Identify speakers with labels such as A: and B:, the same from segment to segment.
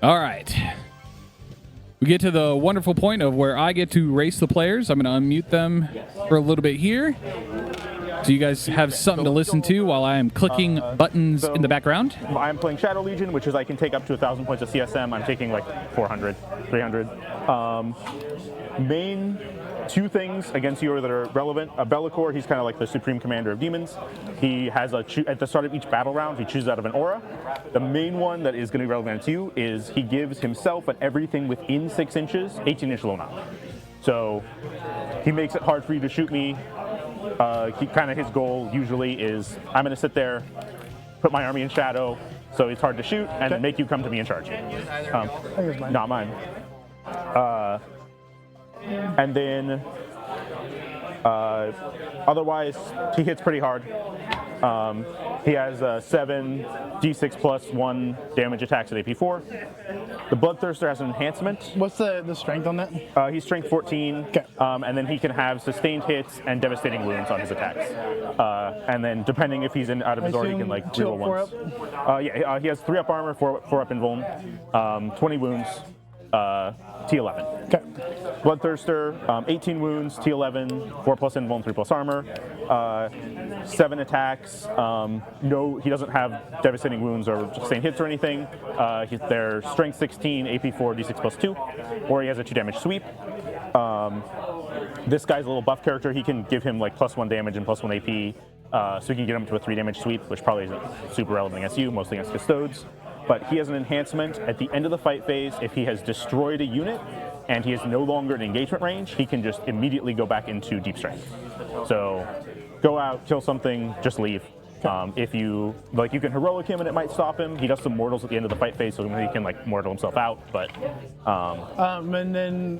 A: All right. We get to the wonderful point of where I get to race the players. I'm going to unmute them for a little bit here, so you guys have something to listen to while I am clicking buttons in the background.
B: I'm playing Shadow Legion, which is I can take up to 1,000 points of CSM. I'm taking like 400, 300. Main two things against you that are relevant. Be'lakor, he's kind of like the supreme commander of demons. He has at the start of each battle round, he chooses out of an aura. The main one that is going to be relevant to you is he gives himself and everything within 6 inches 18-inch Lona. So he makes it hard for you to shoot me. His goal usually is I'm going to sit there, put my army in shadow, so it's hard to shoot, and then make you come to me and charge. Not mine. And then otherwise, he hits pretty hard. He has 7 d6 plus 1 damage attacks at AP4. The Bloodthirster has an enhancement.
C: What's the strength on that?
B: He's strength 14, and then he can have sustained hits and devastating wounds on his attacks. And then depending if he's out of his aura, he can like reroll once. He has 3 up armor, 4 up invuln, 20 wounds. T11.
C: Okay.
B: Bloodthirster, 18 wounds, T11, 4 plus invuln, 3 plus armor, 7 attacks. No, he doesn't have devastating wounds or sustained hits or anything. They're strength 16, AP4, D6 plus 2, or he has a 2 damage sweep. This guy's a little buff character. He can give him like plus 1 damage and plus 1 AP, so he can get him to a 3 damage sweep, which probably isn't super relevant against you, mostly against Custodes. But he has an enhancement at the end of the fight phase. If he has destroyed a unit and he is no longer in engagement range, he can just immediately go back into deep strength. So go out, kill something, just leave. If you you can heroic him and it might stop him. He does some mortals at the end of the fight phase, so he can like mortal himself out. But
C: and then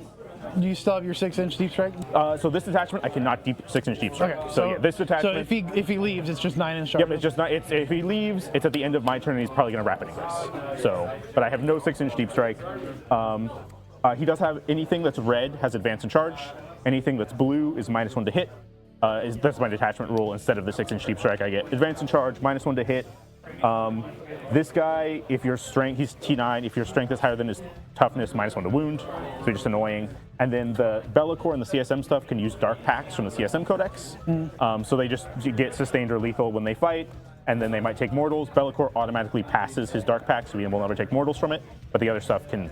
C: do you still have your 6-inch deep strike?
B: So this detachment, I cannot 6-inch deep strike.
C: Okay,
B: So yeah, this detachment.
C: So if he leaves, it's just 9-inch sharpness.
B: Yep, it's just not. If he leaves, it's at the end of my turn, and he's probably going to wrap anyways. So, but I have no 6-inch deep strike. He does have anything that's red has advance and charge. Anything that's blue is -1 to hit. That's my detachment rule. Instead of the 6-inch deep strike, I get advance and charge, -1 to hit. This guy, if your strength, he's T9. If your strength is higher than his toughness, -1 to wound. So you're just annoying. And then the Be'lakor and the CSM stuff can use dark packs from the CSM codex. So they just get sustained or lethal when they fight, and then they might take mortals. Be'lakor automatically passes his dark pack, so he will never take mortals from it. But the other stuff can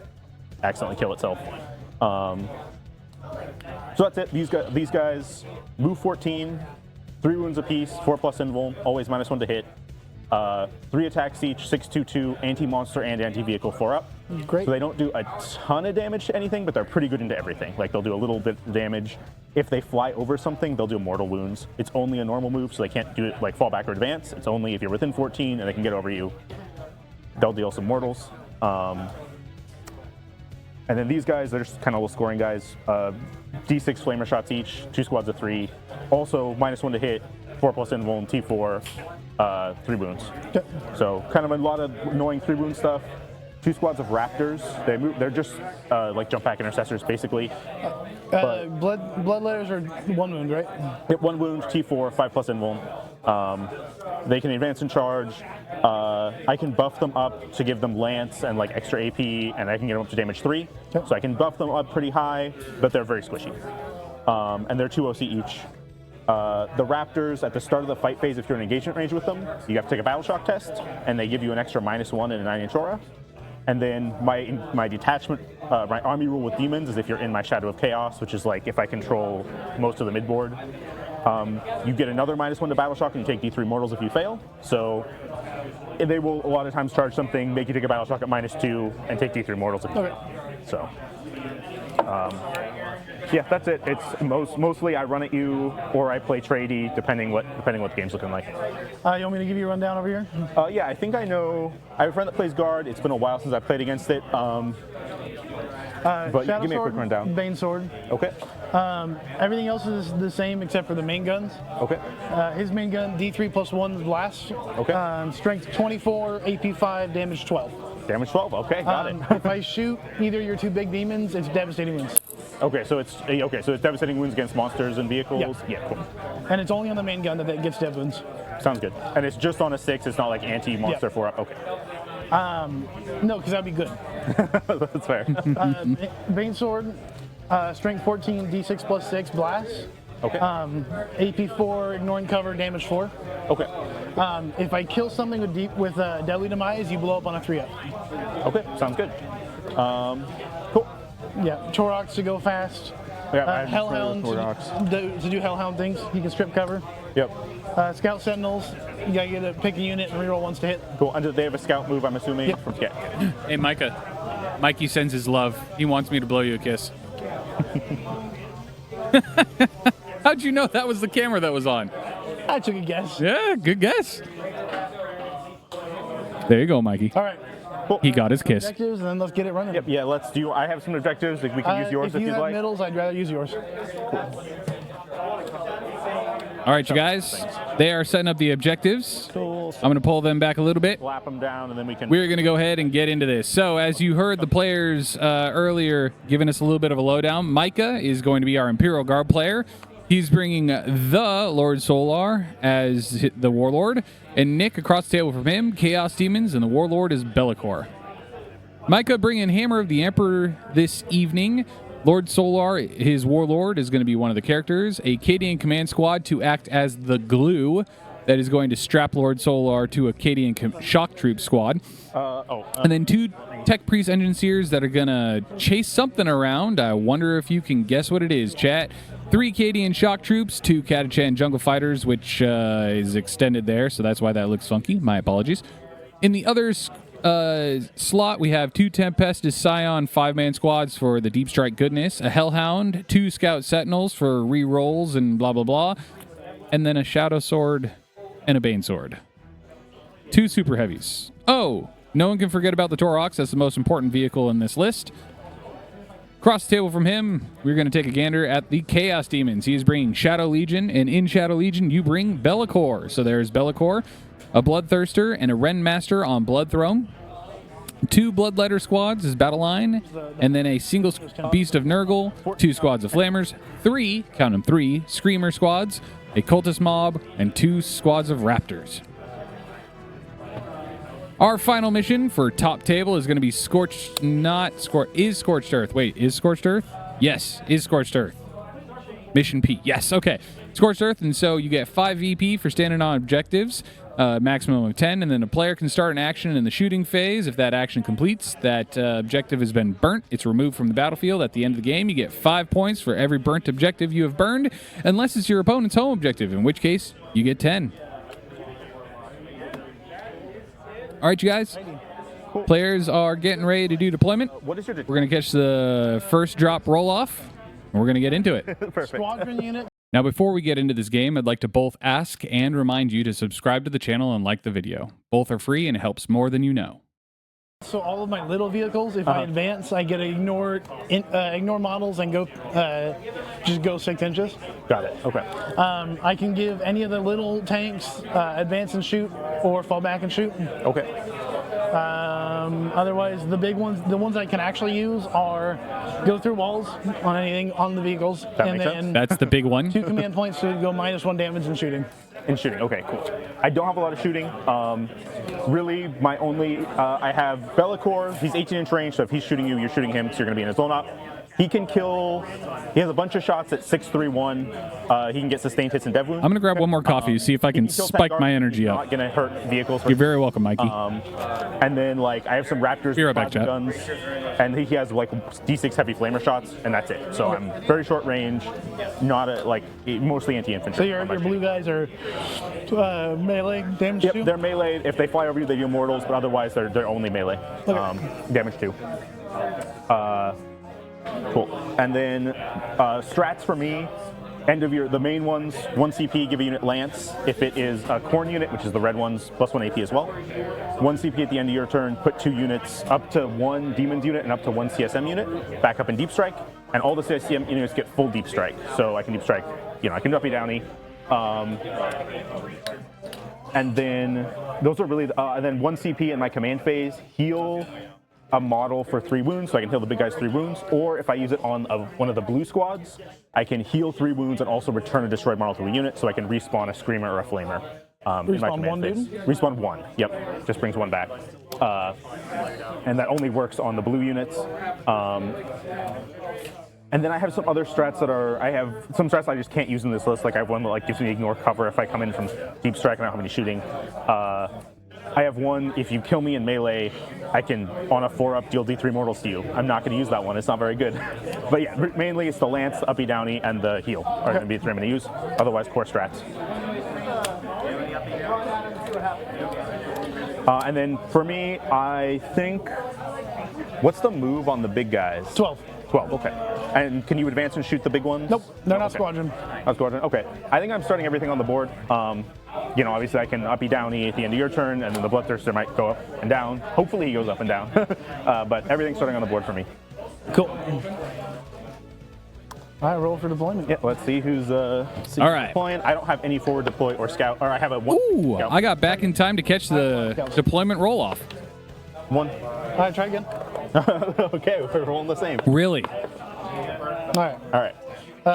B: accidentally kill itself. So that's it. These guys move 14, 3 wounds apiece, 4 plus invuln, always -1 to hit. 3 attacks each, 6/2/2, anti-monster and anti-vehicle 4 up.
C: Great.
B: So they don't do a ton of damage to anything, but they're pretty good into everything. Like they'll do a little bit of damage. If they fly over something, they'll do mortal wounds. It's only a normal move, so they can't do it like fall back or advance. It's only if you're within 14 and they can get over you. They'll deal some mortals. And then these guys, they're just kind of low scoring guys. D6 flamer shots each, 2 squads of 3. Also -1 to hit, 4 plus invuln, T4, 3 wounds.
C: Okay.
B: So kind of a lot of annoying 3 wound stuff. 2 squads of raptors. They're just like jump back intercessors basically.
C: Bloodletters are 1 wound, right?
B: Hit 1 wound, T4, 5 plus invuln. They can advance and charge. I can buff them up to give them lance and like extra AP, and I can get them up to damage 3.
C: Okay.
B: So I can buff them up pretty high, but they're very squishy. And they're 2 OC each. The raptors, at the start of the fight phase, if you're in engagement range with them, you have to take a battle shock test, and they give you an extra -1 and a 9-inch aura. And then my detachment, my army rule with demons is if you're in my Shadow of Chaos, which is like if I control most of the midboard, you get another -1 to battle shock and you take D3 mortals if you fail. So they will a lot of times charge something, make you take a battle shock at -2 and take D3 mortals if you fail. So yeah, that's it. It's mostly I run at you or I play tradey, depending what the game's looking like.
C: You want me to give you a rundown over here?
B: Yeah, I think I know. I have a friend that plays guard. It's been a while since I've played against it. But
C: Shadow
B: give me a quick
C: Sword,
B: rundown.
C: Bane Sword.
B: Okay.
C: Everything else is the same except for the main guns.
B: Okay.
C: His main gun, D3 plus 1 blast.
B: Okay.
C: Strength 24, AP 5, damage 12.
B: Damage 12. Okay, got it.
C: If I shoot either your 2 big demons, it's devastating wounds.
B: Okay, so it's devastating wounds against monsters and vehicles. Yeah, cool.
C: And it's only on the main gun that gets dev wounds.
B: Sounds good. And it's just on a 6. It's not like anti-monster 4 up. Okay.
C: No, because that'd be good.
B: That's fair.
C: Bane Sword, strength 14, d6 plus 6, blast.
B: Okay.
C: AP 4, ignoring cover, damage 4.
B: Okay.
C: If I kill something with Deadly Demise, you blow up on a 3-up.
B: Okay. Sounds good. Cool.
C: Yeah, Torox to go fast.
B: Yeah,
C: Hellhound to do Hellhound things. You can strip cover.
B: Yep.
C: Scout Sentinels, you gotta get a pick a unit and reroll once to hit.
B: Cool. And they have a scout move, I'm assuming,
C: Yep.
B: from Scout.
A: Hey, Micah. Mikey sends his love. He wants me to blow you a kiss. How'd you know that was the camera that was on?
C: I took a guess.
A: Yeah, good guess. There you go, Mikey.
C: All right.
B: Cool.
A: He got his kiss.
C: Objectives, and then let's get it running.
B: Yep. Yeah. Let's do. I have some objectives. We can use yours
C: if
B: if
C: you
B: you'd
C: have
B: like.
C: middles, I'd rather use yours.
A: All right, you guys. They are setting up the objectives.
C: Cool.
A: I'm going to pull them back a little bit.
B: Slap them down, and then we can.
A: We're going to go ahead and get into this. So, as you heard the players earlier giving us a little bit of a lowdown, Micah is going to be our Imperial Guard player. He's bringing the Lord Solar as the Warlord, and Nick across the table from him, Chaos Demons, and the Warlord is Bellicor. Micah bringing Hammer of the Emperor this evening. Lord Solar, his Warlord, is going to be one of the characters. A Cadian command squad to act as the glue that is going to strap Lord Solar to a Cadian shock troop squad. And then 2 Tech Priest Engine Seers that are going to chase something around. I wonder if you can guess what it is, chat. 3 Cadian shock troops, 2 Catachan jungle fighters, which is extended there, so that's why that looks funky. My apologies. In the other slot, we have 2 Tempestus Scion 5-man squads for the Deep Strike goodness, a Hellhound, 2 Scout Sentinels for re-rolls and blah, blah, blah, and then a Shadow Sword and a Bane Sword. 2 Super Heavies. Oh, no one can forget about the Torox. That's the most important vehicle in this list. Across the table from him, we're going to take a gander at the Chaos Demons. He is bringing Shadow Legion, and in Shadow Legion, you bring Bellicor. So there's Bellicor, a Bloodthirster, and a Ren Master on Blood Throne. 2 Bloodletter squads is Battle Line, and then a single Beast of Nurgle, 2 squads of Flammers, 3, count them 3, Screamer squads, a Cultist Mob, and 2 squads of Raptors. Our final mission for top table is going to be Scorched Earth. Wait, is Scorched Earth? Yes, is Scorched Earth. Mission P. Yes, okay. Scorched Earth, and so you get 5 VP for standing on objectives, maximum of 10, and then a player can start an action in the shooting phase. If that action completes, that objective has been burnt. It's removed from the battlefield. At the end of the game, you get 5 points for every burnt objective you have burned, unless it's your opponent's home objective, in which case you get 10. All right, you guys. Cool. Players are getting ready to do deployment.
B: What is your?
A: We're going to catch the first drop roll-off, and we're going to get into it.
B: Perfect.
C: Squadron unit.
A: Now, before we get into this game, I'd like to both ask and remind you to subscribe to the channel and like the video. Both are free and it helps more than you know.
C: So all of my little vehicles, if I advance, I get to ignore models and go just go 6 inches.
B: Got it. Okay.
C: I can give any of the little tanks advance and shoot, or fall back and shoot.
B: Okay.
C: Otherwise, the big ones, the ones I can actually use, are go through walls on anything on the vehicles,
B: That
C: and
B: makes
C: then
A: That's the big one.
C: 2 command points to go -1 damage in shooting.
B: In shooting. Okay, cool. I don't have a lot of shooting. Really, my only I have Bellicor. He's 18-inch range, so if he's shooting you, you're shooting him, so you're going to be in his zone op. He can kill. He has a bunch of shots at 6-3-1. He can get sustained hits and dev wounds.
A: I'm going to grab one more coffee to see if I can spike my energy up.
B: Not going to hurt vehicles.
A: You're very welcome, Mikey.
B: And then like I have some Raptors
A: Be right back,
B: plasma
A: chat.
B: guns, and he has like D6 heavy flamer shots, and that's it. So I'm very short range, not a mostly anti-infantry.
C: So your blue guys are melee damage
B: Yep,
C: too?
B: they're melee. If they fly over you, they do mortals, but otherwise they're only melee. Damage 2. Cool. And then strats for me, end of the main ones, 1 CP, give a unit Lance. If it is a Corn unit, which is the red ones, +1 AP as well. 1 CP at the end of your turn, put 2 units, up to 1 Demons unit and up to 1 CSM unit, back up in Deep Strike. And all the CSM units get full Deep Strike. So I can Deep Strike, I can drop you downy. And then those are really, and then 1 CP in my command phase, heal a model for 3 wounds, so I can heal the big guys 3 wounds. Or if I use it on one of the blue squads, I can heal 3 wounds and also return a destroyed model to a unit, so I can respawn a Screamer or a Flamer. in my
C: Respawn
B: command
C: one,
B: phase.
C: dude?
B: Respawn 1. Yep. Just brings 1 back. And that only works on the blue units. And then I have some other strats that are, I have some strats I just can't use in this list. Like I have one that like gives me ignore cover if I come in from deep strike and I don't have any shooting. I have one, if you kill me in melee, I can, on a 4-up, deal D3 mortals to you. I'm not going to use that one. It's not very good. But yeah, mainly it's the lance, uppy downy, and the heal are going to be the 3 I'm going to use. Otherwise, core strats. And then for me, I think, what's the move on the big guys?
C: 12.
B: 12, okay. And can you advance and shoot the big ones?
C: Nope, they're not
B: Okay.
C: squadron.
B: Not squadron, okay. I think I'm starting everything on the board. You know, obviously I can uppy downy at the end of your turn, and then the Bloodthirster might go up and down. Hopefully he goes up and down. But everything's starting on the board for me.
C: Cool. All right, roll for deployment.
B: Yeah, let's see who's
A: All right.
B: deploying. I don't have any forward deploy or scout, or I have a one.
A: Ooh,
B: scout.
A: I got back in time to catch the deployment roll-off.
B: One.
C: All right, try again.
B: Okay, we're rolling the same.
A: Really?
C: All right.
B: All right.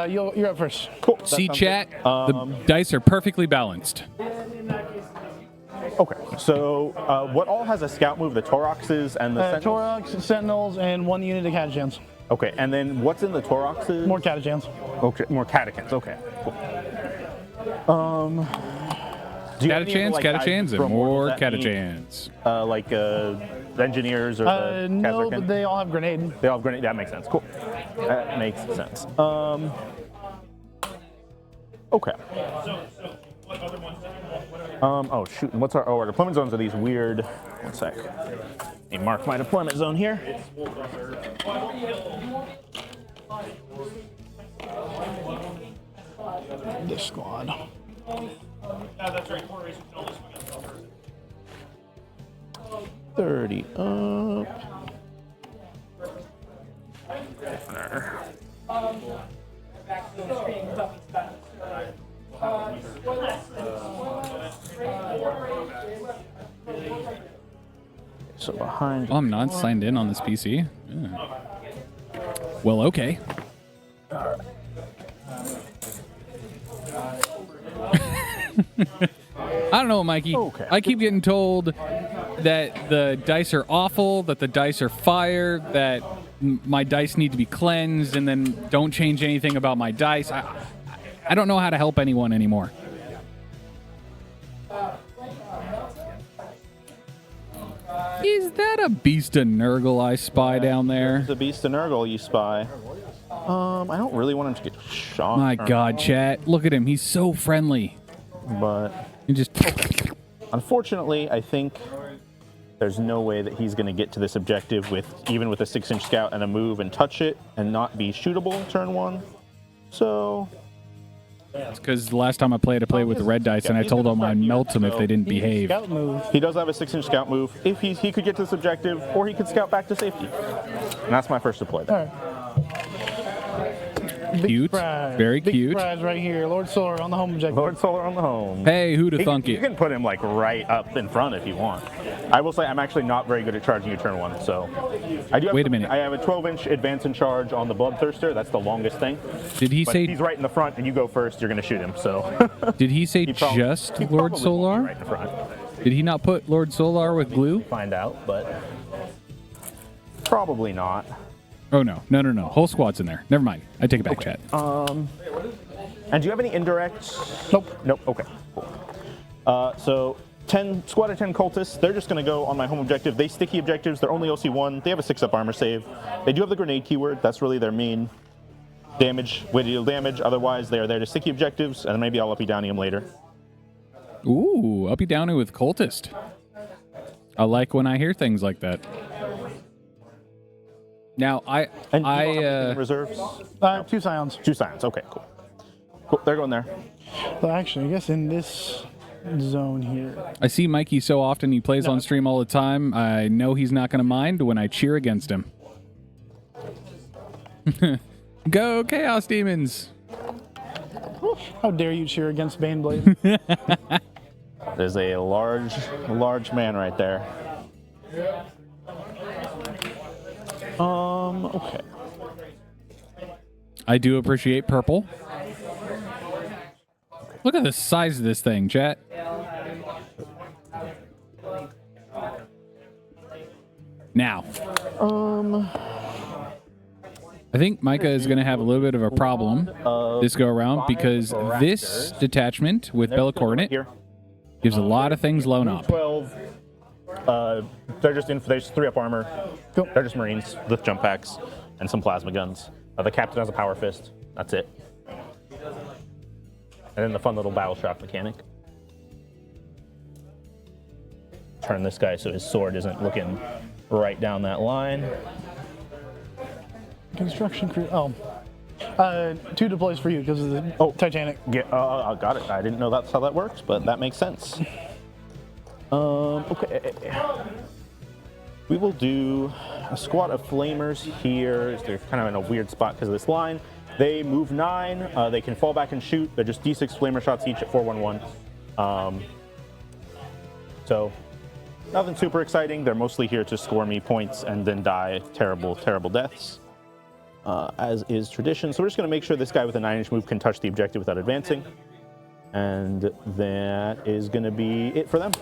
C: You're up first.
B: Cool. That
A: See,
B: sounds
A: chat,
B: good.
A: the dice are perfectly balanced.
B: Okay, so what all has a scout move? The Tauroxes and the Sentinels?
C: Torox, Sentinels, and 1 unit of Catachans.
B: Okay, and then what's in the Tauroxes?
C: More Catachans.
B: Okay, more catechins. Okay, cool. Do you have any
A: Catachans,
B: other, like,
A: catachans,
B: guys
A: and
B: from
A: more
B: Mortals that need,
A: catachans.
B: like engineers or the
C: No,
B: Kazarkin?
C: but they all have grenade.
B: They all have grenade. That makes sense. Cool. That makes sense. Okay. Oh shoot. What's our deployment zones are these weird? One sec. Let me mark my deployment zone here.
C: This squad.
B: 30 up. So behind.
A: Oh, I'm not signed in on this PC. Yeah. Well, okay. I don't know, Mikey.
B: Okay.
A: I keep getting told that the dice are awful, that the dice are fire, that my dice need to be cleansed, and then don't change anything about my dice. I don't know how to help anyone anymore. Is that a beast of Nurgle I spy down there?
B: The beast of Nurgle you spy. I don't really want him to get shot.
A: My God, chat. Look at him. He's so friendly.
B: But
A: He just...
B: unfortunately, I think there's no way that he's going to get to this objective with even with a 6-inch scout and a move and touch it and not be shootable turn 1. So
A: It's because the last time I played with the red dice, and I told them I'd melt them if they didn't behave.
C: Scout move.
B: he does have a 6-inch scout move. If he could get to this objective, or he could scout back to safety. And that's my first deploy there.
C: All right. Big
A: Cute.
C: surprise.
A: Very
C: Big
A: cute.
C: surprise right here. Lord Solar on the home objective.
B: Lord Solar on the home.
A: Hey, who'da thunk
B: You
A: it?
B: can put him like right up in front if you want. I will say I'm actually not very good at charging you turn 1, so I do.
A: Wait a minute.
B: I have a 12-inch advance and charge on the Bloodthirster. That's the longest thing.
A: Did he
B: But
A: say?
B: he's right in the front, and you go first. You're going to shoot him. So
A: Did he say
B: he prob-
A: just
B: he
A: Lord
B: probably won't be
A: Solar?
B: right in front.
A: Did he not put Lord Solar with glue?
B: Find out, but probably not.
A: Oh no, no. Whole squad's in there. Never mind. I take it back, chat.
B: And do you have any indirects?
C: Nope.
B: Nope. Okay. Cool. So 10 squad of 10 cultists. They're just going to go on my home objective. They sticky objectives. They're only OC1. They have a 6-up armor save. They do have the grenade keyword. That's really their main damage, way to deal damage. Otherwise, they are there to sticky objectives, and maybe I'll uppy downy them later.
A: Ooh, uppy downy with cultist. I like when I hear things like that. Now
B: And you don't have anything in reserves.
C: 2 scions.
B: 2 scions. Okay. Cool. Cool. They're going there.
C: Well, actually, I guess in this zone here.
A: I see Mikey so often. He plays on stream all the time. I know he's not going to mind when I cheer against him. Go Chaos Demons!
C: How dare you cheer against Baneblade?
B: There's a large man right there. Okay.
A: I do appreciate purple. Look at the size of this thing, chat. Now. I think Micah is going to have a little bit of a problem this go around because this detachment with Bella Coordinate gives a lot of things loan up.
B: 12. They're just 3-up armor.
C: Cool.
B: They're just Marines with jump packs and some plasma guns. The captain has a power fist. That's it. And then the fun little battle trap mechanic. Turn this guy so his sword isn't looking right down that line.
C: Construction crew. Oh. 2 deploys for you because of the Titanic.
B: Yeah, got it. I didn't know that's how that works, but that makes sense. Okay. We will do a squad of flamers here. They're kind of in a weird spot because of this line. They move 9. They can fall back and shoot. They're just D6 flamer shots each at 411. So nothing super exciting. They're mostly here to score me points and then die terrible, terrible deaths, as is tradition. So we're just going to make sure this guy with a 9-inch move can touch the objective without advancing. And that is going to be it for them.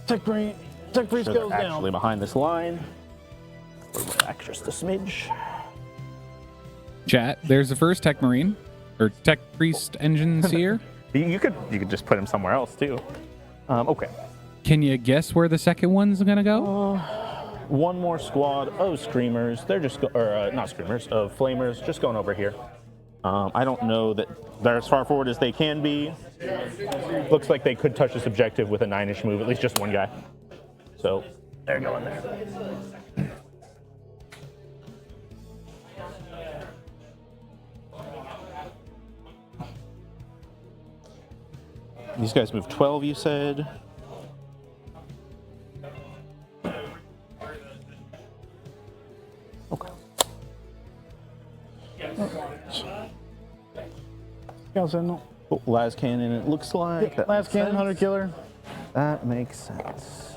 C: Tech Priest goes down.
B: Actually behind this line. We're back just a smidge.
A: Chat, there's the first Tech Marine, or Tech Priest engines here.
B: You could just put him somewhere else too. Okay.
A: Can you guess where the second one's going to go?
B: One more squad of screamers. They're just not screamers, of flamers, just going over here. I don't know that they're as far forward as they can be. Looks like they could touch this objective with a 9-inch move, at least just one guy. So they're going there. These guys move 12, you said? Okay. Oh, las cannon, it looks like.
C: Yeah, las cannon, hunter killer.
B: That makes sense.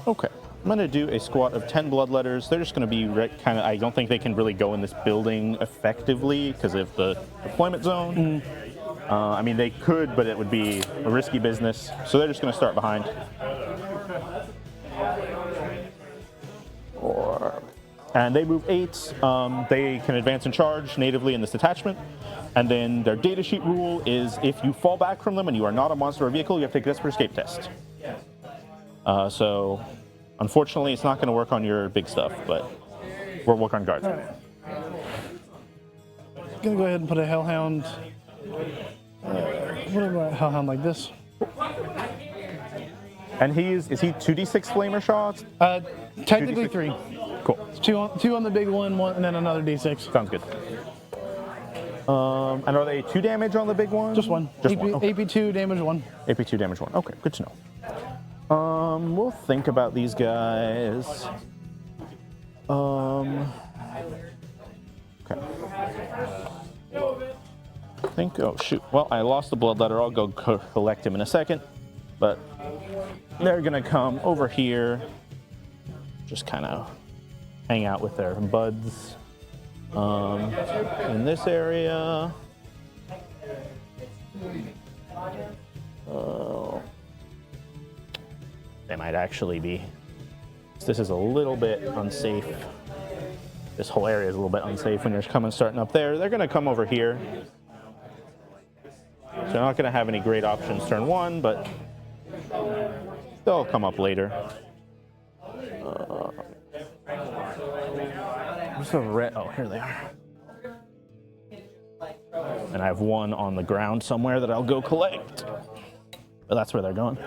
B: Okay. I'm going to do a squad of 10 bloodletters. They're just going to be kind of, I don't think they can really go in this building effectively because of the deployment zone. I mean, they could, but it would be a risky business. So they're just going to start behind. And they move 8. They can advance and charge natively in this detachment. And then their data sheet rule is if you fall back from them and you are not a monster or vehicle, you have to take a desperate escape test. So unfortunately, it's not going to work on your big stuff, but we'll work on guards.
C: Right. Gonna go ahead and put a Hellhound. What about a Hellhound like this?
B: And is he 2d6 flamer shots?
C: Technically
B: 2d6.
C: 3.
B: Cool.
C: Two on the big one, and then another D6.
B: Sounds good. And are they 2 damage on the big one?
C: Just 1.
B: Just one. Okay.
C: AP2 damage 1.
B: AP2 damage 1. Okay, good to know. We'll think about these guys. Okay. Oh shoot. Well, I lost the bloodletter. I'll go collect him in a second. But they're gonna come over here, just kind of hang out with their buds in this area. They might actually be. This is a little bit unsafe. This whole area is a little bit unsafe when you're starting up there. They're gonna come over here. So they're not gonna have any great options turn 1, but they'll come up later. Where's the red? Oh, here they are. And I have 1 on the ground somewhere that I'll go collect. But that's where they're going.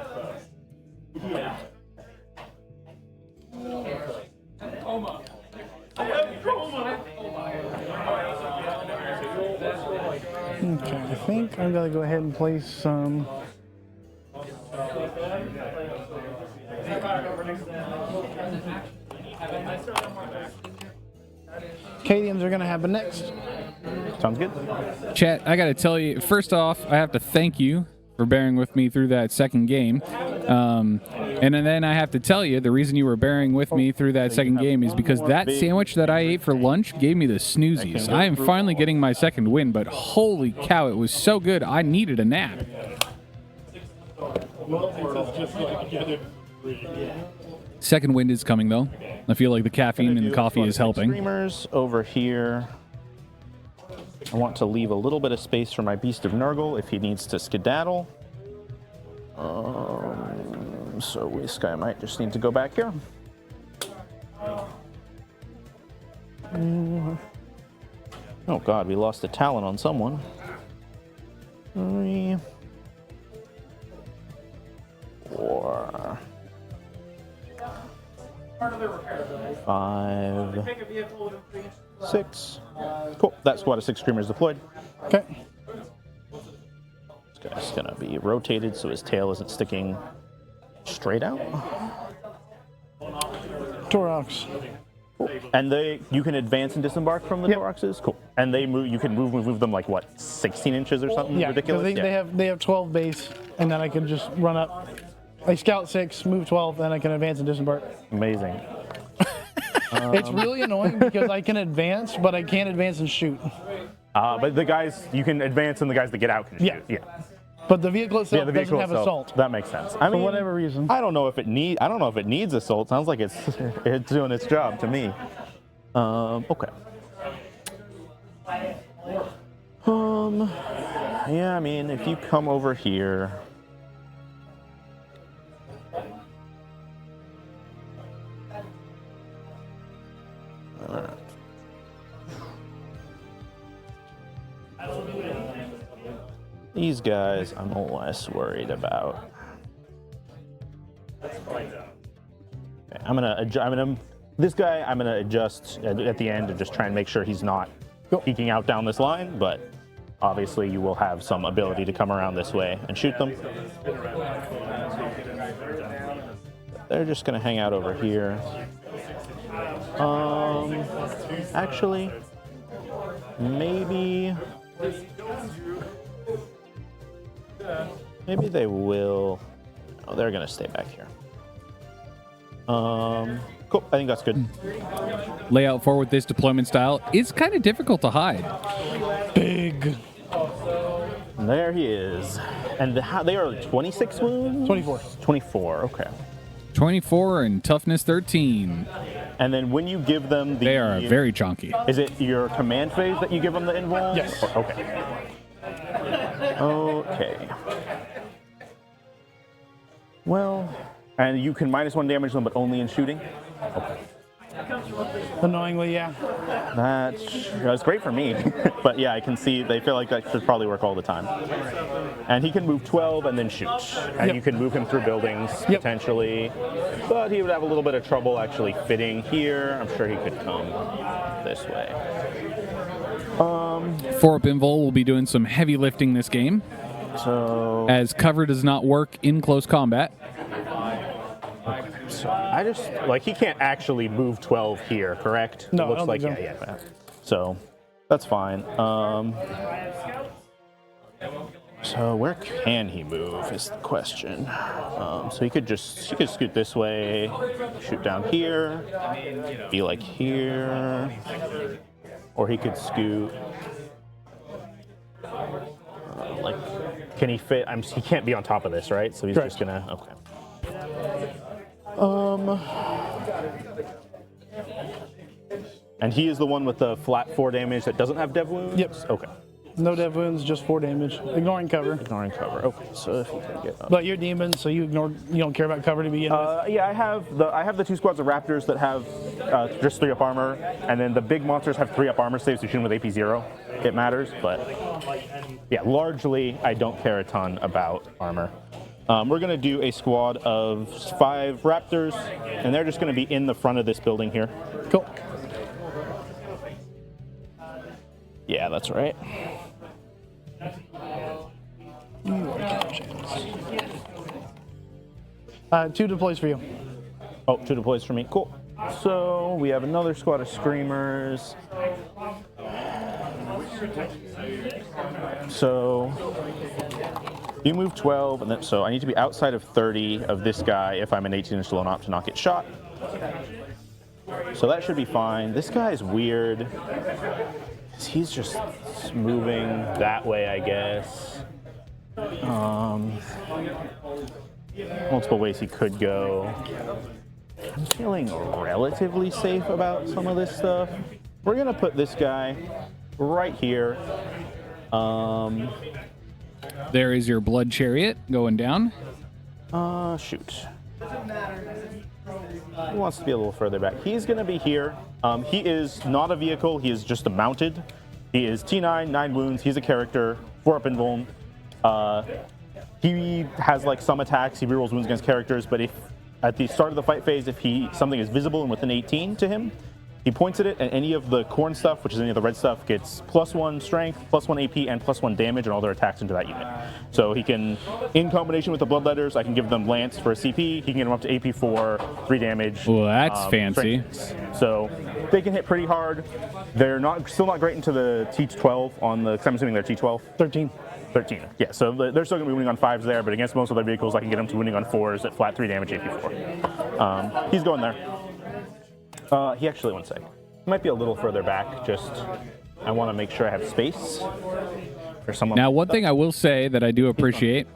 C: Okay, I think I'm gonna go ahead and place some. Cadians are gonna happen next.
B: Sounds good.
A: Chat, I got to tell you, first off, I have to thank you for bearing with me through that second game. And then I have to tell you, the reason you were bearing with me through that second game is because that sandwich that I ate for lunch gave me the snoozies. I am finally getting my second win, but holy cow, it was so good, I needed a nap. Second wind is coming, though. I feel like the caffeine and the coffee is helping.
B: Streamers over here. I want to leave a little bit of space for my Beast of Nurgle if he needs to skedaddle. So this guy might just need to go back here. Oh god, we lost a talent on someone. 3, 4, 5, 6. Cool. That squad of 6 screamers deployed.
C: Okay.
B: This guy's gonna be rotated so his tail isn't sticking straight out.
C: Torox.
B: Cool. And you can advance and disembark from the Toroxes? Cool. And they move, you can move them like what, 16 inches or something?
C: Yeah,
B: ridiculous?
C: they have 12 base, and then I can just run up. I scout 6, move 12, then I can advance and disembark.
B: Amazing.
C: It's really annoying because I can advance, but I can't advance and shoot.
B: But the guys, you can advance and the guys that get out can shoot. Yeah.
C: But the vehicle itself
B: The vehicle
C: doesn't have
B: itself,
C: assault.
B: That makes sense.
C: For whatever reason.
B: I don't know if it needs assault. Sounds like it's doing its job to me. Okay. Yeah, I mean, if you come over here. These guys I'm less worried about. Okay, this guy I'm gonna adjust at the end and just try and make sure he's not peeking out down this line, but obviously you will have some ability to come around this way and shoot them. They're just gonna hang out over here. Actually, maybe they will. Oh, they're gonna stay back here. Cool. I think that's good.
A: Layout 4 with this deployment style is kind of difficult to hide.
C: Big.
B: There he is. And they are 26 wounds?
C: 24.
B: 24, okay.
A: 24 and toughness 13.
B: And then when you give them the...
A: They are very chunky.
B: Is it your command phase that you give them the invuln?
C: Yes.
B: Okay. Okay. Well, and you can -1 damage them, but only in shooting? Okay.
C: Annoyingly, yeah.
B: That's great for me. But yeah, I can see they feel like that should probably work all the time. And he can move 12 and then shoot. And you can move him through buildings, potentially. But he would have a little bit of trouble actually fitting here. I'm sure he could come this way.
A: 4-up Invul will be doing some heavy lifting this game, as cover does not work in close combat.
B: So I just, he can't actually move 12 here, correct?
C: No,
B: it looks like,
C: so.
B: yeah. So that's fine. So where can he move is the question. So he could scoot this way, shoot down here, be like here, or he could scoot. Can he fit? He can't be on top of this, right? So he's just gonna. Okay. And he is the one with the flat 4 damage that doesn't have dev wounds?
C: Yep.
B: Okay.
C: No dev wounds, just 4 damage. Ignoring cover.
B: Ignoring cover. Okay. So if he can get up.
C: But you're demons, so you don't care about cover to begin with.
B: Yeah, I have the 2 squads of raptors that have just 3-up armor, and then the big monsters have 3-up armor saves to shoot them with AP 0. It matters, but yeah, largely I don't care a ton about armor. We're going to do a squad of 5 raptors, and they're just going to be in the front of this building here.
C: Cool.
B: Yeah, that's right.
C: 2 deploys for you.
B: Oh, 2 deploys for me. Cool. So we have another squad of screamers. So You move 12, and then, so I need to be outside of 30 of this guy if I'm an 18-inch alone op to not get shot. So that should be fine. This guy is weird. He's just moving that way, I guess. Multiple ways he could go. I'm feeling relatively safe about some of this stuff. We're gonna put this guy right here.
A: There is your blood chariot going down.
B: Shoot. He wants to be a little further back. He's gonna be here. He is not a vehicle, he is just a mounted. He is T9, 9 wounds, he's a character, 4 up invuln. He has like some attacks, he rerolls wounds against characters, but if at the start of the fight phase, if something is visible and within 18 to him, he points at it, and any of the corn stuff, which is any of the red stuff, gets +1 strength, +1 AP, and +1 damage, and all their attacks into that unit. So he can, in combination with the bloodletters, I can give them lance for a CP. He can get them up to AP4, 3 damage.
A: Well, that's fancy.
B: So they can hit pretty hard. They're still not great into the T12 on the. Cause I'm assuming they're T12.
C: 13.
B: 13. Yeah. So they're still going to be winning on 5s there, but against most of their vehicles, I can get them to winning on 4s at flat 3 damage AP4. He's going there. He actually, one sec. Might be a little further back, I want to make sure I have space for someone.
A: Now, one thing I will say that I do appreciate.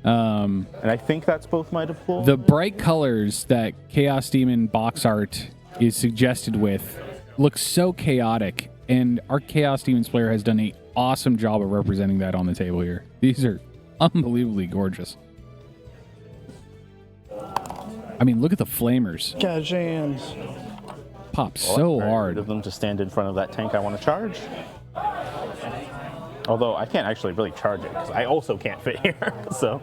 B: And I think that's both my deploy.
A: The bright colors that Chaos Demon box art is suggested with look so chaotic, and our Chaos Demons player has done an awesome job of representing that on the table here. These are unbelievably gorgeous. I mean, look at the flamers.
C: Gajans.
A: Pop so hard.
B: Of them to stand in front of that tank I want to charge. Although I can't actually really charge it because I also can't fit here. So,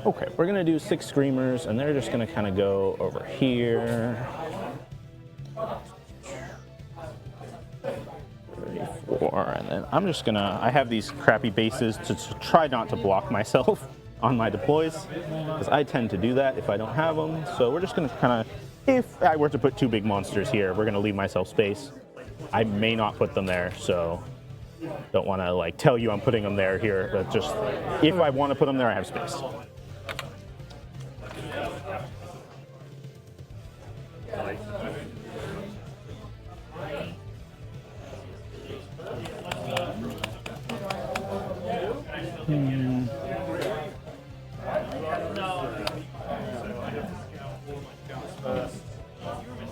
B: okay, we're gonna do 6 screamers, and they're just gonna kind of go over here. 34, and then I'm just gonna. I have these crappy bases to try not to block myself on my deploys, because I tend to do that if I don't have them. So we're just gonna kind of. If I were to put 2 big monsters here, we're gonna leave myself space. I may not put them there, so don't want to like tell you I'm putting them there here. But just if I want to put them there, I have space.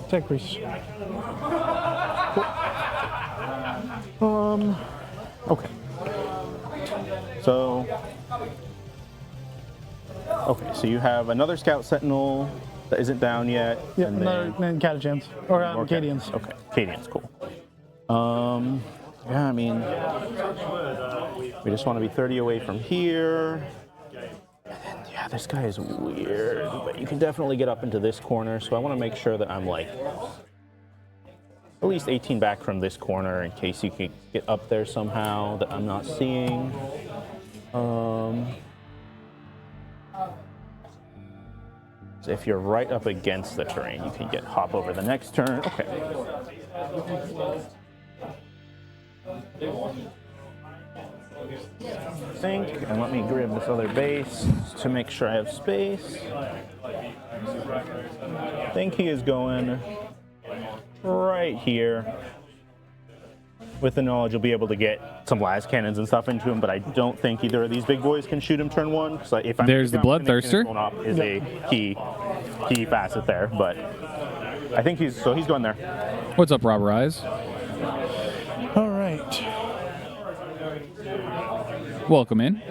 C: Tech priest.
B: Okay. So. Okay, so you have another Scout Sentinel that isn't down yet.
C: Yeah,
B: and
C: another
B: then
C: Catachans. Or
B: more
C: Cadians.
B: Okay, Cadians, cool. Yeah, I mean, we just want to be 30 away from here. And yeah, this guy is weird, but you can definitely get up into this corner, so I want to make sure that I'm like at least 18 back from this corner in case you can get up there somehow that I'm not seeing. So if you're right up against the terrain, you can hop over the next turn. Okay. Think, and let me grab this other base to make sure I have space. I think he is going right here. With the knowledge, you'll be able to get some las cannons and stuff into him, but I don't think either of these big boys can shoot him turn 1. So if
A: There's the Bloodthirster.
B: Is a key facet there, but I think he's going there.
A: What's up, Robber Eyes?
C: All right.
A: Welcome in.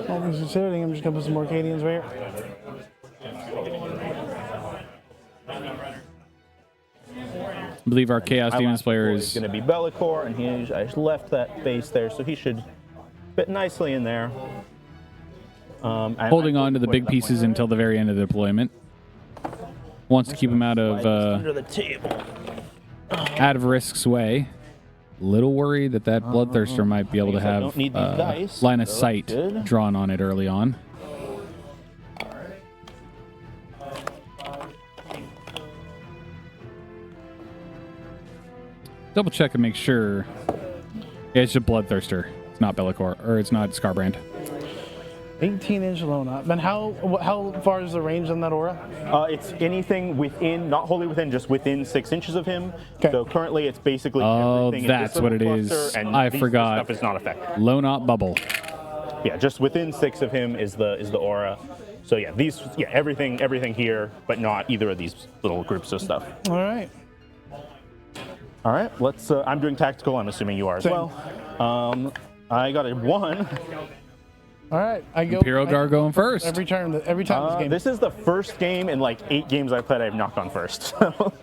C: All things considering, I'm just gonna put some more Cadians right here.
A: I believe our Chaos Demons player
B: is
A: is
B: going to be Bellicor, and I just left that base there, so he should fit nicely in there.
A: holding on to the big pieces until the very end of the deployment. Wants to keep him out of
B: under the table.
A: Risk's way. Little worried that Bloodthirster might be able to have line of sight drawn on it early on. double check and make sure. Yeah, it's just Bloodthirster. It's not Bellicor, or it's not Scarbrand.
C: 18-inch Lona. Then how far is the range on that aura?
B: It's anything within, not wholly within, just within 6 inches of him.
C: Okay.
B: So currently it's basically
A: Oh,
B: everything
A: that's
B: in
A: what
B: this
A: it
B: little
A: is.
B: cluster, and
A: I
B: this
A: forgot.
B: stuff is not affected.
A: Low-knot bubble.
B: Yeah, just within 6 of him is the aura. So yeah, everything here, but not either of these little groups of stuff.
C: All right.
B: All right, let's. I'm doing tactical. I'm assuming you are as
C: Same.
B: well. I got a 1.
C: All right. I go.
A: Imperial Guard going first.
C: Every time this game.
B: This is the first game in like 8 games I've played I've not gone first. So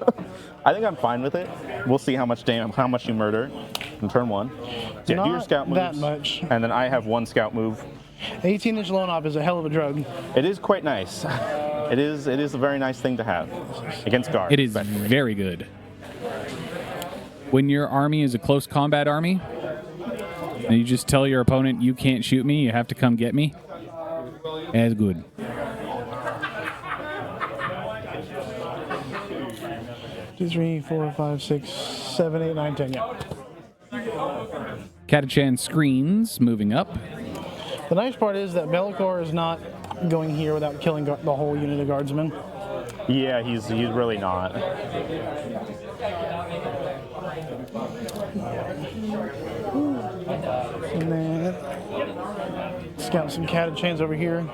B: I think I'm fine with it. We'll see how much you murder in turn 1. So yeah, do your
C: Not
B: scout moves.
C: that much.
B: And then I have 1 scout move.
C: 18-inch Lone is a hell of a drug.
B: It is quite nice. It is a very nice thing to have against guard.
A: It is very good. When your army is a close combat army, and you just tell your opponent, you can't shoot me, you have to come get me, that's good.
C: Two, 3, 4, 5, 6, 7, 8, 9, 10. Yeah.
A: Catachan screens moving up.
C: The nice part is that Bellicor is not going here without killing the whole unit of guardsmen.
B: Yeah, he's really not.
C: And then scout some Catachans over here.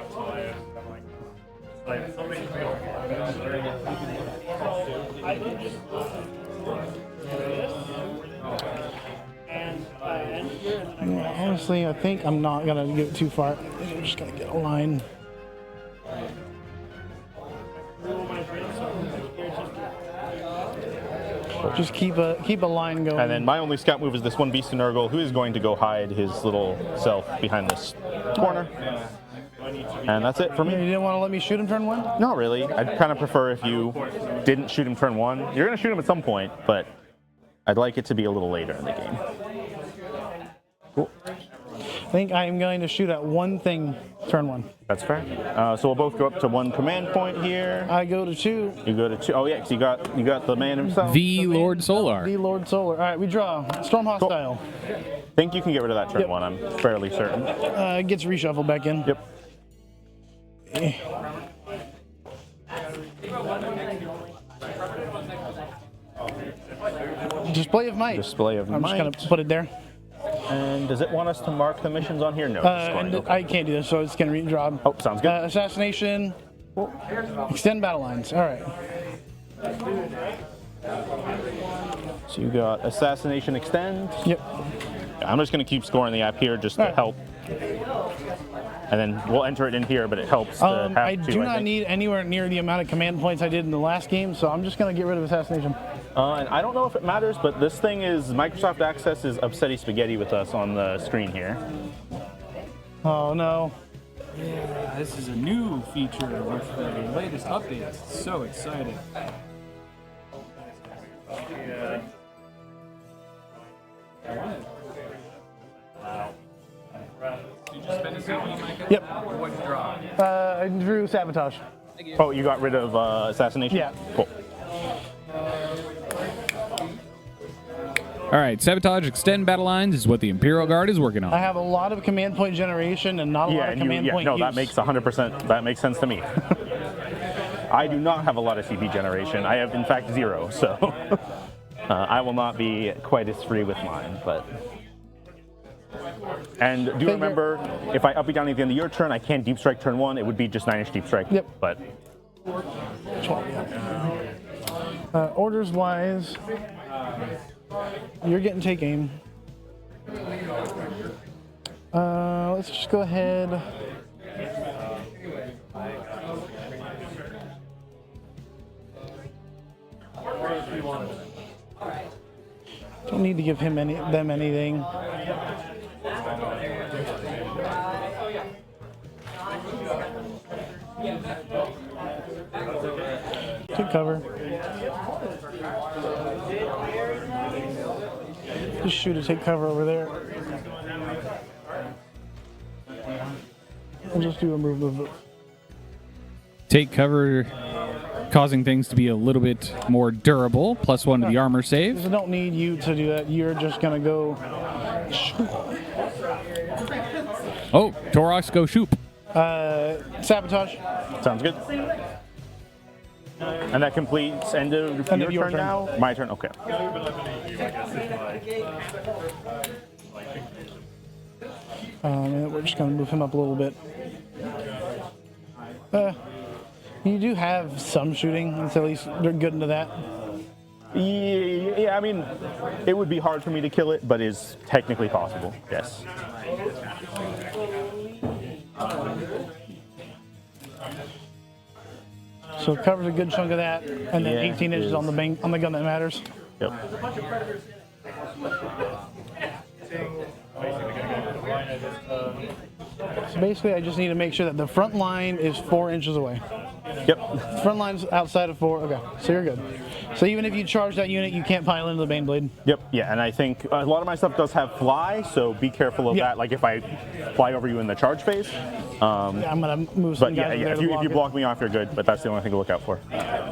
C: Honestly, I think I'm not gonna get too far. I'm just gonna get a line. Just keep a line going.
B: And then my only scout move is this one Beast of Nurgle, who is going to go hide his little self behind this corner. And that's it for
C: You
B: me.
C: didn't want to let me shoot him turn 1?
B: Not really. I'd kind of prefer if you didn't shoot him turn 1. You're going to shoot him at some point, but I'd like it to be a little later in the game. Cool.
C: I think I am going to shoot at one thing turn 1.
B: That's fair. So we'll both go up to 1 command point here.
C: I go to 2.
B: You go to 2. Oh yeah, because you got the man himself.
A: The Lord Solar.
C: The Lord Solar. All right, we draw. Storm Hostile.
B: Think you can get rid of that turn
C: Yep.
B: 1. I'm fairly certain.
C: It gets reshuffled back in.
B: Yep.
C: Display of Might.
B: Display of
C: I'm
B: Might.
C: just gonna put it there.
B: And does it want us to mark the missions on here? No. just scoring.
C: And
B: Okay.
C: I can't do this, so it's gonna redraw.
B: Oh, sounds good.
C: Assassination. Extend battle lines. All right.
B: So you got Assassination Extend.
C: Yep.
B: I'm just going to keep scoring the app here just to
C: Alright.
B: help. And then we'll enter it in here, but it helps to have
C: I
B: two,
C: do not
B: think.
C: need anywhere near the amount of command points I did in the last game, so I'm just gonna get rid of Assassination.
B: And I don't know if it matters, but this thing is Microsoft Access is upsetty spaghetti with us on the screen here.
C: Oh no.
D: Yeah, this is a new feature with the latest updates. So excited. Did you spend a CP, Micah?
C: Yep.
D: What did you draw?
C: I drew Sabotage.
B: Oh, you got rid of Assassination?
C: Yeah.
B: Cool.
A: All right, Sabotage Extend Battle Lines is what the Imperial Guard is working
C: I
A: on.
C: have a lot of command point generation and not a lot of command point
B: no,
C: use.
B: that makes 100%, that makes sense to me. I do not have a lot of CP generation. I have, in fact, 0, so I will not be quite as free with mine, but... And do remember, if I up it down at the end of your turn, I can't Deep Strike turn 1. It would be just 9-inch Deep Strike.
C: Yep.
B: But
C: Orders wise, you're getting take aim. Let's just go ahead. Don't need to give them anything. Take cover. Just shoot it, take cover over there. We'll just do a move.
A: Take cover causing things to be a little bit more durable. +1 to the armor save.
C: I don't need you to do that. You're just gonna go.
A: Oh, Torox go shoop.
C: Sabotage.
B: Sounds good. And that completes end of your turn now? My turn, okay.
C: And we're just gonna move him up a little bit. You do have some shooting. It's at least they're good into that.
B: Yeah, I mean, it would be hard for me to kill it, but is technically possible, yes.
C: So it covers a good chunk of that, and then 18 inches on the gun that matters.
B: Yep.
C: So basically, I just need to make sure that the front line is 4 inches away.
B: Yep.
C: Front line's outside of 4. Okay, so you're good. So even if you charge that unit, you can't pile into the Baneblade.
B: Yep. Yeah, and I think a lot of my stuff does have fly, so be careful of that. Like if I fly over you in the charge phase.
C: Yeah, I'm gonna move some
B: But
C: guys
B: yeah,
C: over there
B: if you block me off, you're good. But that's the only thing to look out for.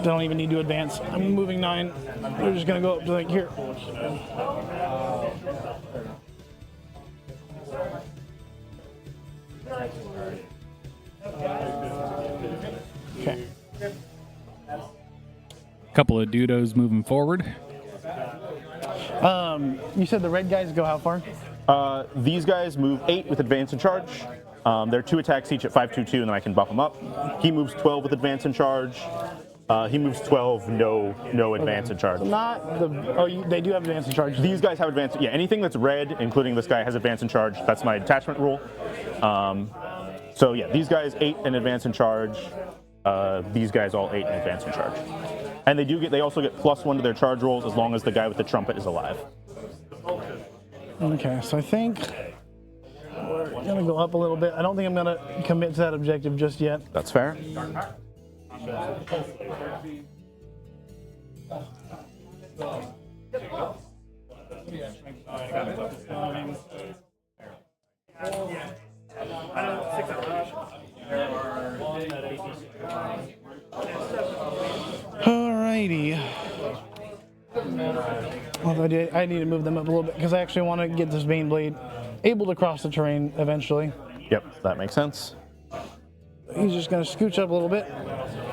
C: Don't even need to advance. I'm moving 9. We're just gonna go up to like here. Okay.
A: Couple of Dudos moving forward.
C: You said the red guys go how far?
B: These guys move 8 with advance and charge. They're 2 attacks each at 5/2/2, and then I can buff them up. He moves 12 with advance and charge. He moves 12, no advance and charge.
C: Not the. They do have advance and charge.
B: These guys have advance. Yeah, anything that's red, including this guy, has advance and charge. That's my attachment rule. So yeah, these guys 8 in advance and charge. These guys all 8 in advance and charge. And they also get +1 to their charge rolls as long as the guy with the trumpet is alive.
C: Okay, so I think we're gonna go up a little bit. I don't think I'm gonna commit to that objective just yet.
B: That's fair.
C: Alrighty. Although I need to move them up a little bit because I actually want to get this Baneblade able to cross the terrain eventually.
B: Yep, that makes sense.
C: He's just going to scooch up a little bit.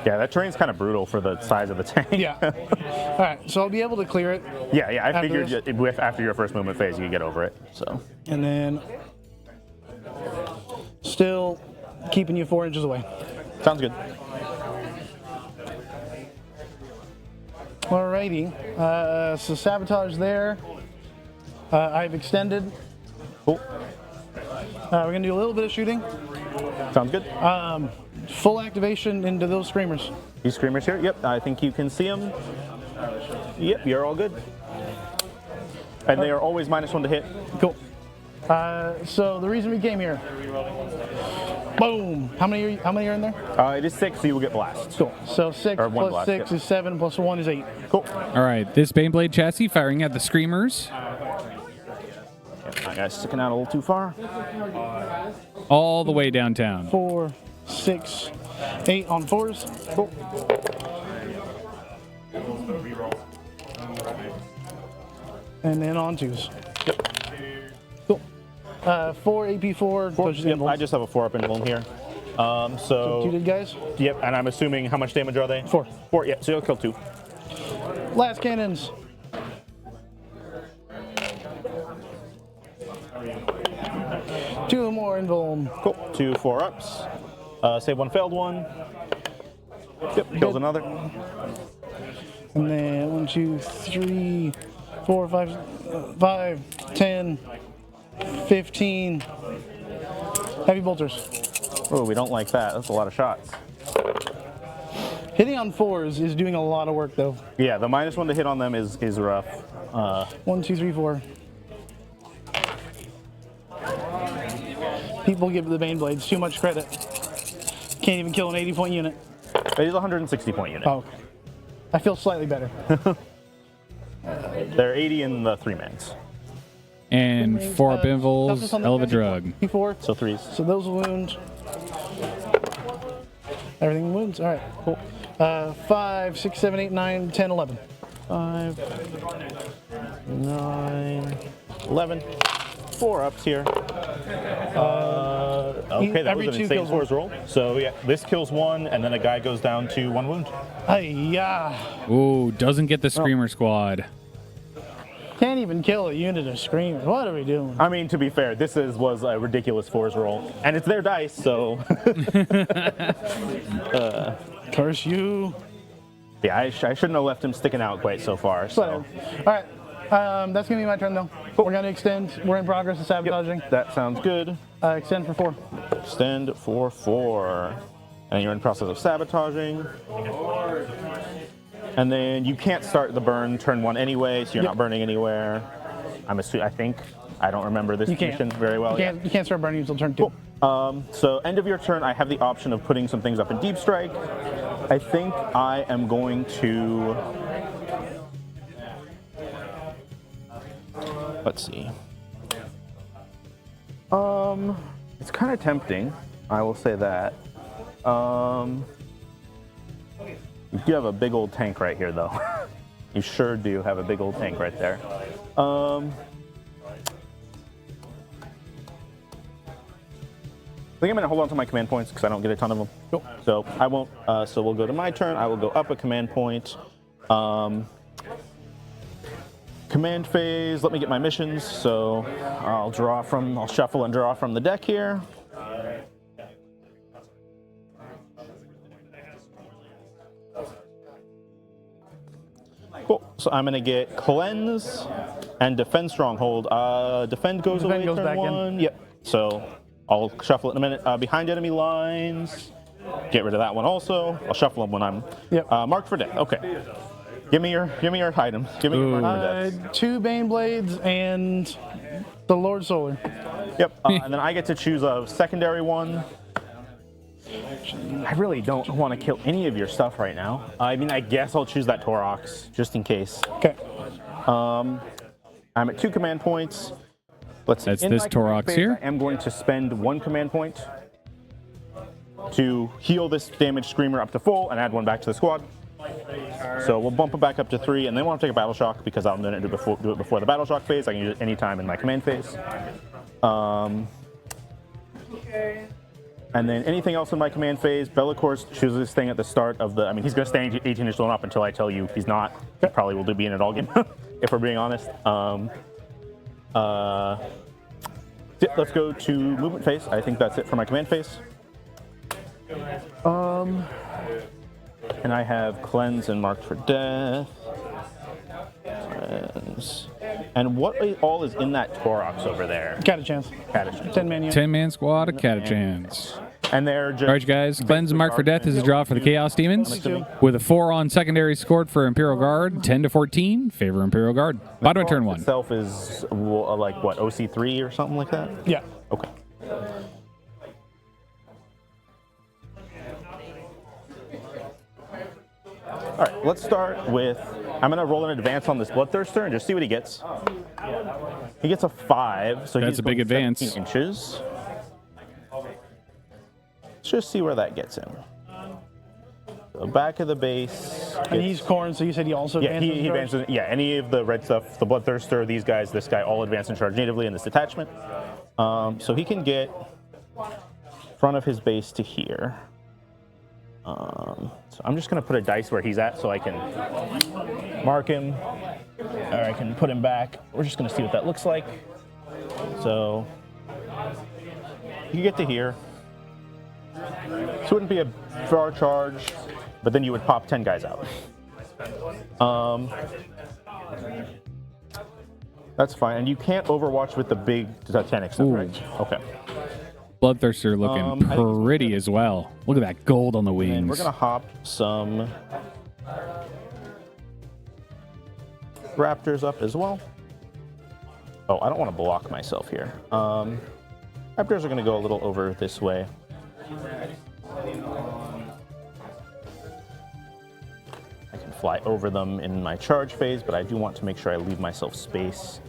B: Yeah, that terrain's kind of brutal for the size of the tank.
C: Yeah. All right, so I'll be able to clear it.
B: Yeah, I figured
C: this.
B: after your first movement phase, you could get over it. So.
C: And then still keeping you 4 inches away.
B: Sounds good.
C: Alrighty. So sabotage there. I've extended.
B: Cool.
C: We're going to do a little bit of shooting.
B: Sounds good.
C: Full activation into those screamers.
B: These screamers here? Yep, I think you can see them. Yep, you're all good. And they are always -1 to hit.
C: Cool. So the reason we came here. Boom. How many are in there?
B: It is 6, so you will get blast.
C: Cool. So 6
B: Or one
C: plus
B: blast,
C: 6
B: yep.
C: is 7 plus 1 is 8.
B: Cool.
A: All right, this Baneblade chassis firing at the screamers.
B: Yep, my guy's sticking out a little too far.
A: All the way downtown.
C: 4, 6, 8 on 4s.
B: Cool.
C: And then on 2s. Cool. 4 AP4.
B: Yep, I just have a 4-up emblem here. So
C: 2 dead guys.
B: Yep, and I'm assuming how much damage are they?
C: 4.
B: 4, yeah, so you'll kill 2.
C: Last cannons. Two more invuln.
B: Cool. 2 4-ups. Save 1 failed one. Yep, kills another.
C: And then 1, 2, 3, 4, 5, 10, 15. Heavy bolters.
B: Oh, we don't like that. That's a lot of shots.
C: Hitting on 4s is doing a lot of work though.
B: Yeah, the -1 to hit on them is rough.
C: 1, 2, 3, 4. People give the Baneblades too much credit. Can't even kill an 80-point unit.
B: It is a 160-point unit.
C: Oh, okay. I feel slightly better.
B: They're 80 in the 3-mans.
A: And 4-up invuls, hell of a drug.
C: P4.
B: So 3s.
C: So those wounds. Everything wounds. All right, cool. 5, 6, 7, 8, 9, 10, 11.
B: 5, 9, 11. 4 ups here. Okay, that
C: Every
B: was an
C: 2
B: insane
C: kills
B: force roll. So yeah, this kills 1, and then a guy goes down to 1 wound.
C: Yeah.
A: Ooh, doesn't get the Screamer Squad.
C: Can't even kill a unit of screamers. What are we doing?
B: I mean, to be fair, this was a ridiculous force roll, and it's their dice, so.
C: Curse you.
B: Yeah, I shouldn't have left him sticking out quite so far. So.
C: All right. That's going to be my turn, though. We're going to extend. We're in progress of sabotaging.
B: That sounds good.
C: Extend for 4.
B: Extend for 4. And you're in the process of sabotaging. And then you can't start the burn turn 1 anyway, so you're not burning anywhere. I think. I don't remember this mission very well.
C: You can't start burning until turn 2.
B: Cool. So end of your turn, I have the option of putting some things up in deep strike. I think I am going to. Let's see. It's kind of tempting. I will say that. You do have a big old tank right here, though. You sure do have a big old tank right there. I think I'm going to hold on to my command points because I don't get a ton of them.
C: Cool.
B: So I won't. So we'll go to my turn. I will go up a command point. Command phase. Let me get my missions. So I'll shuffle and draw from the deck here. Cool. So I'm going to get Cleanse and Defend Stronghold. Defend goes away
C: goes
B: turn
C: back
B: 1.
C: in.
B: Yep. So I'll shuffle it in a minute. Behind enemy lines. Get rid of that one also. I'll shuffle them when I'm marked for death. Okay. Give me your items. Give me your marked for death.
C: 2 Bane Blades and the Lord Solar.
B: Yep. And then I get to choose a secondary one. I really don't want to kill any of your stuff right now. I mean, I guess I'll choose that Torox just in case.
C: Okay.
B: I'm at 2 command points. Let's see.
A: That's
B: In
A: this
B: my command
A: Torox
B: phase,
A: here.
B: I am going to spend 1 command point to heal this damaged Screamer up to full and add 1 back to the squad. So we'll bump it back up to 3, and then we'll have to take a Battle Shock because I'm going to do it before the Battle Shock phase. I can use it anytime in my command phase. And then anything else in my command phase, Bellacourse chooses this thing at the start of the. I mean, he's going to stay 18 inches up until I tell you he's not. He probably will be in it all game, if we're being honest. Let's go to movement phase. I think that's it for my command phase. And I have Cleanse and Marked for Death. Cleanse. And what all is in that Torox over there?
C: Catachans.
B: Catachans.
C: 10-man unit.
A: 10-man squad of Catachans.
B: And they're just.
A: All right, guys. Cleanse and Mark for Death is a draw for the Chaos Demons. With a 4 on secondary scored for Imperial Guard. 10 to 14. Favor Imperial Guard. Bottom of turn 1.
B: Itself is like what, OC3 or something like that?
C: Yeah.
B: Okay. All right, let's start with. I'm going to roll an advance on this Bloodthirster and just see what he gets. He gets a 5, so
A: That's
B: he's
A: a big
B: going
A: advance.
B: 17 inches. Let's just see where that gets him. The back of the base.
C: And he's Corn, so you said he also
B: Yeah,
C: advances.
B: he advances. Yeah, any of the red stuff, the Bloodthirster, these guys, this guy, all advance and charge natively in this detachment. So he can get front of his base to here. So I'm just going to put a dice where he's at so I can mark him, or I can put him back. We're just going to see what that looks like. So you get to here. This wouldn't be a far charge, but then you would pop 10 guys out. That's fine. And you can't overwatch with the big Titanic stuff, right? Okay.
A: Bloodthirster looking pretty as well. Look at that gold on the wings.
B: And we're going to hop some Raptors up as well. Oh, I don't want to block myself here. Raptors are going to go a little over this way. I can fly over them in my charge phase, but I do want to make sure I leave myself space.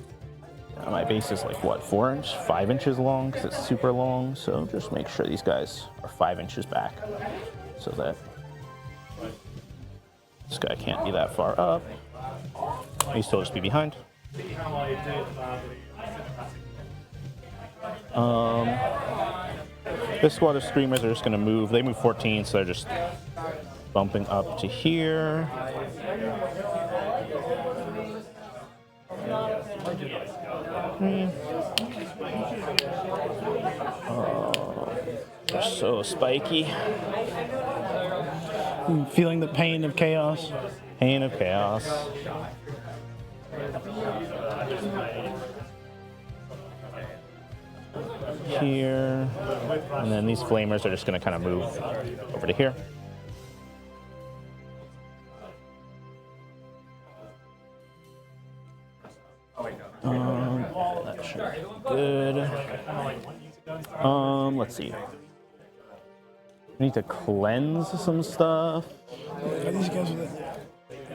B: My base is like, what, 5 inches long, because it's super long, so just make sure these guys are 5 inches back. so that this guy can't be that far up. He'll still just be behind. This squad of screamers are just going to move. They move 14, so they're just bumping up to here. They're so spiky.
C: I'm feeling the pain of chaos.
B: Pain of chaos. Here. And then these flamers are just going to kind of move over to here. That should be good. Let's see. We need to cleanse some stuff.
C: These guys are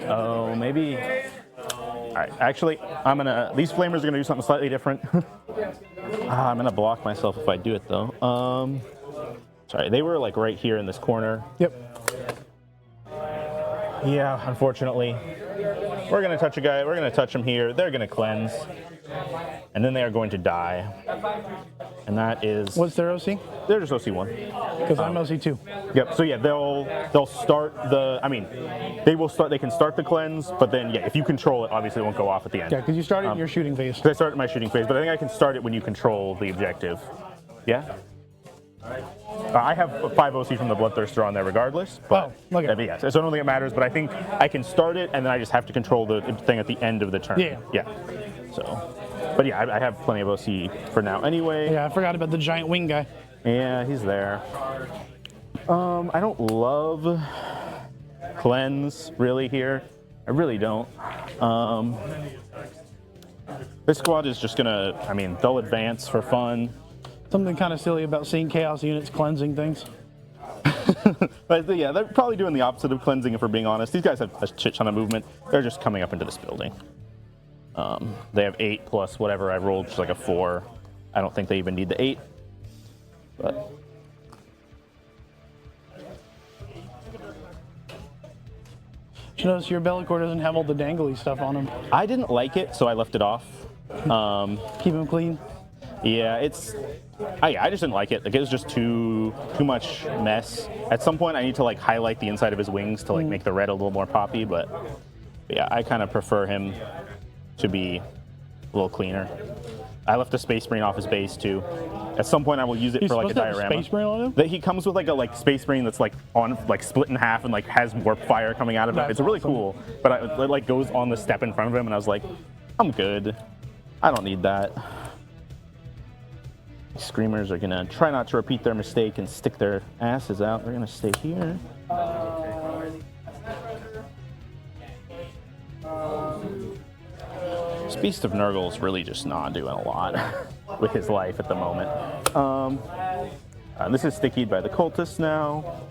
B: Oh, maybe. All right, actually, these flamers are gonna do something slightly different. I'm gonna block myself if I do it though. Sorry, they were like right here in this corner.
C: Yep.
B: Yeah, unfortunately. We're gonna touch a guy, we're gonna touch him here, they're gonna cleanse. And then they are going to die. And that is...
C: What's their OC?
B: They're just OC1.
C: Because I'm OC2.
B: Yep, so yeah, they'll start the... I mean, they can start the cleanse, but then, yeah, if you control it, obviously it won't go off at the end.
C: Yeah, because you started in your shooting phase.
B: I started my shooting phase, but I think I can start it when you control the objective. Yeah? I have 5 OC from the Bloodthirster on there regardless. But,
C: okay.
B: But yeah, so I don't think it matters, but I think I can start it, and then I just have to control the thing at the end of the turn.
C: Yeah.
B: Yeah. So, but yeah, I have plenty of OC for now anyway.
C: Yeah, I forgot about the giant wing guy.
B: Yeah, he's there. I don't love cleanse really here. I really don't. This squad is just gonna, I mean, they'll advance for fun.
C: Something kind of silly about seeing chaos units cleansing things.
B: But yeah, they're probably doing the opposite of cleansing if we're being honest. These guys have a shit ton of movement. They're just coming up into this building. They have 8 plus whatever I rolled, which is like a 4. I don't think they even need the 8. But
C: You notice your Bellicor doesn't have all the dangly stuff on him.
B: I didn't like it, so I left it off.
C: Keep him clean.
B: Yeah, I just didn't like it. Like, it was just too much mess. At some point, I need to like highlight the inside of his wings to like make the red a little more poppy. But yeah, I kind of prefer him to be a little cleaner. I left a Space Marine off his base too. At some point, I will use it for like a diorama.
C: Space Marine on him?
B: That he comes with like a Space Marine that's like split in half and like has warp fire coming out of it. It's really cool. But it like goes on the step in front of him, and I was like, I'm good. I don't need that. Screamers are gonna try not to repeat their mistake and stick their asses out. They're gonna stay here. This Beast of Nurgle's really just not doing a lot with his life at the moment. This is stickied by the cultists now.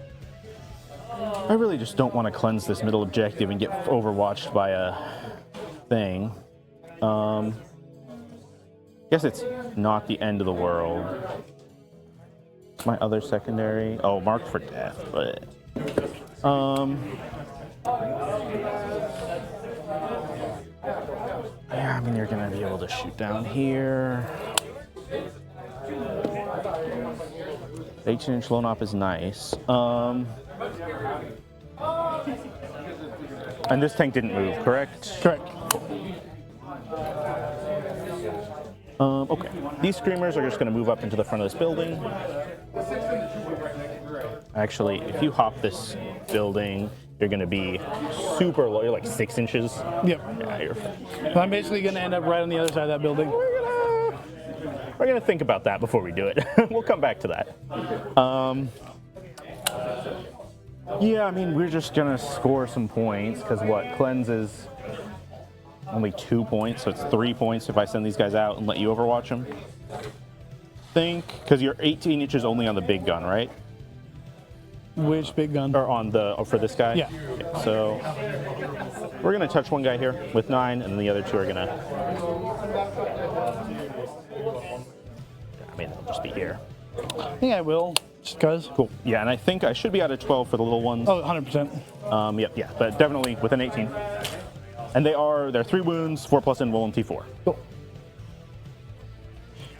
B: I really just don't want to cleanse this middle objective and get overwatched by a thing. Guess it's not the end of the world. My other secondary, marked for death, but yeah, I mean, you're gonna be able to shoot down here. 18-inch lone op is nice. And this tank didn't move, correct?
C: Correct.
B: Okay, these screamers are just going to move up into the front of this building. Actually, if you hop this building, you're going to be super low. You're like 6 inches.
C: Yep.
B: Yeah,
C: So I'm basically going to end up right on the other side of that building.
B: We're going to think about that before we do it. We'll come back to that. Yeah, I mean, we're just going to score some points because cleanse is only 2 points, so it's 3 points if I send these guys out and let you overwatch them. Because you're 18 inches only on the big gun, right?
C: Which big gun?
B: Or on for this guy?
C: Yeah.
B: So we're gonna touch one guy here with 9, and then the other 2 are gonna. I mean, they'll just be here.
C: I think I will. Just cause.
B: Cool. Yeah, and I think I should be out of 12 for the little ones.
C: Oh, 100%.
B: Yep, yeah, but definitely within 18. And they're 3 wounds, 4+ invul, and T4.
C: Cool.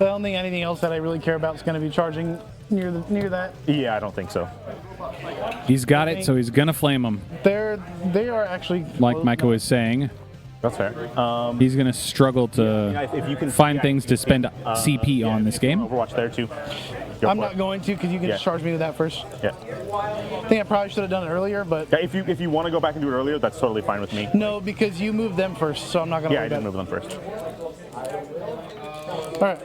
C: I don't think anything else that I really care about is going to be charging near that.
B: Yeah, I don't think so.
A: He's got it, so he's gonna flame them.
C: They are actually
A: Like Micah was saying,
B: That's fair.
A: he's gonna struggle to
B: If you can
A: find things to spend CP on this game.
B: Overwatch there too.
C: I'm not going to because you can just charge me with that first.
B: Yeah.
C: I think I probably should have done it earlier, but
B: Yeah, if you want to go back and do it earlier, that's totally fine with me.
C: no, because you moved them first, so I'm not going to.
B: Yeah, I didn't move them first.
C: All right,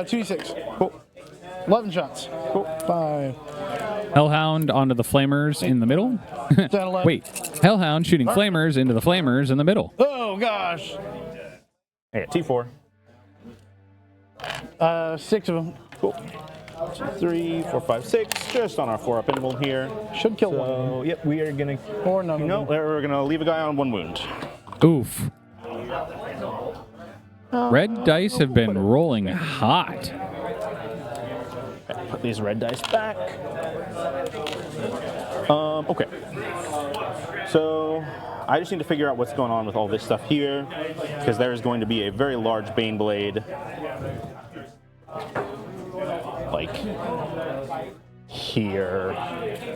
C: 2d6.
B: Cool.
C: 11 shots.
B: Cool.
C: 5.
A: Hellhound onto the flamers in the middle.
C: 10, 11.
A: Wait, Hellhound shooting flamers into the flamers in the middle.
C: Oh gosh.
B: Yeah, T4.
C: 6 of them.
B: Cool. 2, 3, 4, 5, 6. Just on our 4-up interval here.
C: Should kill one.
B: So, yep, we are gonna.
C: Or none of
B: No,
C: them.
B: we're gonna leave a guy on 1 wound.
A: Oof. Red dice have been rolling hot.
B: Put these red dice back. Okay. So I just need to figure out what's going on with all this stuff here, because there is going to be a very large Bane Blade, like here.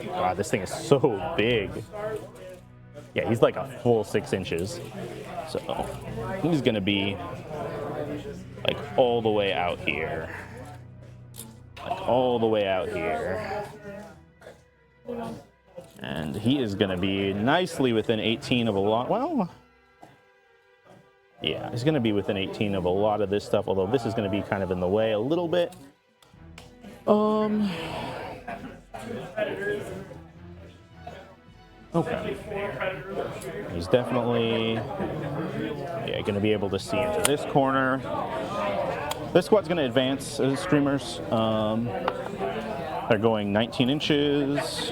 B: God, this thing is so big. Yeah, he's like a full 6 inches. So he's gonna be like all the way out here. Like all the way out here. And he is going to be nicely within 18 of a lot. Well, yeah, he's going to be within 18 of a lot of this stuff, although this is going to be kind of in the way a little bit. Okay. He's definitely, yeah, going to be able to see into this corner. This squad's going to advance as streamers. They're going 19 inches.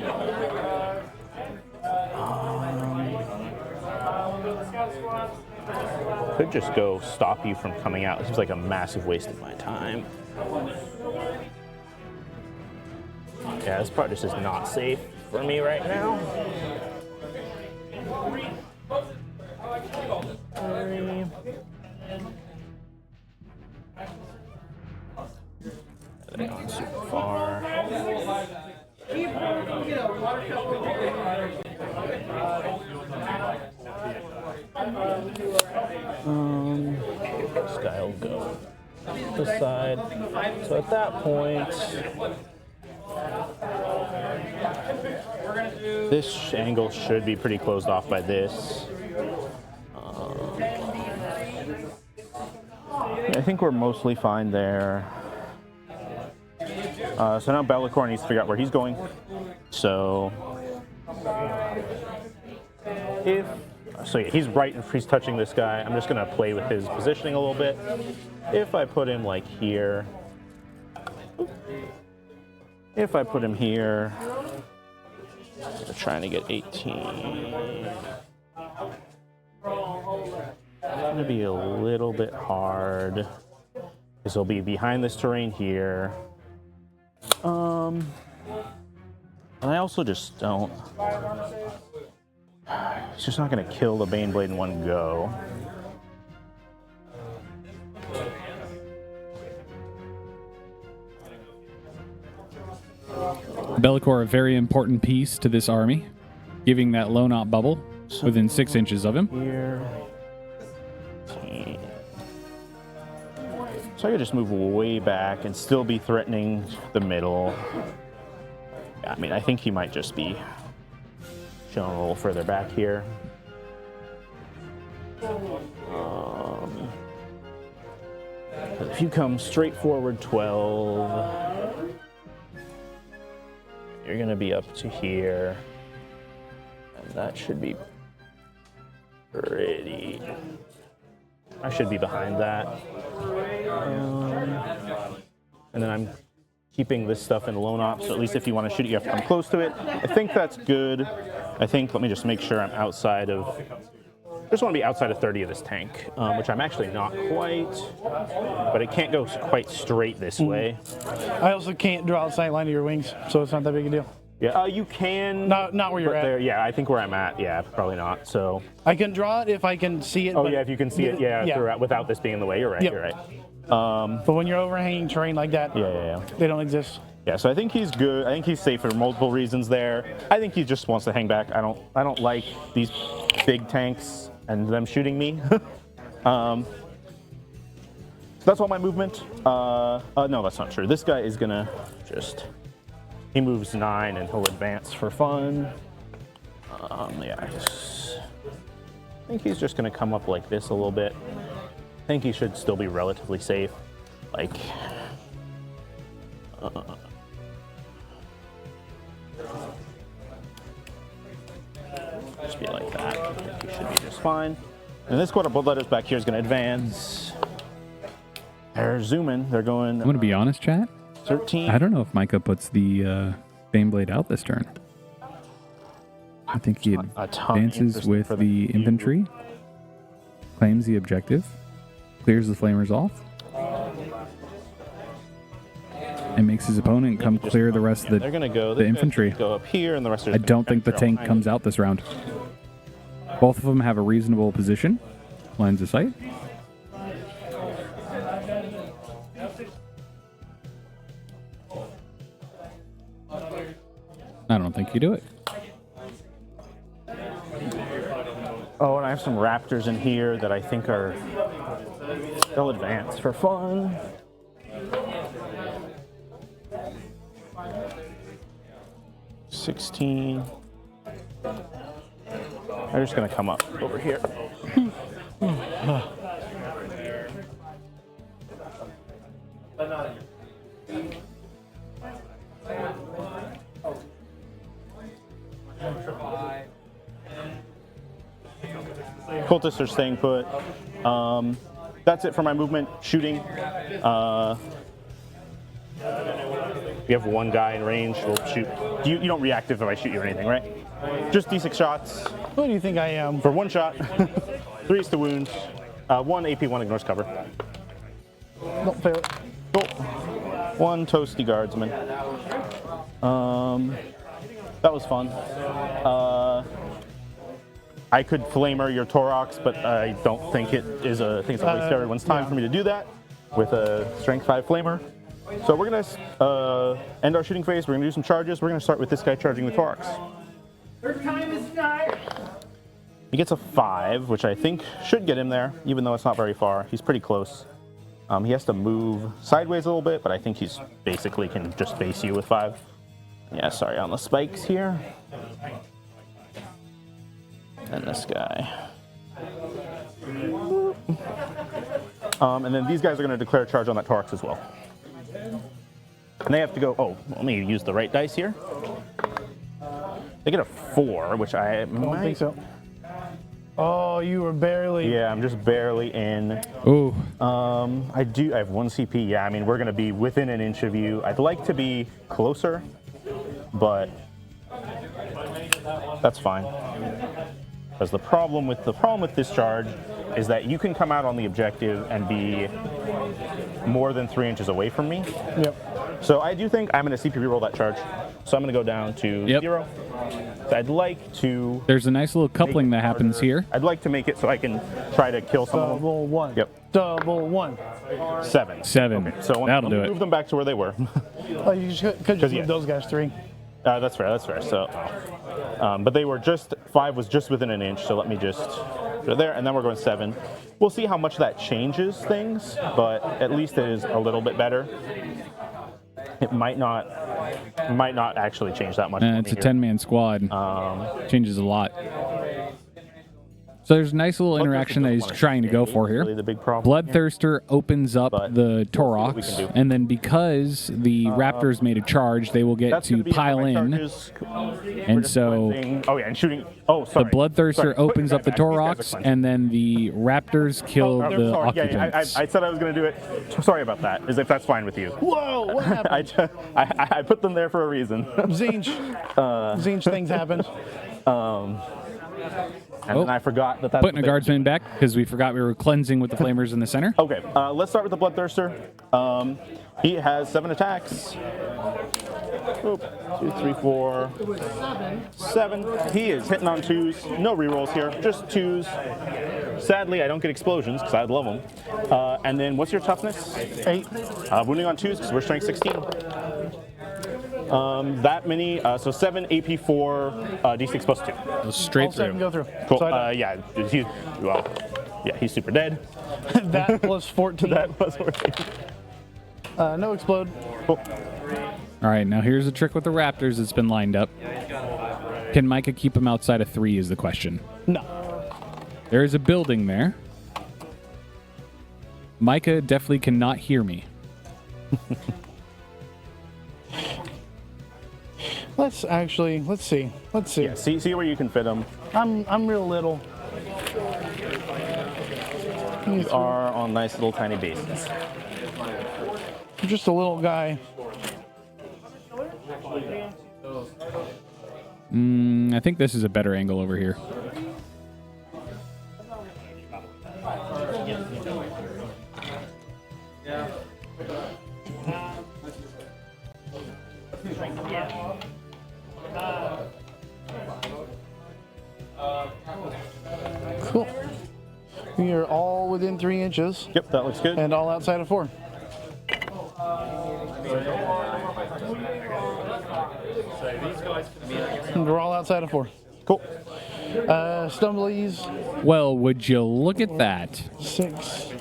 B: Could just go stop you from coming out. It seems like a massive waste of my time. Yeah, this part just is not safe for me right now. They're going super far. This guy will go this side. So at that point, this angle should be pretty closed off by this. I think we're mostly fine there. So now Bellicor needs to figure out where he's going. So yeah, he's right if he's touching this guy. I'm just gonna play with his positioning a little bit. If I put him like here, if I put him here, I'm trying to get 18. It's gonna be a little bit hard because he'll be behind this terrain here. And I also just don't. He's just not going to kill the Baneblade in one go.
A: Bellicor, a very important piece to this army, giving that lone op bubble within 6 inches of him.
B: Here. So I could just move way back and still be threatening the middle. I mean, I think he might just be shown a little further back here. If you come straight forward 12, you're going to be up to here. And that should be pretty... I should be behind that. And then I'm keeping this stuff in lone op, so at least if you want to shoot it, you have to come close to it. I think that's good. I think, let me just make sure I'm outside of just want to be outside of 30 of this tank, which I'm actually not quite, but it can't go quite straight this way.
C: I also can't draw the sight line of your wings, so it's not that big a deal.
B: Yeah, you can.
C: Not where you're at.
B: Yeah, I think where I'm at. Yeah, probably not. So.
C: I can draw it if I can see it.
B: Oh yeah, if you can see it. Yeah,
C: yeah.
B: without this being in the way. You're right.
C: Yep.
B: You're right.
C: But when you're overhanging terrain like that, they don't exist.
B: Yeah, so I think he's good. I think he's safe for multiple reasons there. I think he just wants to hang back. I don't like these big tanks and them shooting me. So that's all my movement. No, that's not true. This guy is gonna just. He moves 9 and he'll advance for fun. Yeah, I think he's just gonna come up like this a little bit. I think he should still be relatively safe. Like, just be like that. I think he should be just fine. And this squad of bloodletters back here is gonna advance. They're zooming. They're going.
A: I'm gonna be honest, chat.
B: 13.
A: I don't know if Micah puts the Baneblade out this turn. I think he advances with the infantry, claims the objective, clears the flamers off, and makes his opponent come clear the rest of
B: They're gonna go.
A: the infantry.
B: Go up here, and the rest.
A: I don't think the tank comes out this round. Both of them have a reasonable position, lines of sight. I don't think you do it.
B: Oh, and I have some raptors in here that I think are. They'll advance for fun. $16. They're just gonna come up over here. Cultists are staying put. That's it for my movement. Shooting. We have one guy in range. We'll shoot. You don't react if I shoot you or anything, right? Just D6 shots.
C: Who do you think I am?
B: For 1 shot. 3 is to wound. 1 AP, 1 ignores cover.
C: Don't fail it.
B: Cool. 1 toasty guardsman. That was fun. I could flamer your Torox, but I don't think it is a. I think it's a waste of everyone's time for me to do that with a Strength 5 flamer. So we're gonna end our shooting phase. We're gonna do some charges. We're gonna start with this guy charging the Torox.
E: First time is start.
B: He gets a 5, which I think should get him there, even though it's not very far. He's pretty close. He has to move sideways a little bit, but I think he's basically can just face you with 5. Yeah, sorry, on the spikes here. And this guy. And then these guys are going to declare a charge on that Torox as well. And they have to go, oh, let me use the right dice here. They get a 4, which I
C: don't think so. Oh, you were barely.
B: Yeah, I'm just barely in.
A: Ooh.
B: I have 1 CP. Yeah, I mean, we're going to be within an inch of you. I'd like to be closer, but that's fine. Because the problem with this charge is that you can come out on the objective and be more than 3 inches away from me.
C: Yep.
B: So I do think I'm going to CP reroll that charge. So I'm going to go down to 0. So I'd like to.
A: There's a nice little coupling that happens here.
B: I'd like to make it so I can try to kill someone.
C: Double 1.
B: Yep.
C: Double 1.
B: 7.
A: 7.
B: Okay, so
A: that'll do it.
B: Move them back to where they were.
C: Oh, you could just move those guys 3.
B: That's fair. That's fair. So, but they were just 5 was just within an inch. So let me just go there, and then we're going 7. We'll see how much that changes things, but at least it is a little bit better. It might not actually change that much.
A: It's a 10-man squad. Changes a lot. So there's a nice little interaction that he's trying to go for here.
B: Really the big problem.
A: Bloodthirster opens up the Torox, and then because the Raptors made a charge, they will get to pile in. And so
B: oh yeah, and shooting. Oh, sorry.
A: The Bloodthirster opens up the Torox, and then the Raptors kill the occupants.
B: I said I was going to do it. Sorry about that. As if that's fine with you.
C: Whoa! What happened?
B: I put them there for a reason.
C: Zinch things happened.
B: And then I forgot that that's
A: Putting a guardsman back because we forgot we were cleansing with the flamers in the center.
B: Okay, let's start with the Bloodthirster. He has 7 attacks. Oop, 2, 3, 4, 7. He is hitting on 2s. No rerolls here, just 2s. Sadly, I don't get explosions because I'd love them. And then what's your toughness?
C: 8.
B: Wounding on 2s because we're strength 16. That many, so 7 AP4, D6 plus 2.
A: Goes straight
C: All 7
A: through.
C: go through.
B: Cool.
C: So I
B: Yeah, he's super dead.
C: that plus 14.
B: That was 14.
C: No explode.
B: Cool.
A: All right, now here's a trick with the Raptors that's been lined up. Can Micah keep him outside of 3 is the question.
C: No.
A: There is a building there. Micah definitely cannot hear me.
C: Let's see.
B: Yeah, see where you can fit him.
C: I'm real little.
B: You are on nice little tiny bases.
C: I'm just a little guy.
A: I think this is a better angle over here.
C: Cool. We are all within 3 inches
B: Yep, that looks good.
C: and all outside of 4. And we're all outside of 4.
B: Cool.
C: Stumblies,
A: Well, would you look at that?
C: 6,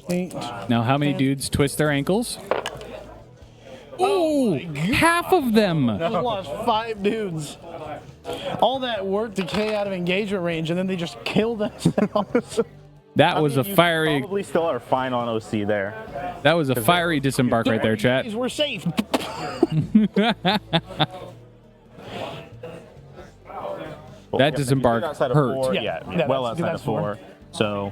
C: 8.
A: Now, how many dudes twist their ankles? Ooh, half of them.
C: Just lost 5 dudes. All that work to K out of engagement range, and then they just kill themselves.
A: That was a
B: You
A: fiery.
B: probably still are fine on OC there.
A: That was a fiery disembark right there, chat.
C: We're safe.
B: Cool.
A: That
B: Yep,
A: disembark
B: if you sit outside of
A: hurt.
B: 4,
C: Yeah,
B: yeah, well
C: that's
B: outside
C: good,
B: of 4. So,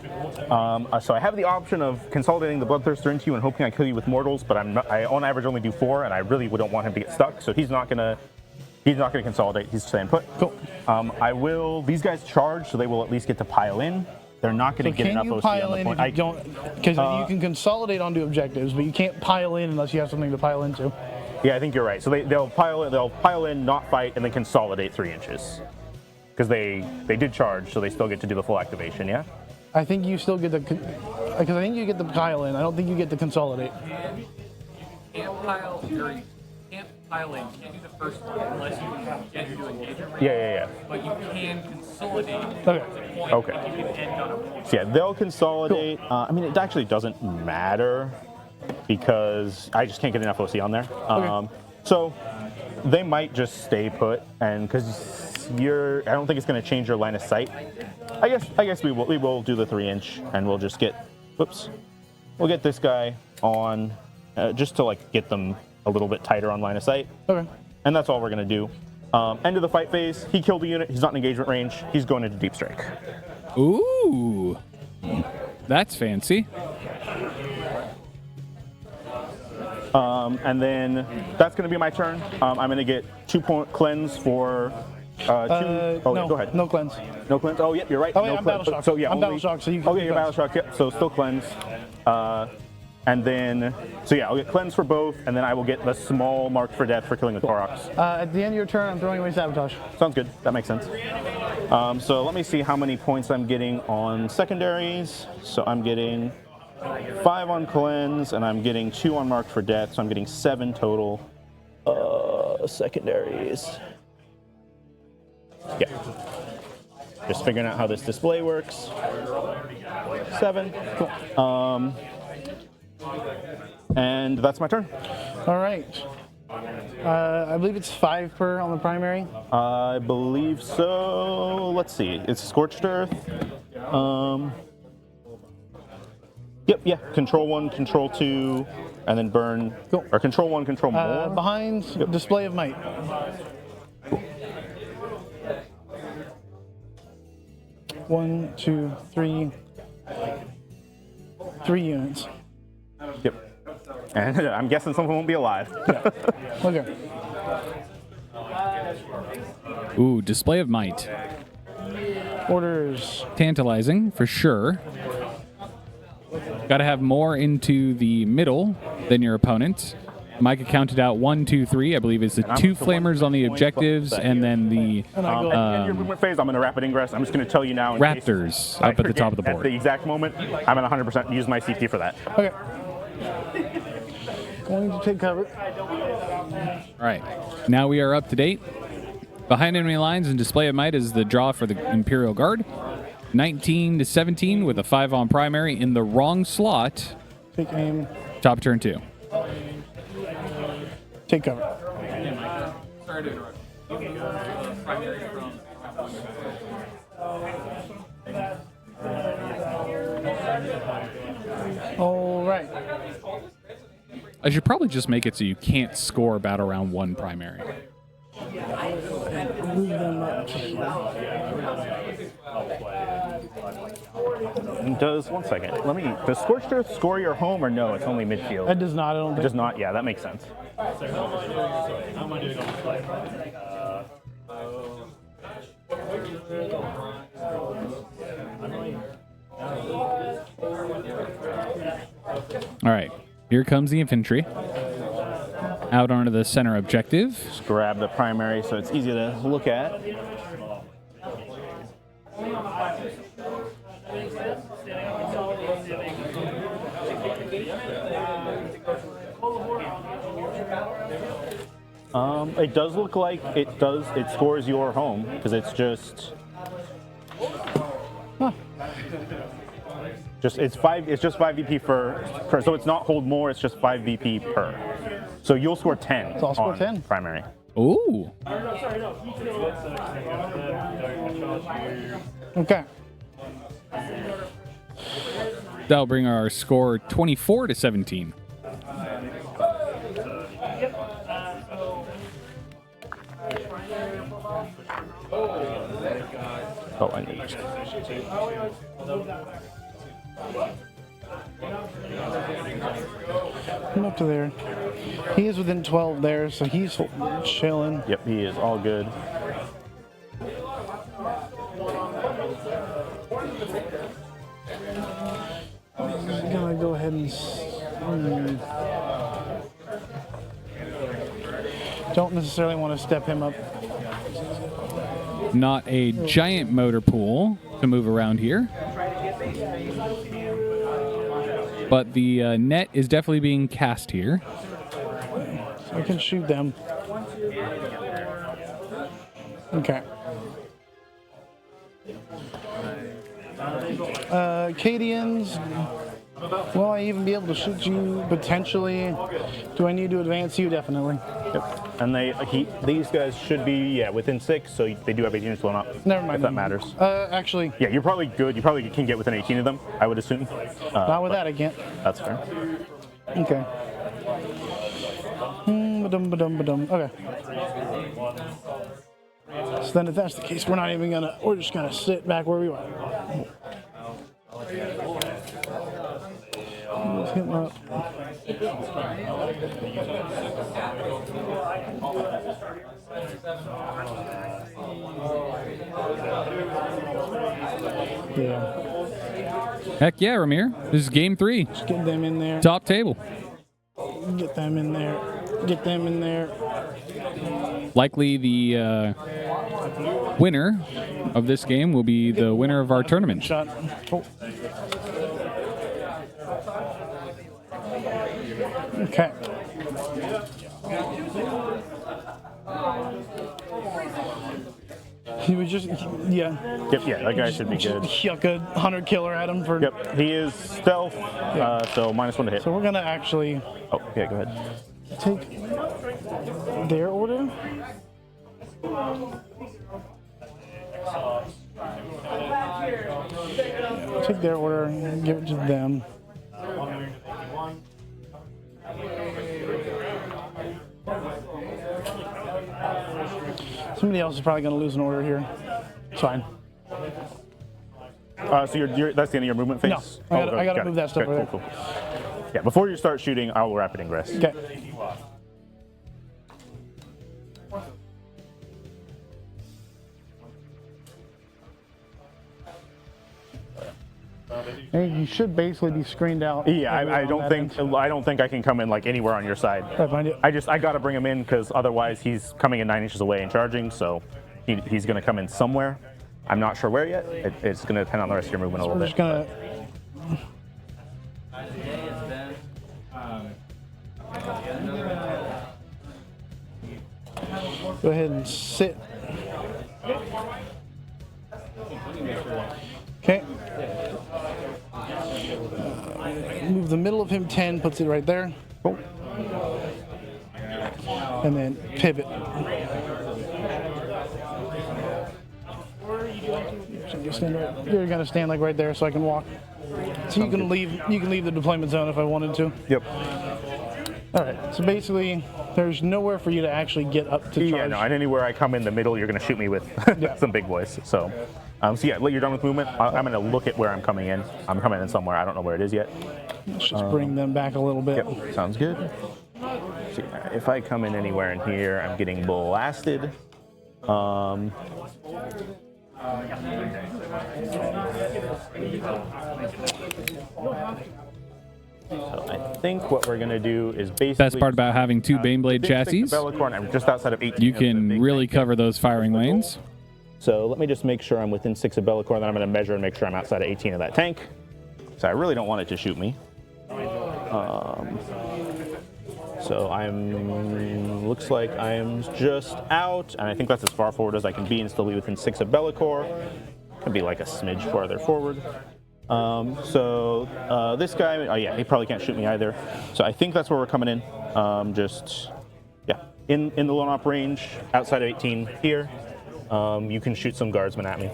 B: so I have the option of consolidating the Bloodthirster into you and hoping I kill you with mortals, but I on average only do 4, and I really don't want him to get stuck. So he's not gonna consolidate. He's staying put.
C: Cool.
B: These guys charge, so they will at least get to pile in. They're not going to get
C: Can
B: enough
C: you
B: OC
C: pile
B: on the
C: in
B: point.
C: if you don't? Because you can consolidate onto objectives, but you can't pile in unless you have something to pile into.
B: Yeah, I think you're right. So they'll pile in, not fight, and then consolidate 3 inches. Because they did charge, so they still get to do the full activation, yeah?
C: I think you still get the, because I think you get the pile in. I don't think you get to consolidate.
D: Can't pile in. You can't do the first one unless you get into engagement range.
B: Yeah.
D: But you can consolidate
C: Okay.
D: the point.
B: Okay.
D: Like you can end on a point.
B: So yeah, they'll consolidate. I mean, it actually doesn't matter because I just can't get enough OC on there. So they might just stay put, and because I don't think it's going to change your line of sight. I guess we will do the 3-inch, and we'll just get, we'll get this guy on, just to like get them a little bit tighter on line of sight.
C: Okay.
B: And that's all we're going to do. End of the fight phase. He killed a unit. He's not in engagement range. He's going into deep strike.
A: Ooh, that's fancy.
B: And then that's going to be my turn. I'm going to get 2-point cleanse for 2.
C: No,
B: go ahead.
C: No cleanse.
B: No cleanse. Oh, yep, you're right.
C: Oh,
B: no
C: yeah, I'm
B: cleanse.
C: battle shocked.
B: So yeah,
C: I'm
B: only,
C: battle shocked, so you can
B: Oh yeah,
C: do
B: you're battle
C: cleanse.
B: shocked. Yep. So still cleanse. And then I'll get cleanse for both, and then I will get the small mark for death for killing the Koroks.
C: At the end of your turn, I'm throwing away sabotage.
B: Sounds good. That makes sense. So let me see how many points I'm getting on secondaries. So I'm getting 5 on cleanse, and I'm getting 2 on mark for death. So I'm getting 7 total secondaries. Yeah. Just figuring out how this display works. 7. Cool. And that's my turn.
C: All right. I believe it's 5 per on the primary.
B: I believe so. Let's see. It's Scorched Earth. Yep, yeah. Control 1, Control 2, and then burn.
C: Cool.
B: Or Control 1, Control more.
C: Behind display of might. One, 2, 3. 3 units.
B: Yep. And I'm guessing some of them won't be alive.
C: Okay.
A: Ooh, display of might.
C: Orders.
A: Tantalizing, for sure. Got to have more into the middle than your opponent. Micah counted out 1, 2, 3. I believe it's the
B: I'm
A: 2
B: the
A: flamers on the objectives, and then the
B: in your movement phase, I'm going to rapid ingress. I'm just going to tell you now. In case
A: Raptors
B: I
A: up at the top of the
B: forget
A: board.
B: At the exact moment, I'm going to 100% use my CP for that.
C: Okay. Going to take cover.
A: All right. Now we are up to date. Behind enemy lines and display of might is the draw for the Imperial Guard. 19 to 17 with a 5 on primary in the wrong slot.
C: Take aim.
A: Top of turn 2.
C: Take cover.
D: Sorry to interrupt. Primary from
C: All right.
A: I should probably just make it so you can't score battle round 1 primary.
C: Move them up.
B: Does, one second, does Scorched Earth score your home or no? It's only midfield.
C: It does not, I don't
B: It
C: think.
B: does not, yeah, that makes sense.
A: All right. Here comes the infantry. Out onto the center objective.
B: Just grab the primary so it's easy to look at. It does look like it scores your home because it's just it's 5 VP per, so it's not hold more, it's just 5 VP per. So you'll score 10
C: So I'll score
B: on
C: 10.
B: primary.
A: Ooh.
C: Okay.
A: That'll bring our score 24 to 17.
B: Oh, I need to.
C: I'm up to there. He is within 12 there, so he's chilling.
B: Yep, he is all good.
C: I'm gonna go ahead and. Don't necessarily want to step him up.
A: Not a giant motor pool to move around here. But the net is definitely being cast here.
C: So I can shoot them. Okay. Cadians. Will I even be able to shoot you potentially? Do I need to advance you? Definitely.
B: Yep. And these guys should be within 6, so they do have 18 blown up.
C: Never mind.
B: If that matters.
C: Actually,
B: Yeah, you're probably good. You probably can get within 18 of them, I would assume.
C: not with that I can't.
B: That's fair.
C: Okay. Ba-dum. Okay. So then if that's the case, we're just gonna sit back where we are. Let's hit him up. Yeah.
A: Heck yeah, Ramir. This is game 3.
C: Just get them in there.
A: Top table.
C: Get them in there. Get them in there.
A: Likely the winner of this game will be the winner of our tournament.
C: Shot. Oh. Okay. He was just, yeah.
B: Yep, yeah, that guy should be good.
C: Yuck a 100 killer at him for.
B: Yep, he is stealth, so -1 to hit.
C: So we're gonna actually
B: Oh, yeah, go ahead.
C: take their order. Take their order and give it to them. Somebody else is probably going to lose an order here. It's fine.
B: So that's the end of your movement phase?
C: No, I gotta
B: got
C: move
B: it.
C: that stuff
B: Okay,
C: over
B: cool. Yeah, before you start shooting, I will rapid ingress.
C: Okay. And you should basically be screened out.
B: Yeah,
C: everywhere
B: I
C: on
B: don't
C: that
B: think
C: end.
B: I don't think I can come in like anywhere on your side.
C: Right behind you.
B: I gotta bring him in because otherwise he's coming in 9 inches away and charging, so he's gonna come in somewhere. I'm not sure where yet. It's gonna depend on the rest of your movement a
C: We're
B: little
C: just
B: bit.
C: gonna go ahead and sit. Okay. Move the middle of him 10, puts it right there.
B: Cool.
C: And then pivot. So you're gonna stand like right there so I can walk. So you can leave the deployment zone if I wanted to.
B: Yep.
C: All right. So basically, there's nowhere for you to actually get up to charge.
B: Yeah, no, and anywhere I come in the middle, you're gonna shoot me with some big boys. So yeah, you're done with movement. I'm gonna look at where I'm coming in. I'm coming in somewhere. I don't know where it is yet.
C: Let's just bring them back a little bit.
B: Yep, sounds good. So if I come in anywhere in here, I'm getting blasted. So I think what we're gonna do is basically
A: Best part about having two Baneblade chassis,
B: I'm just outside of 18.
A: you
B: of the
A: can
B: big
A: really
B: tank.
A: cover those firing lanes.
B: So let me just make sure I'm within 6 of Bellicor, then I'm gonna measure and make sure I'm outside of 18 of that tank. So I really don't want it to shoot me. So looks like I'm just out, and I think that's as far forward as I can be and still be within 6 of Bellicor. Can be like a smidge farther forward. This guy, oh yeah, he probably can't shoot me either. So I think that's where we're coming in. In the lone op range, outside of 18 here. You can shoot some guardsmen at me,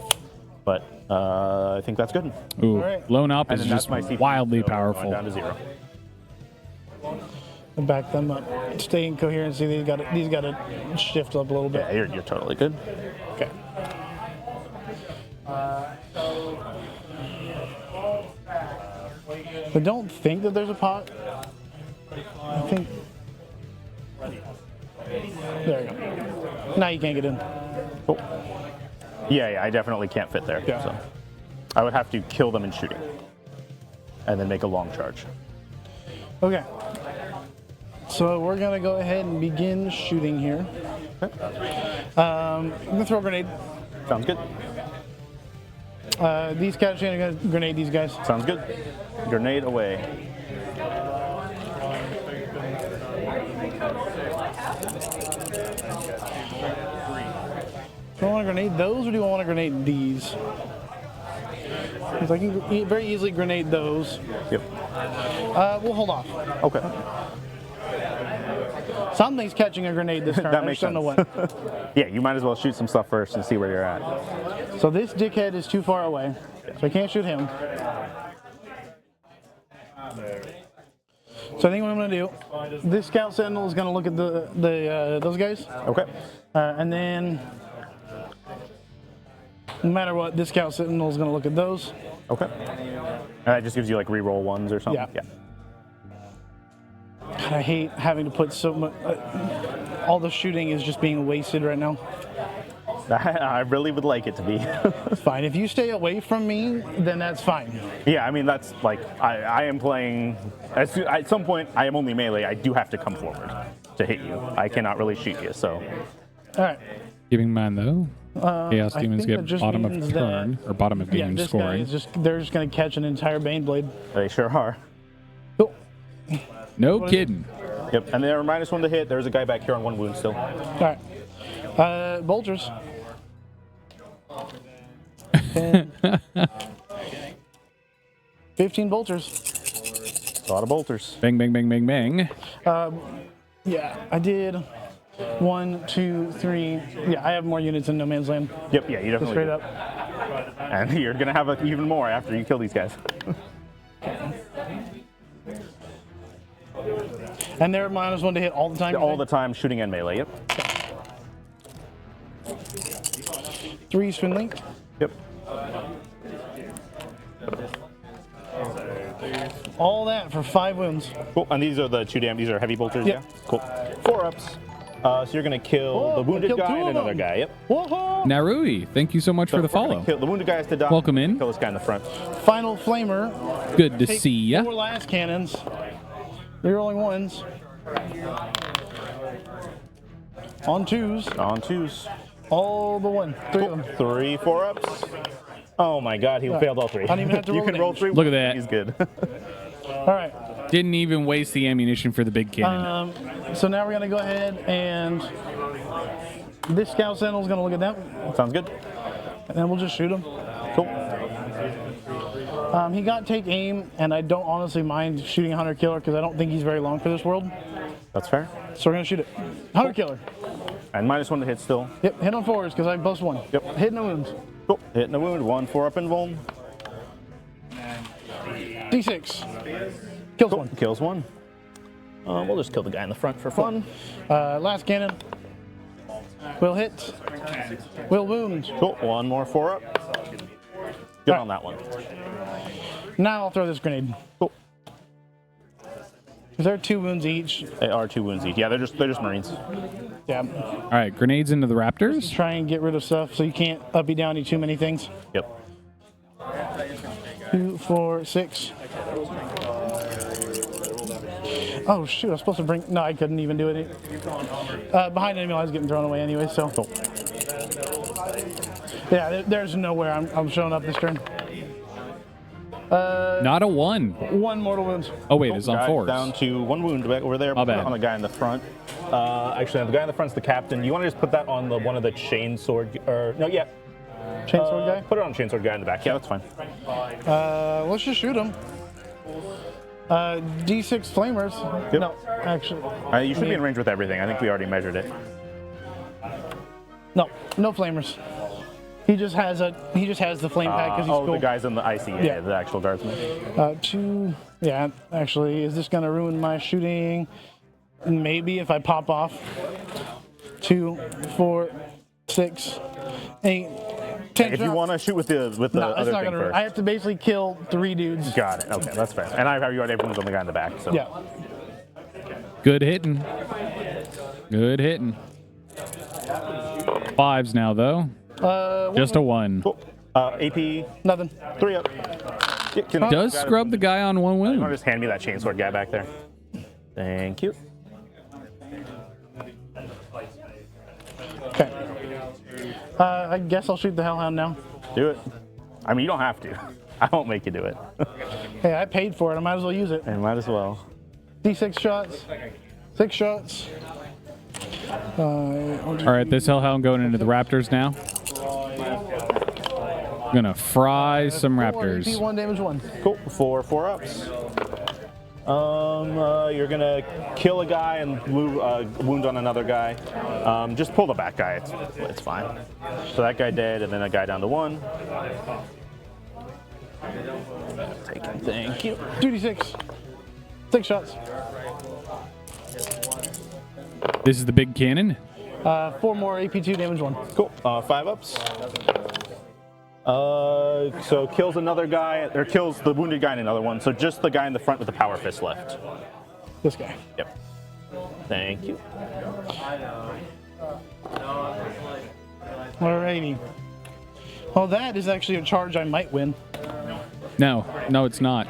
B: but I think that's good.
A: Ooh,
C: right.
A: lone op
B: And
A: is
B: then
A: just
B: that's my CP,
A: wildly
B: so we're going
A: powerful.
B: down to 0.
C: And back them up. Stay in coherency. These got to shift up a little bit.
B: Yeah, you're totally good.
C: Okay. I don't think that there's a pot. I think. There you go. Now you can't get in.
B: Cool. Yeah, I definitely can't fit there.
C: Yeah.
B: So I would have to kill them in shooting, and then make a long charge.
C: Okay. So we're gonna go ahead and begin shooting here. I'm gonna throw a grenade.
B: Sounds good.
C: These cats are gonna grenade these guys.
B: Sounds good. Grenade away.
C: Do I want to grenade those or do I want to grenade these? Because I can very easily grenade those.
B: Yep.
C: We'll hold off.
B: Okay.
C: Something's catching a grenade this turn.
B: That
C: I
B: makes
C: just don't know
B: sense.
C: what.
B: Yeah, you might as well shoot some stuff first and see where you're at.
C: So this dickhead is too far away, so I can't shoot him. So I think what I'm going to do, this scout sentinel is going to look at those guys,
B: Okay.
C: and then no matter what, this scout sentinel is going to look at those.
B: Okay. And that just gives you like reroll ones or something?
C: Yeah. God, I hate having to put so much. All the shooting is just being wasted right now.
B: I really would like it to be.
C: It's fine. If you stay away from me, then that's fine.
B: Yeah, I mean, that's like, I am playing, at some point, I am only melee. I do have to come forward to hit you. I cannot really shoot you, so.
C: All right.
A: Keeping in mind though, Chaos
C: I
A: Demons
C: think that
A: get
C: just
A: bottom of
C: means
A: turn, or bottom of
C: Yeah,
A: game
C: this guy
A: scoring.
C: is they're just going to catch an entire Baneblade.
B: They sure are.
C: Oh.
A: No kidding.
B: Yep, and they're -1 to hit. There's a guy back here on 1 wound still.
C: All right. Bolters. 10, 15 bolters.
B: A lot of bolters.
A: Bang, bang, bang, bang, bang.
C: Yeah, I did 1, 2, 3. Yeah, I have more units in No Man's Land.
B: Yep, yeah, you definitely
C: Straight
B: do.
C: up.
B: And you're going to have even more after you kill these guys.
C: And they're -1 to hit all the time.
B: All the time, shooting and melee, yep.
C: 3 spin link.
B: Yep.
C: All that for 5 wounds.
B: Cool, and these are the 2 these are heavy bolters,
C: Yep.
B: yeah? Cool. 4 ups. So you're going to kill the wounded
C: kill
B: guy
C: two
B: and
C: of
B: another
C: them.
B: guy. Yep.
C: Whoa!
A: Narui, thank you so much for the
B: We're gonna
A: follow.
B: Kill, the wounded guy has to die.
A: Welcome in.
B: Kill this guy in the front.
C: Final flamer.
A: Good to
C: Take
A: see ya.
C: 4 last cannons. You're rolling ones. On 2s.
B: On 2s.
C: All but 1. 3 of them.
B: 3 4-ups. Oh my god, he failed all 3.
C: I don't even have to
B: You
C: roll
B: can
C: the
B: roll
C: damage.
B: 3.
A: Look at that.
B: He's good.
C: All right.
A: Didn't even waste the ammunition for the big cannon.
C: So now we're going to go ahead and this scout sentinel is going to look at that,
B: Sounds good.
C: and then we'll just shoot him.
B: Cool.
C: He got take aim, and I don't honestly mind shooting a hunter killer because I don't think he's very long for this world.
B: That's fair.
C: So we're going to shoot it. Hunter killer.
B: And -1 to hit still.
C: Yep, hit on 4s because I have +1.
B: Yep.
C: Hitting the wounds.
B: Cool. Hitting a wound. 1 4-up and vuln.
C: D6. Kills 1.
B: Kills 1. We'll just kill the guy in the front for fun.
C: Last cannon. Will hit. Will wound.
B: Cool. 1 more 4-up. Good on that one.
C: Now I'll throw this grenade.
B: Cool.
C: Is there 2 wounds each?
B: They are 2 wounds each. Yeah, they're just Marines.
C: Yeah.
A: All right, grenades into the Raptors.
C: Try and get rid of stuff so you can't uppy downy too many things.
B: Yep.
C: 2, 4, 6. Oh shoot! I was supposed to bring. No, I couldn't even do it. Behind enemy, I was getting thrown away anyway. So. Yeah, there's nowhere I'm showing up this turn.
A: Not a 1.
C: 1 mortal wounds.
A: Oh wait, it's on
B: Guy
A: 4s.
B: Down to 1 wound back over there.
A: My
B: Put it
A: bad.
B: on the guy in the front. Actually, the guy in the front's the captain. You want to just put that on one of the chainsword, or no? Yeah.
C: Chainsword guy.
B: Put it on chainsword guy in the back. Yeah, that's fine.
C: Let's just shoot him. D6 flamers.
B: Yep.
C: No, actually,
B: You should be in range with everything. I think we already measured it.
C: no flamers. He just has the flame pack because he's
B: Oh,
C: cool.
B: the guys in the IC. Yeah,
C: Yeah.
B: the actual guardsmen.
C: 2. Yeah, actually, is this gonna ruin my shooting? Maybe if I pop off. 2, 4, 6, 8, 10.
B: If you want to shoot with the
C: no,
B: other
C: that's not
B: thing
C: gonna.
B: first.
C: I have to basically kill 3 dudes.
B: Got it. Okay, that's fair. And I have you already have wounds on the guy in the back. So.
C: Yeah.
A: Good hitting. Good hitting. 5s now though. Just a 1.
B: Cool. AP
C: Nothing.
B: 3-up.
A: Does scrub the guy on 1
B: You want to
A: wound.
B: just hand me that chainsword guy back there? Thank you.
C: Okay. I guess I'll shoot the Hellhound now.
B: Do it. I mean, you don't have to. I won't make you do it.
C: Hey, I paid for it. I might as well use it.
B: And might as well.
C: D6 shots. 6 shots.
A: All right, this Hellhound going into the Raptors now. Gonna fry some Raptors.
C: 1 damage 1.
B: Cool. 4 4-ups. You're gonna kill a guy and wound on another guy. Just pull the back guy. It's fine. So that guy dead, and then a guy down to 1. Take him. Thank you.
C: 2d6. 6 shots.
A: This is the big cannon.
C: 4 more AP2 damage 1.
B: Cool. 5-ups. So kills another guy, or kills the wounded guy in another one. So just the guy in the front with the power fist left.
C: This guy.
B: Yep. Thank you.
C: Alrighty. Well, that is actually a charge I might win.
A: No, it's not.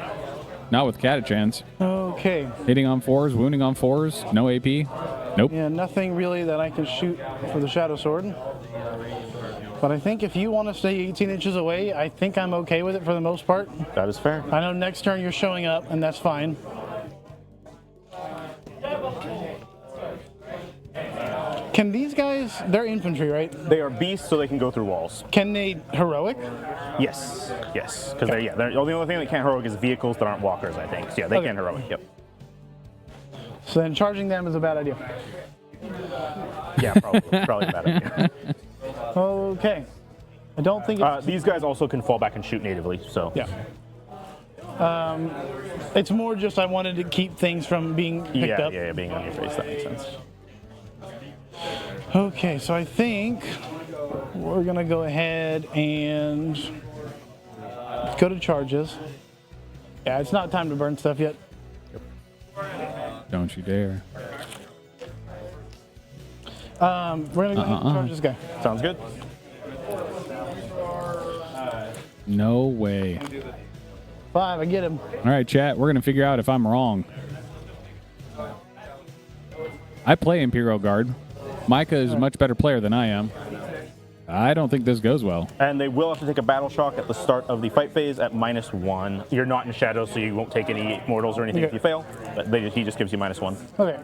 A: Not with Catachans.
C: Okay.
A: Hitting on 4s, wounding on 4s, no AP. Nope.
C: Yeah, nothing really that I can shoot for the Shadow Sword. But I think if you want to stay 18 inches away, I think I'm okay with it for the most part.
B: That is fair.
C: I know next turn you're showing up, and that's fine. Can these guys, they're infantry, right?
B: They are beasts, so they can go through walls.
C: Can they heroic?
B: Yes. Yes. Because they're the only thing that can't heroic is vehicles that aren't walkers, I think. So yeah, they
C: Okay.
B: can heroic. Yep.
C: So then charging them is a bad idea.
B: Yeah, probably a bad idea.
C: Okay. I don't think it's,
B: These guys also can fall back and shoot natively, so.
C: yeah. It's more just I wanted to keep things from being picked up.
B: Yeah, being on your face, that makes sense.
C: Okay, so I think we're gonna go ahead and go to charges. Yeah, it's not time to burn stuff yet.
A: Don't you dare.
C: We're gonna go ahead and charge this guy.
B: Sounds good.
A: No way.
C: 5, I get him.
A: All right, chat. We're gonna figure out if I'm wrong. I play Imperial Guard. Micah is a much better player than I am. I don't think this goes well.
B: And they will have to take a battle shock at the start of the fight phase at -1. You're not in shadow, so you won't take any mortals or anything if you fail. But he just gives you -1.
C: Okay.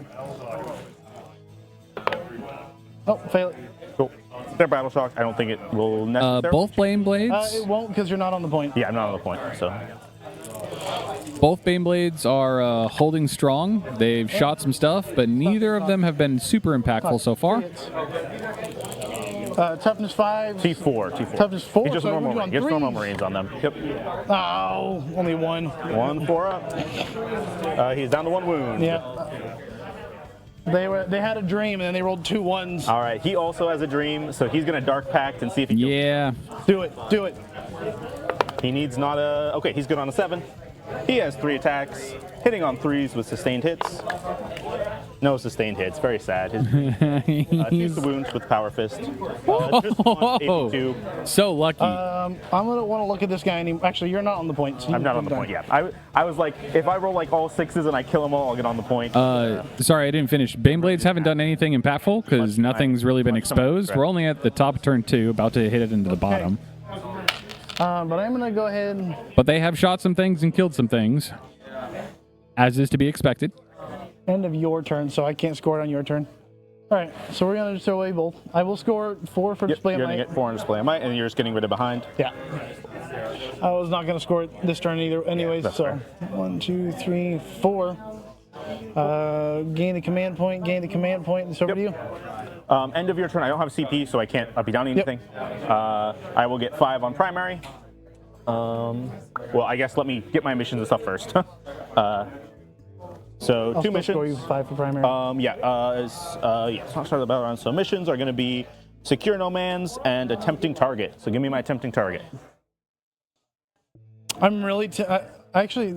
C: Oh, fail it.
B: Cool. Their battle shock, I don't think it will necessarily.
A: Both Bane Blades.
C: It won't because you're not on the point.
B: Yeah, I'm not on the point, so.
A: Both Bane Blades are holding strong. They've shot some stuff, but neither of them have been super impactful so far.
C: Toughness 5.
B: T4.
C: Toughness 4.
B: He just
C: so
B: normal,
C: we're doing
B: he has normal
C: threes.
B: Marines on them. Yep.
C: Oh, only 1.
B: 1 4 up. He's down to 1 wound.
C: Yeah. They had a dream and then they rolled 2 1s.
B: All right. He also has a dream, so he's gonna Dark Pact and see if he.
A: Yeah.
C: Do it. Do it.
B: He needs not a. Okay, he's good on a 7. He has 3 attacks, hitting on 3s with sustained hits. No sustained hits. Very sad. His 2 wounds with Power Fist. Just 1, 82.
A: So lucky.
C: I'm gonna want to look at this guy. Actually, you're not on the point. So
B: I'm not on the point yet. I was like, if I roll like all 6s and I kill them all, I'll get on the point.
A: Sorry, I didn't finish. Bane Blades haven't done anything impactful because nothing's really been exposed. We're only at the top of turn 2, about to hit it into the bottom.
C: But I'm gonna go ahead.
A: But they have shot some things and killed some things, as is to be expected.
C: End of your turn, so I can't score it on your turn. All right, so we're gonna just throw away both. I will score 4 for display of
B: You're
C: might.
B: gonna get 4 on display of might, and you're just getting rid of behind.
C: Yeah. I was not gonna score it this turn either, anyways.
B: That's
C: so
B: fair.
C: 1, 2, 3, 4. Gain the command point. Gain the command point. It's over to you.
B: End of your turn. I don't have CP, so I can't be down anything. I will get 5 on primary. Well, I guess let me get my missions and stuff first. So
C: I'll
B: 2
C: still
B: missions.
C: score you 5 for primary.
B: It's not start the battle round. So missions are going to be secure no man's and attempting target. So give me my attempting target.
C: I'm really actually.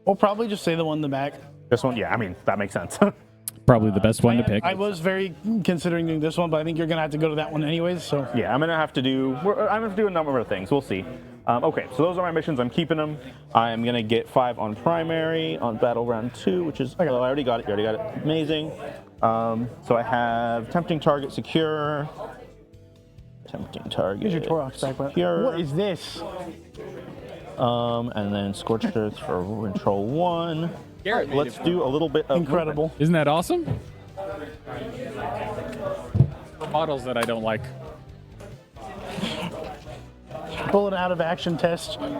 C: We'll probably just say the one in the back.
B: This one, yeah, I mean that makes sense.
A: Probably the best one to pick.
C: I was very considering doing this one, but I think you're gonna have to go to that one anyways. So
B: Yeah, I'm gonna have to do a number of things. We'll see. Okay, so those are my missions. I'm keeping them. I'm gonna get 5 on primary on battle round 2, which is I already got it. You already got it. Amazing. So I have tempting target secure. Tempting target.
C: here's your Torox back.
B: Secure.
C: What is this?
B: And then scorched earth for control 1.
A: Garrett,
B: Let's do a little bit of
C: Incredible.
B: movement.
A: Isn't that awesome? Models that I don't like.
C: Bullet out of action test.
A: All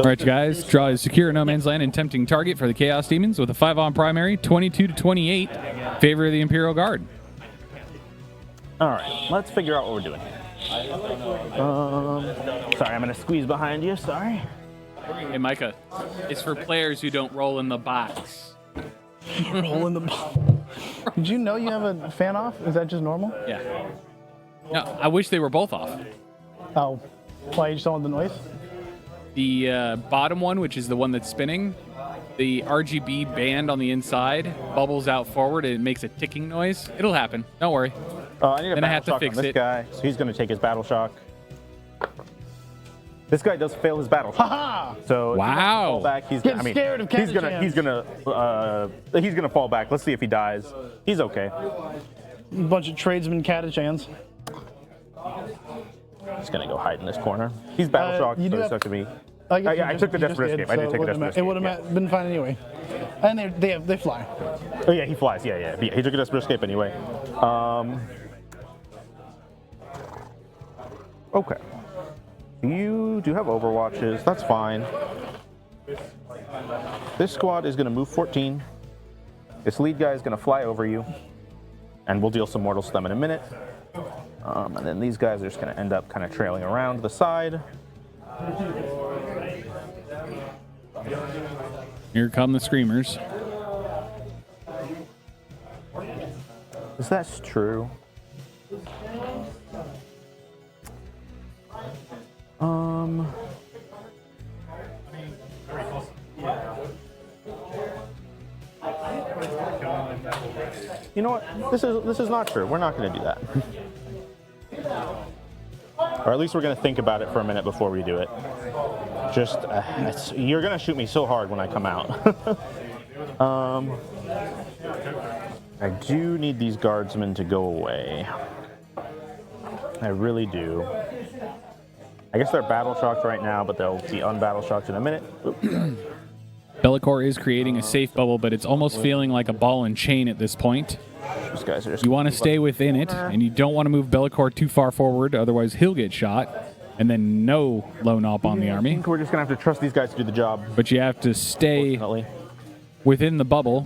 A: right, you guys. Draw a secure no man's land and tempting target for the Chaos Demons with a 5 on primary, 22 to 28, favor of the Imperial Guard.
B: All right, let's figure out what we're doing. Sorry, I'm gonna squeeze behind you. Sorry.
A: Hey, Micah, it's for players who don't roll in the box.
C: Roll in the ball. Did you know you have a fan off? Is that just normal?
A: Yeah. No, I wish they were both off.
C: Oh, why you just don't want the noise?
A: The bottom one, which is the one that's spinning, the RGB band on the inside bubbles out forward and it makes a ticking noise. It'll happen. Don't worry.
B: I need a
A: Then I have to
B: battle shock
A: fix
B: on this
A: it.
B: guy, so he's gonna take his battle shock. This guy does fail his battle shock.
C: Haha!
B: So if he wants to
A: Wow.
B: fall back, he's
C: Get
B: I mean,
C: scared of
B: he's gonna fall back. Let's see if he dies. He's okay.
C: Bunch of tradesmen catachans.
B: He's gonna go hide in this corner. He's battle shocked,
C: you
B: so
C: do
B: it's
C: have-
B: up to me.
C: I guess
B: Yeah, I took the
C: you just
B: desperate
C: did,
B: escape. I did
C: so
B: take the
C: it wouldn't
B: desperate
C: It would have
B: escape,
C: been fine anyway. And they fly.
B: Oh yeah, he flies. Yeah. He took a desperate escape anyway. Okay. You do have overwatches. That's fine. This squad is going to move 14. This lead guy is going to fly over you, and we'll deal some mortals to them in a minute. And then these guys are just going to end up kind of trailing around the side.
A: Here come the Screamers.
B: Is that true? You know what? This is not true. We're not going to do that. Or at least we're going to think about it for a minute before we do it. Just, you're going to shoot me so hard when I come out. I do need these guardsmen to go away. I really do. I guess they're battle shocked right now, but they'll be unbattle shocked in a minute.
A: Bellicor is creating a safe bubble, but it's almost feeling like a ball and chain at this point.
B: These guys are just
A: You want to stay within it, and you don't want to move Bellicor too far forward, otherwise he'll get shot, and then no lone op on the
B: I
A: army.
B: think we're just going to have to trust these guys to do the job.
A: But you have to stay
B: Definitely.
A: within the bubble.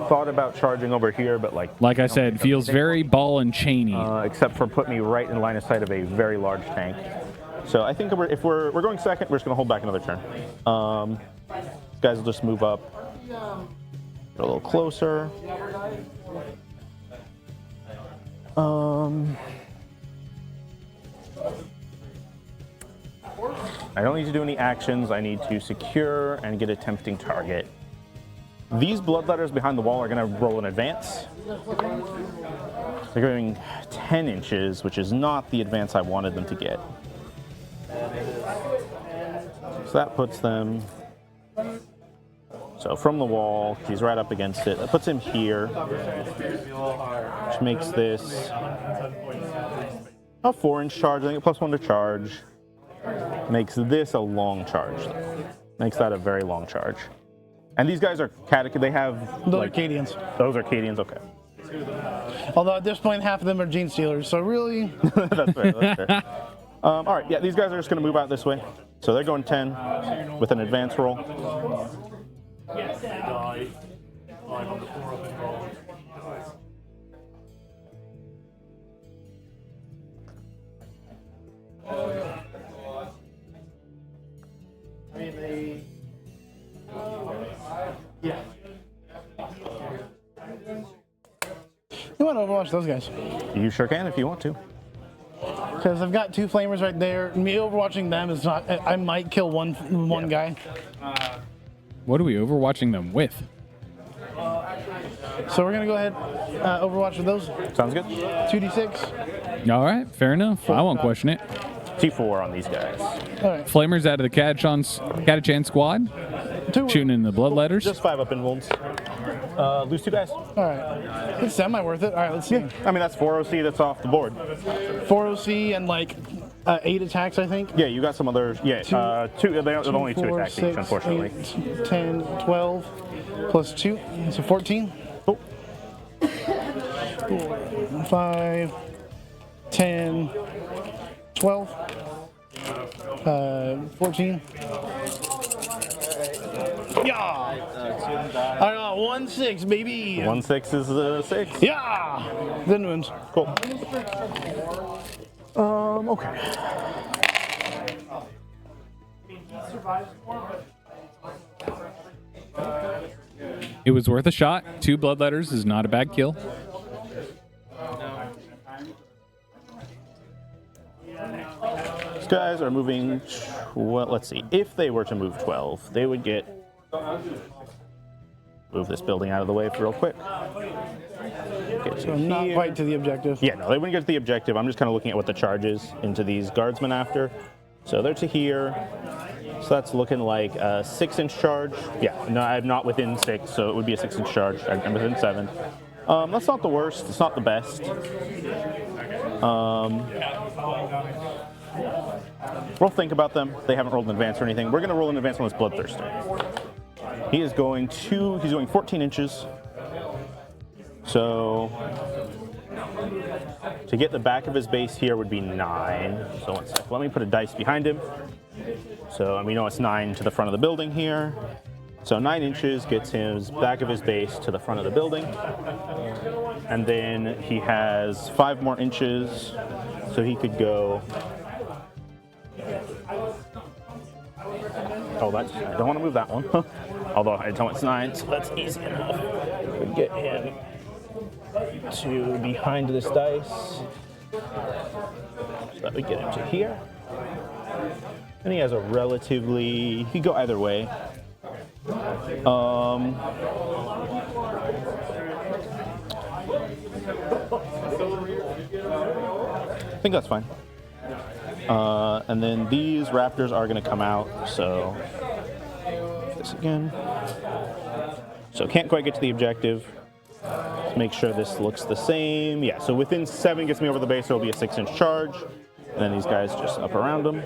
B: Thought about charging over here, but
A: Like I said, feels very ball and chainy.
B: except for putting me right in line of sight of a very large tank. So I think if we're going second, we're just going to hold back another turn. These guys will just move up a little closer. I don't need to do any actions. I need to secure and get a tempting target. These bloodletters behind the wall are going to roll in advance. They're going 10 inches, which is not the advance I wanted them to get. So that puts them... So from the wall, he's right up against it. That puts him here, which makes this a 4-inch charge. I think +1 to charge. Makes this a long charge. Makes that a very long charge. And these guys are they have
C: Those are Cadians.
B: Those are Cadians, okay.
C: Although at this point, half of them are Gene Stealers, so really...
B: That's fair, that's fair. All right, yeah, these guys are just going to move out this way. So they're going 10 with an advance roll.
C: You want to overwatch those guys?
B: You sure can if you want to.
C: Because I've got 2 flamers right there. Me overwatching them is not... I might kill one guy.
A: What are we overwatching them with?
C: So we're going to go ahead overwatch with those.
B: Sounds good.
C: 2d6.
A: All right, fair enough. I won't question it.
B: T4 on these guys.
C: All right.
A: Flamers out of the Catachan squad,
C: 2.
A: shooting in the bloodletters.
B: Just 5 up in wounds. Lose 2 guys.
C: All right. It's semi worth it. All right, let's see.
B: I mean, that's 4 OC that's off the board.
C: 4 OC and like 8 attacks, I think.
B: Yeah, you got some other. Yeah, 2. There's only 2
C: 4,
B: attacks each,
C: 6,
B: unfortunately.
C: 8, 10, 12, plus 2. So 14.
B: Oh.
C: 5, 10, 12, 14. Yeah! I got 1-6, baby!
B: 1-6 is a 6.
C: Yeah! Then wins.
B: Cool. Okay.
A: It was worth a shot. 2 bloodletters is not a bad kill.
B: These guys are moving. Well, let's see. If they were to move 12, they would get. Move this building out of the way real quick. Get to
C: So not
B: here.
C: quite to the objective.
B: Yeah, no, they wouldn't get to the objective. I'm just kind of looking at what the charge is into these guardsmen after. So they're to here. So that's looking like a 6-inch charge. Yeah, no, I'm not within 6, so it would be a 6-inch charge. I'm within 7. That's not the worst. It's not the best. We'll think about them. They haven't rolled in advance or anything. We're going to roll in advance on this Bloodthirster. He's going 14 inches. So to get the back of his base here would be 9. So 1 sec. Let me put a dice behind him. So we know it's 9 to the front of the building here. So 9 inches gets his back of his base to the front of the building. And then he has 5 more inches. So he could go. Oh, I don't want to move that one. Although I tell it's 9, so that's easy enough. We get him to behind this dice. So that would get him to here. And he has a relatively, he could go either way. I think that's fine. And then these raptors are going to come out, so this again. So can't quite get to the objective. Let's make sure this looks the same. Yeah, so within 7 gets me over the base, so it'll be a 6-inch charge. And then these guys just up around them.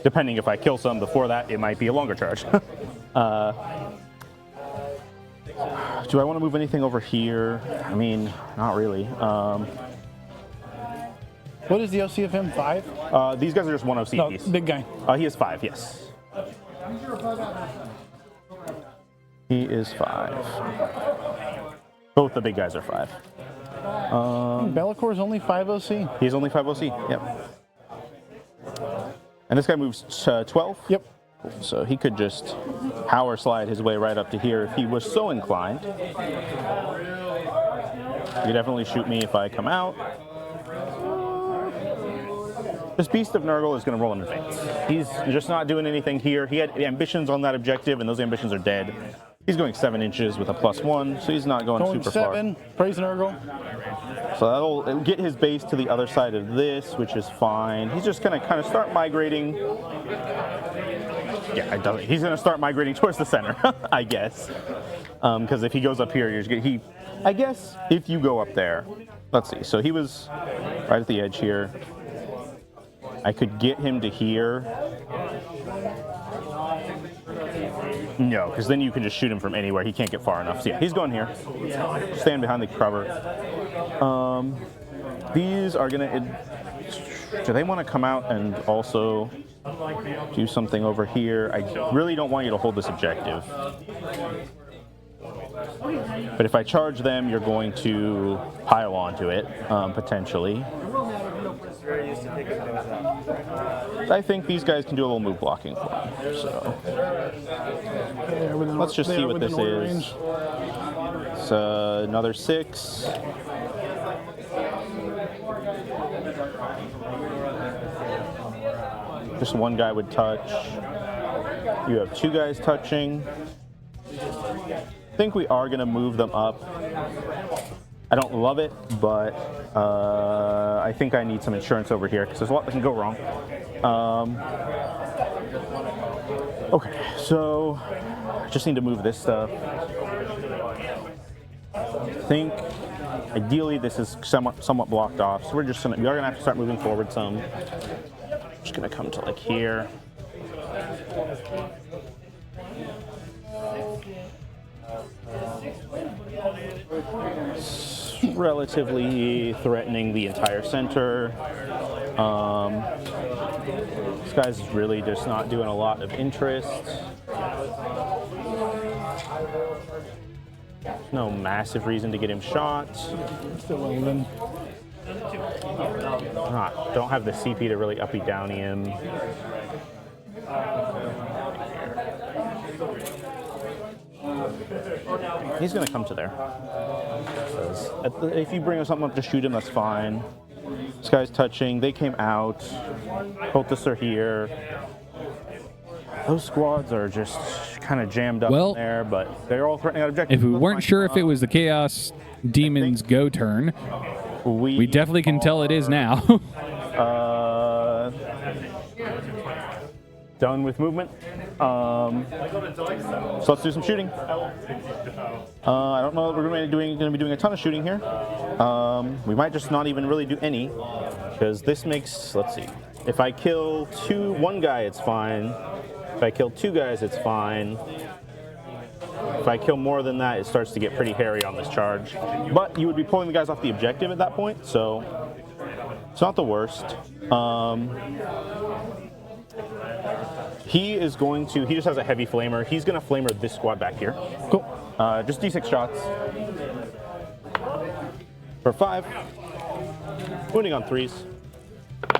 B: Depending if I kill some before that, it might be a longer charge. Do I want to move anything over here? I mean, not really.
C: What is the OC of him? 5?
B: These guys are just 1 OC
C: No,
B: piece.
C: big guy.
B: He is 5, yes. He is 5. Both the big guys are 5.
C: Bellacor's only 5 OC.
B: He's only 5 OC, yep. And this guy moves to 12?
C: Yep.
B: So he could just power slide his way right up to here if he was so inclined. He could definitely shoot me if I come out. This Beast of Nurgle is going to roll in advance. He's just not doing anything here. He had ambitions on that objective, and those ambitions are dead. He's going 7 inches with a +1, so he's not going super
C: 7,
B: far.
C: praise Nurgle.
B: So that'll get his base to the other side of this, which is fine. He's just going to kind of start migrating. Yeah, it doesn't. He's going to start migrating towards the center, I guess. Because if he goes up here, I guess if you go up there, let's see. So he was right at the edge here. I could get him to here. No, because then you can just shoot him from anywhere. He can't get far enough. So yeah, he's going here. Stand behind the cover. These are going to... Do they want to come out and also do something over here? I really don't want you to hold this objective. But if I charge them, you're going to pile onto it, potentially. I think these guys can do a little move blocking for me. So let's just see what this is. It's another 6. Just one guy would touch. You have 2 guys touching. I think we are going to move them up. I don't love it, but I think I need some insurance over here because there's a lot that can go wrong. Okay, so I just need to move this stuff. I think ideally this is somewhat blocked off, so we are gonna have to start moving forward some. Just gonna come to like here. Relatively threatening the entire center. This guy's really just not doing a lot of interest. No massive reason to get him shot.
C: Still relevant.
B: Don't have the CP to really uppy downy him. He's gonna come to there. If you bring something up to shoot him, that's fine. This guy's touching. They came out. Cultists are here. Those squads are just kind of jammed up in there, but they're all threatening that objective.
A: If we weren't sure if it was the Chaos Demon's go turn, we definitely can tell it is now.
B: Done with movement. So let's do some shooting. I don't know that we're going to be doing a ton of shooting here. We might just not even really do any, because this makes, let's see, if I kill one guy, it's fine. If I kill 2 guys, it's fine. If I kill more than that, it starts to get pretty hairy on this charge. But you would be pulling the guys off the objective at that point, so it's not the worst. He just has a heavy flamer. He's going to flamer this squad back here.
C: Cool.
B: Just D6 shots. For 5. Wounding on 3s.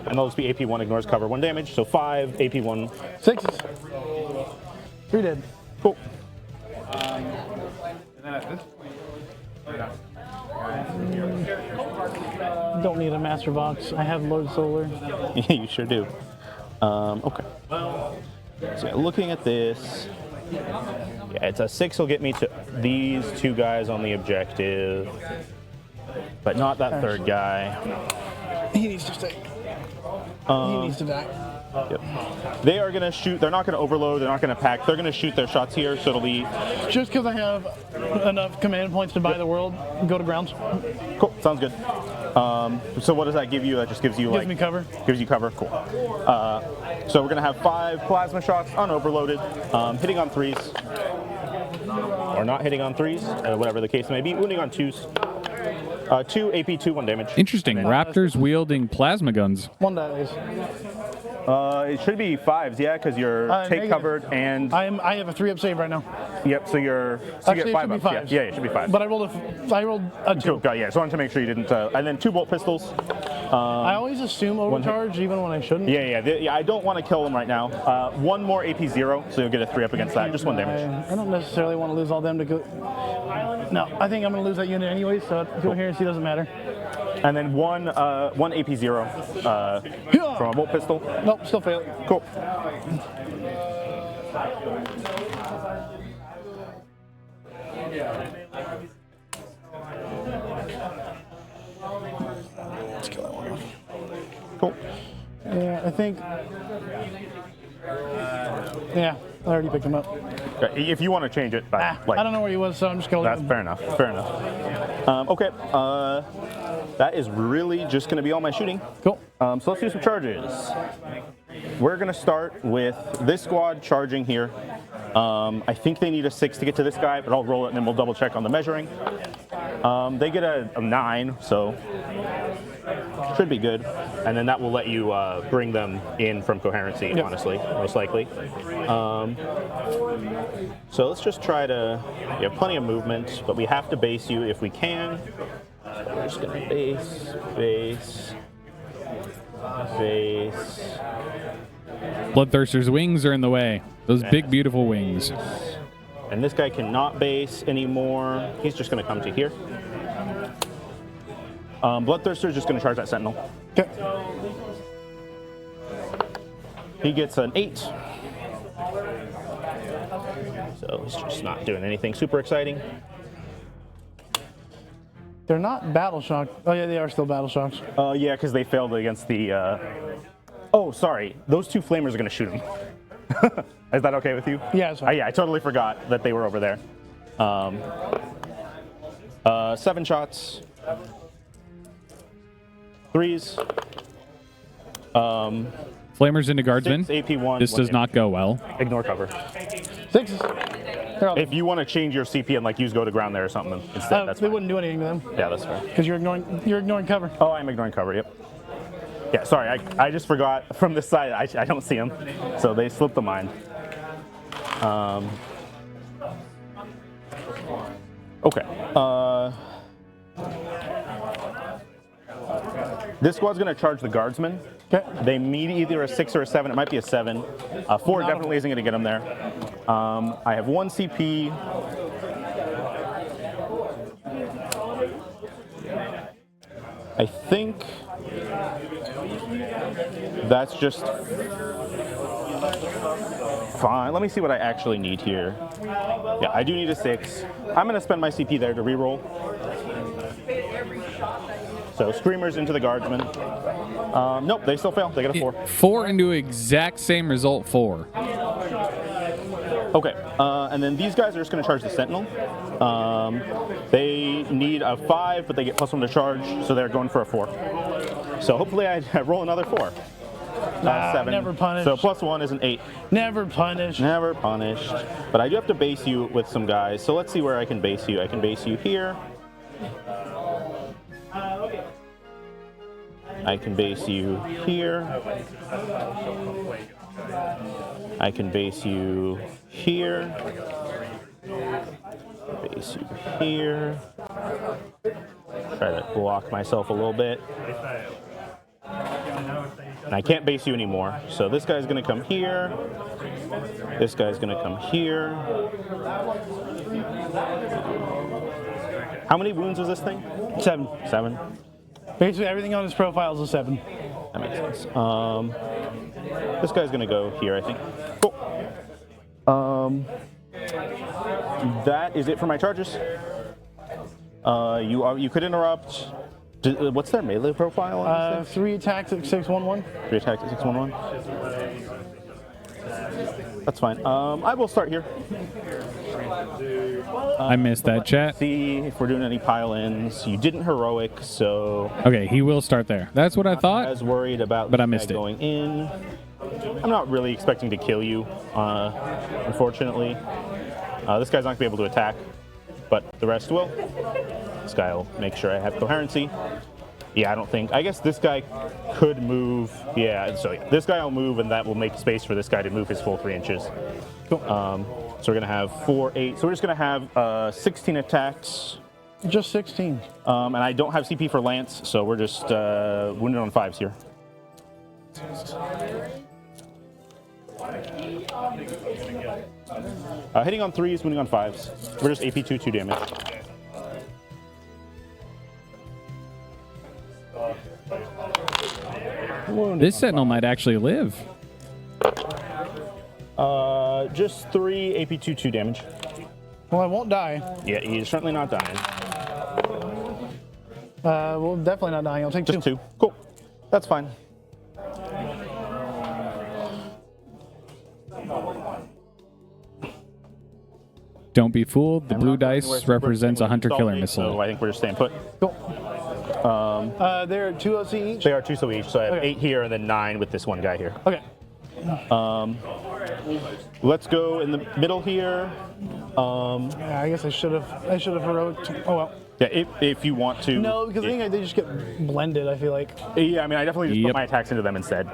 B: And they'll just be AP1 ignores cover 1 damage. So 5, AP1.
C: 6s. 3 dead.
B: Cool.
C: Don't need a master box. I have load solar.
B: Yeah, you sure do. Okay. So yeah, looking at this, yeah, it's a 6 will get me to these two guys on the objective, but not that third guy.
C: He needs to stay. He needs to die.
B: Yep. They are going to shoot. They're not going to overload. They're not going to pack. They're going to shoot their shots here, so it'll be...
C: Just because I have enough command points to buy the world, go to grounds.
B: Cool. Sounds good. So what does that give you? That just gives you
C: Gives me cover.
B: Gives you cover. Cool. So we're going to have 5 plasma shots unoverloaded, hitting on 3s. Or not hitting on 3s, whatever the case may be. Wounding on 2s. 2 AP, 2, 1 damage.
A: Interesting. Raptors wielding plasma guns.
C: 1 dice.
B: It should be 5s, yeah, because you're take
C: negative.
B: covered and...
C: I have a 3-up save right now.
B: Yep, so you
C: Actually,
B: get 5
C: it should be
B: up.
C: 5s.
B: Yeah, it should be 5.
C: But I rolled a 2.
B: Cool, got it, yeah, so I wanted to make sure you didn't... and then 2 bolt pistols.
C: I always assume overcharge even when I shouldn't.
B: Yeah, I don't want to kill them right now. 1 more AP 0, so you'll get a 3 up against that. Just 1 damage.
C: I don't necessarily want to lose all them to go. No, I think I'm going to lose that unit anyway, so coherency doesn't matter.
B: And then 1 AP 0 from a bolt pistol.
C: Nope, still fail.
B: Cool.
C: Let's kill that one off.
B: Cool.
C: Yeah, I think. Yeah, I already picked him up.
B: Okay, if you want to change it,
C: I don't know where he was, so I'm just going to
B: That's fair enough. Fair enough. Okay. That is really just going to be all my shooting.
C: Cool.
B: So let's do some charges. We're going to start with this squad charging here. I think they need a 6 to get to this guy, but I'll roll it and then we'll double check on the measuring. They get a 9, so should be good. And then that will let you bring them in from coherency, honestly, most likely. So let's just try to... You have plenty of movement, but we have to base you if we can. So we're just going to base.
A: Bloodthirster's wings are in the way. Those big, beautiful wings.
B: And this guy cannot base anymore. He's just going to come to here. Bloodthirster's just going to charge that sentinel.
C: Okay.
B: He gets an 8. So he's just not doing anything super exciting.
C: They're not battle shocked. Oh yeah, they are still battle shocks.
B: Yeah, because they failed against the... Oh, sorry. Those 2 flamers are going to shoot him. Is that okay with you?
C: Yeah, it's fine.
B: Yeah, I totally forgot that they were over there. 7 shots. 3s.
A: Flamers into guardsmen.
B: 6 AP 1.
A: This does not go well.
B: Ignore cover.
C: 6.
B: If you want to change your CP and use go to ground there or something instead, that's
C: they
B: fine.
C: wouldn't do anything to them
B: Yeah, that's fair.
C: because you're ignoring cover.
B: Oh, I'm ignoring cover, yep. Yeah, sorry, I just forgot from this side, I don't see them. So they slipped the mind. Okay. This squad's going to charge the guardsmen.
C: Okay.
B: They need either a 6 or a 7. It might be a 7. 4 definitely isn't going to get them there. I have 1 CP. I think that's just fine. Let me see what I actually need here. Yeah, I do need a 6. I'm going to spend my CP there to reroll. So Screamers into the Guardsmen. Nope, they still fail. They get a 4.
A: 4 into exact same result 4.
B: Okay, and then these guys are just going to charge the Sentinel. They need a 5, but they get +1 to charge, so they're going for a 4. So hopefully I roll another 4. 7.
C: Never punished.
B: So +1 is an 8.
C: Never punished.
B: Never punished. But I do have to base you with some guys, so let's see where I can base you. I can base you here. I can base you here. I can base you here. Base you here. Try to block myself a little bit. And I can't base you anymore. So this guy's going to come here. This guy's going to come here. How many wounds was this thing?
C: 7.
B: 7.
C: Basically, everything on his profile is a 7.
B: That makes sense. This guy's going to go here, I think. Cool. That is it for my charges. You could interrupt. What's their melee profile? On this thing?
C: 3 attacks at 611.
B: 3 attacks at 611. That's fine. I will start here.
A: I missed that, chat.
B: See if we're doing any pile-ins. You didn't heroic, so
A: Okay, he will start there. That's what I thought.
B: as worried about
A: But I
B: this
A: missed
B: guy
A: it.
B: going in. I'm not really expecting to kill you, unfortunately. This guy's not going to be able to attack, but the rest will. This guy will make sure I have coherency. Yeah, I don't think. I guess this guy could move. Yeah, so yeah, this guy will move, and that will make space for this guy to move his full 3 inches.
C: Cool.
B: So we're going to have 4, 8. So we're just going to have 16 attacks.
C: Just 16.
B: And I don't have CP for Lance, so we're just wounded on 5s here. Hitting on 3s, wounding on 5s. We're just AP 2 damage.
A: This Sentinel might actually live.
B: Just 3 AP 2 damage.
C: Well, I won't die.
B: Yeah, he's certainly not dying.
C: Well, definitely not dying. I'll take
B: Just
C: 2.
B: 2. Cool. That's fine.
A: Don't be fooled. The
B: And
A: blue
B: we're not going
A: dice
B: anywhere.
A: represents a hunter-killer
B: Stalemate, So
A: missile.
B: I think we're just staying put.
C: Cool. They're 2 OC each?
B: They are 2 so each, so I have
C: Okay.
B: 8 here and then 9 with this one guy here.
C: Okay.
B: Let's go in the middle here.
C: Yeah, I guess I should have heroic. Oh, well.
B: Yeah, if you want to.
C: No, because I think they just get blended, I feel like.
B: Yeah, I mean, I definitely just
A: Yep.
B: put my attacks into them instead.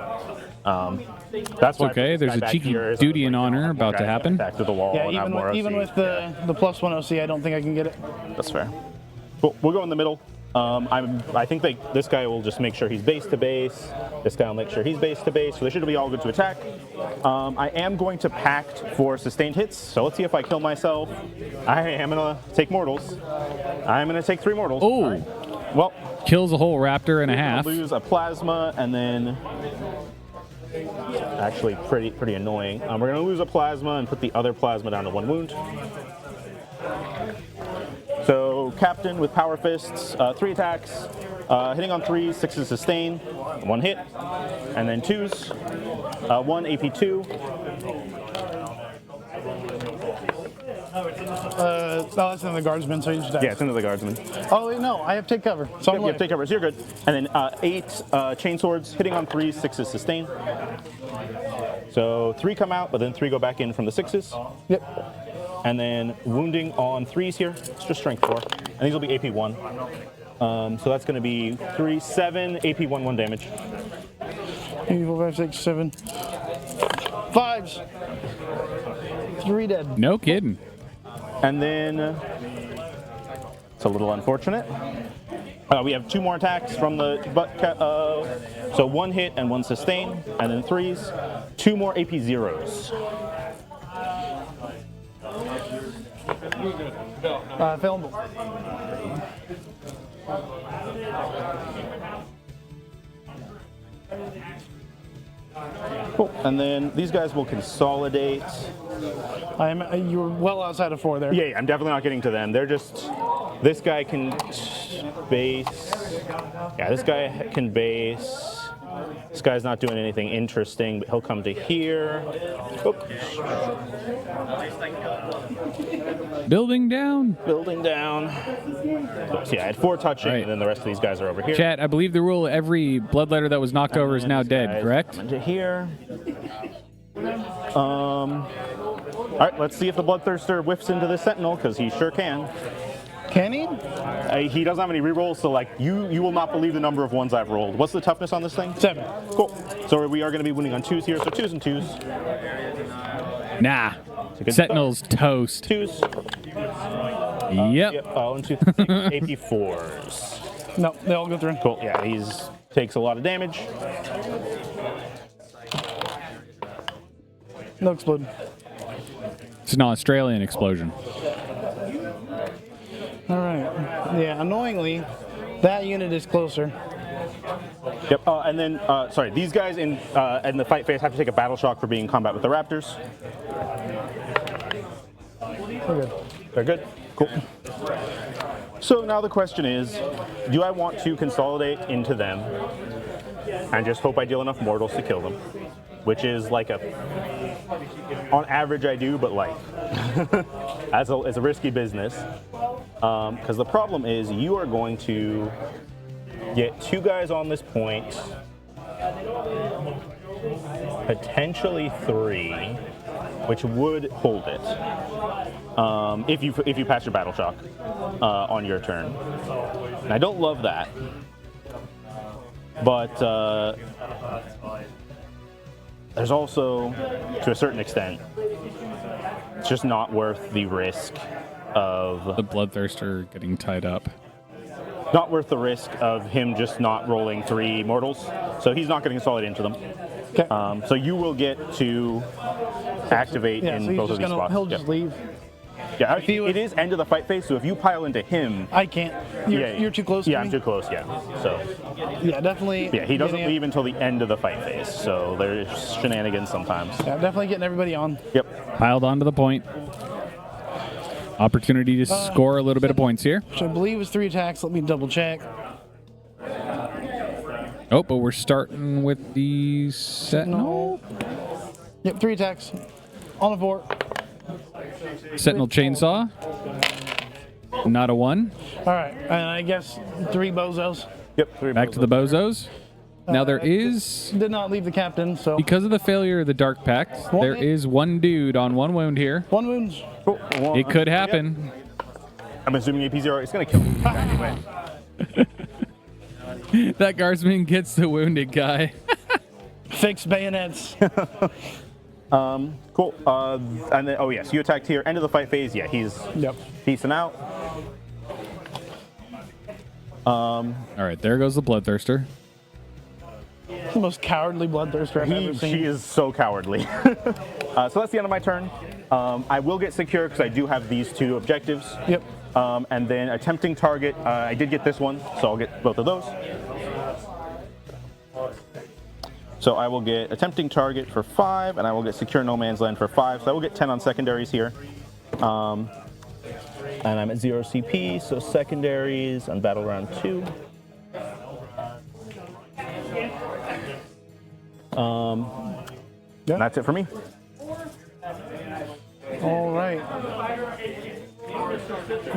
B: That's why I put
A: okay,
B: this
A: there's
B: guy
A: a
B: back
A: cheeky
B: here, so
A: duty
B: it's
A: and
B: like,
A: honor about to
B: guys
A: happen.
B: Back to the wall
C: Yeah,
B: and have more
C: even
B: OC.
C: with the +1 OC, I don't think I can get it.
B: That's fair. Cool. We'll go in the middle. I think this guy will just make sure he's base to base. This guy will make sure he's base to base. So they should be all good to attack. I am going to pact for sustained hits. So let's see if I kill myself. I am going to take mortals. I'm going to take 3 mortals.
A: Oh.
B: All right. Well,
A: Kills a whole raptor and a
B: I'm
A: half.
B: gonna lose a plasma and then actually pretty annoying. We're gonna lose a plasma and put the other plasma down to 1 wound. So captain with power fists, 3 attacks, hitting on 3s, 6s sustain, 1 hit, and then 2s, 1 AP2.
C: Oh, that's in the guardsman, so you just die.
B: Yeah, it's into the guardsman.
C: Oh, wait, no, I have take cover. So I'm
B: Yep,
C: like,
B: take cover, so you're good. And then 8 chain swords, hitting on 3s, 6s sustain. So 3 come out, but then 3 go back in from the 6s.
C: Yep.
B: And then wounding on 3s here. It's just strength 4. And these will be AP 1. So that's going to be 3, 7, AP 1, 1 damage.
C: 3, 4, 5, 6, 7. 5s. 3 dead.
A: No kidding.
B: And then it's a little unfortunate. We have 2 more attacks from the so 1 hit and 1 sustain, and then 3s, 2 more AP 0s.
C: Film.
B: Cool. And then these guys will consolidate.
C: You were well outside of 4 there.
B: Yeah, I'm definitely not getting to them. They're just. This guy can base. Yeah, this guy can base. This guy's not doing anything interesting, but he'll come to here. Oop.
A: Building down.
B: Building down. So yeah, I had 4 touching,
A: Right.
B: and then the rest of these guys are over here.
A: Chat, I believe the rule every bloodletter that was knocked over is now dead,
B: Guys
A: correct?
B: come into here. All right, let's see if the Bloodthirster whiffs into the Sentinel, because he sure can.
C: Can he?
B: He doesn't have any rerolls, so like you will not believe the number of ones I've rolled. What's the toughness on this thing?
C: 7.
B: Cool. So we are going to be winning on 2s here, so 2s and 2s.
A: Nah.
B: good
A: Sentinel's toast.
B: 2s.
A: Yep.
B: Yep. 1, 2, 3, AP 4s.
C: No, they all go through.
B: Cool. Yeah, he's takes a lot of damage.
C: No explode.
A: It's an Australian explosion.
C: All right. Yeah, annoyingly, that unit is closer.
B: Yep. And then, sorry, these guys in the fight phase have to take a battle shock for being in combat with the Raptors.
C: We're good.
B: They're good? Cool. So now the question is, do I want to consolidate into them and just hope I deal enough mortals to kill them? Which is like on average I do, but like, it's a risky business. Because the problem is you are going to get 2 guys on this point, potentially 3, which would hold it. If you pass your battle shock on your turn. And I don't love that. But there's also, to a certain extent, it's just not worth the risk of...
A: The Bloodthirster getting tied up.
B: Not worth the risk of him just not rolling 3 mortals. So he's not going to consolidate into them.
C: Okay.
B: So you will get to activate
C: Yeah,
B: in
C: so he's
B: both of
C: just
B: these
C: gonna,
B: spots.
C: he'll just leave.
B: Yeah,
C: he was-
B: it is end of the fight phase, so if you pile into him...
C: I can't. You're too close to
B: Yeah,
C: me.
B: I'm too close, yeah. So,
C: Yeah, definitely.
B: yeah, he doesn't
C: getting
B: leave until the end of the fight phase, so there's shenanigans sometimes.
C: Yeah, definitely getting everybody on.
B: Yep.
A: Piled onto the point. Opportunity to score a little bit of points here.
C: Which I believe is 3 attacks. Let me double check.
A: Oh, but we're starting with the Sentinel.
C: Yep, 3 attacks. On a 4.
A: Sentinel Chainsaw. Not a 1.
C: All right, and I guess 3 bozos.
B: Yep. 3
A: Back to the bozos. Now there is,
C: Did not leave the captain, so
A: because of the failure of the Dark Pact, there is 1 dude on 1 wound here.
C: 1 wound.
B: Cool. Well,
A: It could happen.
B: I'm assuming AP0 is going to kill him anyway.
A: That guardsman gets the wounded guy.
C: Fixed bayonets.
B: Cool. And then, oh yes, you attacked here. End of the fight phase. Yeah, he's
C: Yep.
B: peacing out.
A: All right, there goes the Bloodthirster.
C: The most cowardly bloodthirster I've ever seen.
B: She is so cowardly. So that's the end of my turn. I will get secure because I do have these 2 objectives.
C: Yep.
B: And then attempting target, I did get this one, so I'll get both of those. So I will get attempting target for 5, and I will get secure no man's land for 5. So I will get 10 on secondaries here. And I'm at 0 CP, so secondaries on battle round 2.
C: Yep.
B: That's it for me.
C: All right.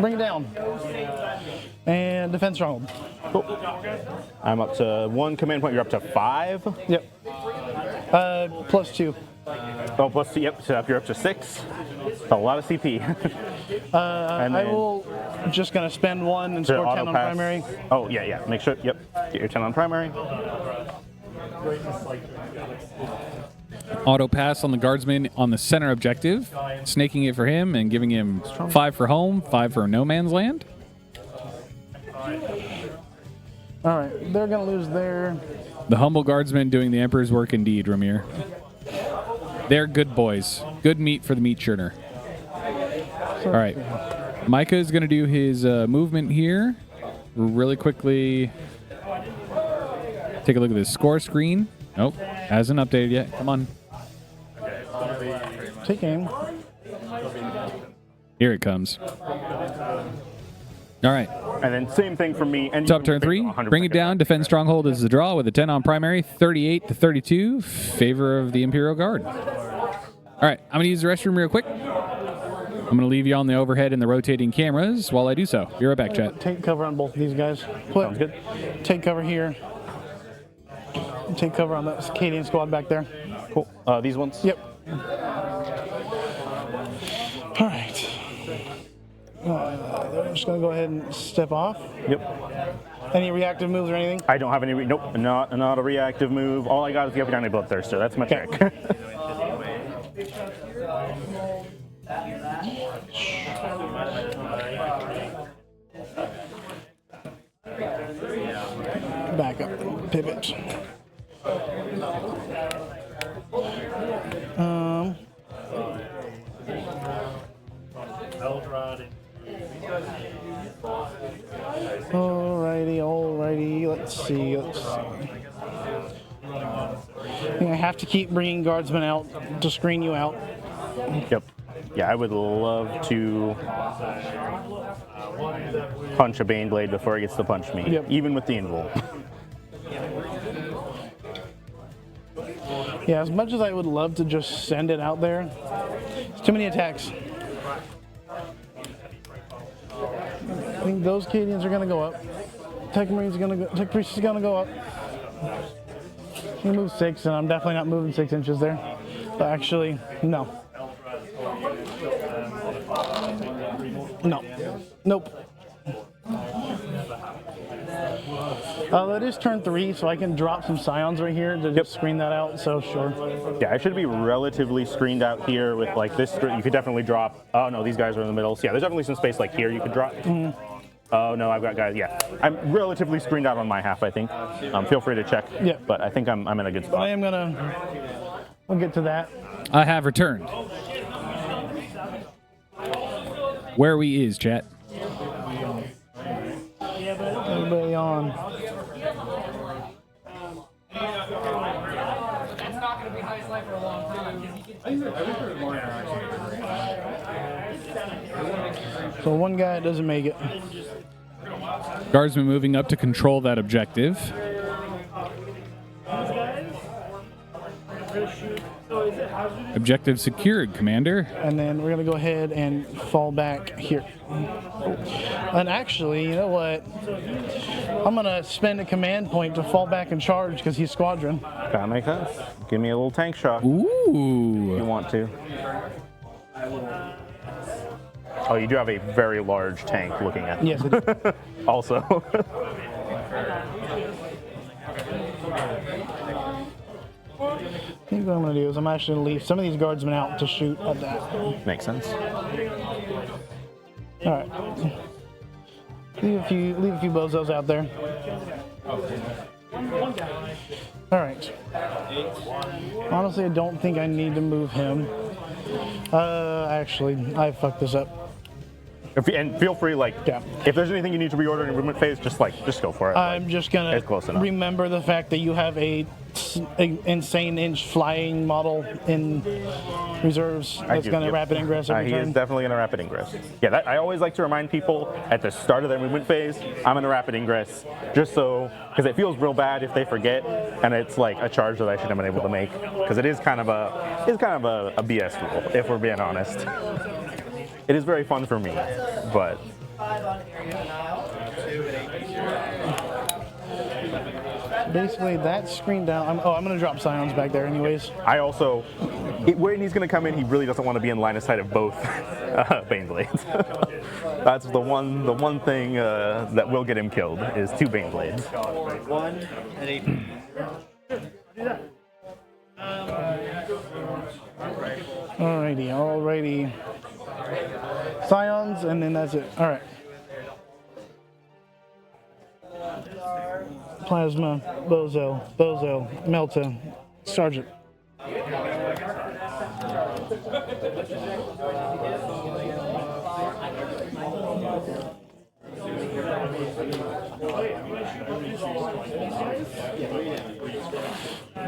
C: Bring it down. And defense stronghold.
B: Cool. I'm up to 1 command point. You're up to 5.
C: Yep. +2.
B: Oh, plus 2. Yep. So you're up to 6. That's a lot of CP. And
C: I
B: then
C: will just gonna spend 1 and
B: to
C: score 10 on
B: auto-pass.
C: primary.
B: Oh yeah, yeah. Make sure. Yep. Get your 10 on primary.
A: Auto pass on the guardsman on the center objective, snaking it for him and giving him 5 for home, 5 for no man's land.
C: All right, they're gonna lose their.
A: The humble guardsman doing the Emperor's work indeed, Ramir. They're good boys. Good meat for the meat churner. All right. Micah is going to do his movement here. Really quickly take a look at this score screen. Nope, hasn't updated yet. Come on.
C: Take aim.
A: Here it comes. All right.
B: And then same thing for me. And
A: Top turn 3. Bring it down. Defend stronghold is the draw with a 10 on primary. 38 to 32. Favor of the Imperial Guard. All right. I'm going to use the restroom real quick. I'm going to leave you on the overhead and the rotating cameras while I do so. Be right back, chat.
C: Take cover on both of these guys.
B: Sounds good.
C: Take cover here. Take cover on that Acadian squad back there.
B: Cool. These ones?
C: Yep. All right. I'm just gonna go ahead and step off.
B: Yep.
C: Any reactive moves or anything?
B: I don't have any. Nope. Not a reactive move. All I got is the up and down Bloodthirster. That's my
C: Okay.
B: trick.
C: Back up. Pivot. Alrighty. Let's see. I have to keep bringing guardsmen out to screen you out.
B: Yep. Yeah, I would love to punch a Baneblade before it gets to punch me,
C: Yep.
B: even with the invul.
C: Yeah, as much as I would love to just send it out there, it's too many attacks. I think those Cadians are gonna go up. Tech Marine's gonna go. Tech Priest is gonna go up. He moves 6, and I'm definitely not moving 6 inches there. But actually, no. No. Nope. That is turn 3, so I can drop some Scions right here to just screen that out, so sure.
B: Yeah, I should be relatively screened out here with like this. You could definitely drop. Oh no, these guys are in the middle. So yeah, there's definitely some space like here you could drop. Oh no, I've got guys. Yeah, I'm relatively screened out on my half, I think. Feel free to check.
C: Yeah.
B: But I think I'm in a good spot.
C: I am gonna. We'll get to that.
A: I have returned. Where we is, chat?
C: Everybody on.
D: It's not going to be highest life for a long time.
C: So one guy doesn't make it.
A: Guardsman moving up to control that objective. Objective secured, Commander.
C: And then we're gonna go ahead and fall back here. And actually, you know what? I'm gonna spend a command point to fall back and charge because he's squadron.
B: That makes sense. Give me a little tank shot if you
A: Ooh.
B: want to. Oh, you do have a very large tank looking at.
C: Yes, it is.
B: Also.
C: I think what I'm gonna do is I'm actually gonna leave some of these guardsmen out to shoot at that.
B: Makes sense.
C: All right. Leave a few bozos out there. All right. Honestly, I don't think I need to move him. Actually, I fucked this up.
B: And feel free, like,
C: Yeah.
B: if there's anything you need to reorder in movement phase, just go for it.
C: I'm just gonna
B: It's close enough.
C: remember the fact that you have a insane inch flying model in reserves
B: I
C: that's
B: do,
C: gonna
B: yep.
C: rapid ingress every
B: He is
C: turn.
B: definitely going to rapid ingress. Yeah, I always like to remind people at the start of their movement phase, I'm going to rapid ingress, just so, because it feels real bad if they forget, and it's like a charge that I should have been able to make, because it is kind of a BS rule, if we're being honest. It is very fun for me, but
C: Basically, that's screened down. I'm going to drop Scions back there anyways.
B: I also, when he's going to come in, he really doesn't want to be in line of sight of both Baneblades. That's the one thing that will get him killed is 2 Baneblades.
C: Alrighty. Scions, and then that's it. All right. Plasma, Bozo, Melta, Sergeant.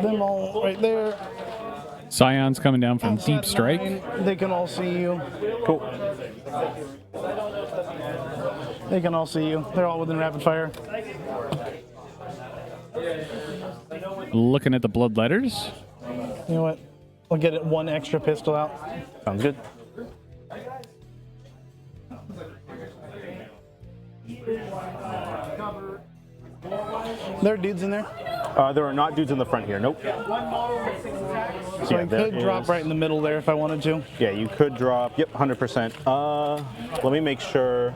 C: Them all right there.
A: Scion's coming down from deep strike.
C: They can all see you.
B: Cool.
C: They can all see you. They're all within rapid fire.
A: Looking at the blood letters.
C: You know what? I'll get it 1 extra pistol out.
B: Sounds good.
C: There are dudes in there.
B: There are not dudes in the front here. Nope.
C: So I could drop right in the middle there if I wanted to.
B: Yeah, you could drop. Yep, 100%. Let me make sure.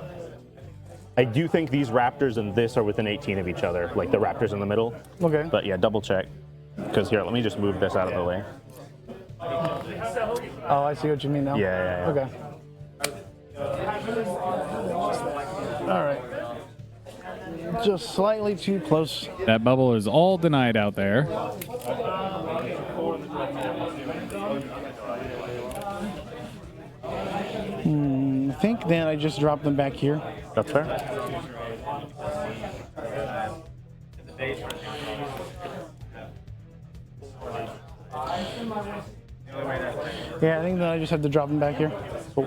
B: I do think these raptors and this are within 18 of each other, like the raptors in the middle.
C: Okay.
B: But yeah, double check. Because here, let me just move this out of the way.
C: Oh, I see what you mean now.
B: Yeah.
C: Okay. All right. Just slightly too close.
A: That bubble is all denied out there.
C: I think then I just drop them back here.
B: That's fair.
C: Yeah, I think then I just have to drop them back here.
A: Hmm.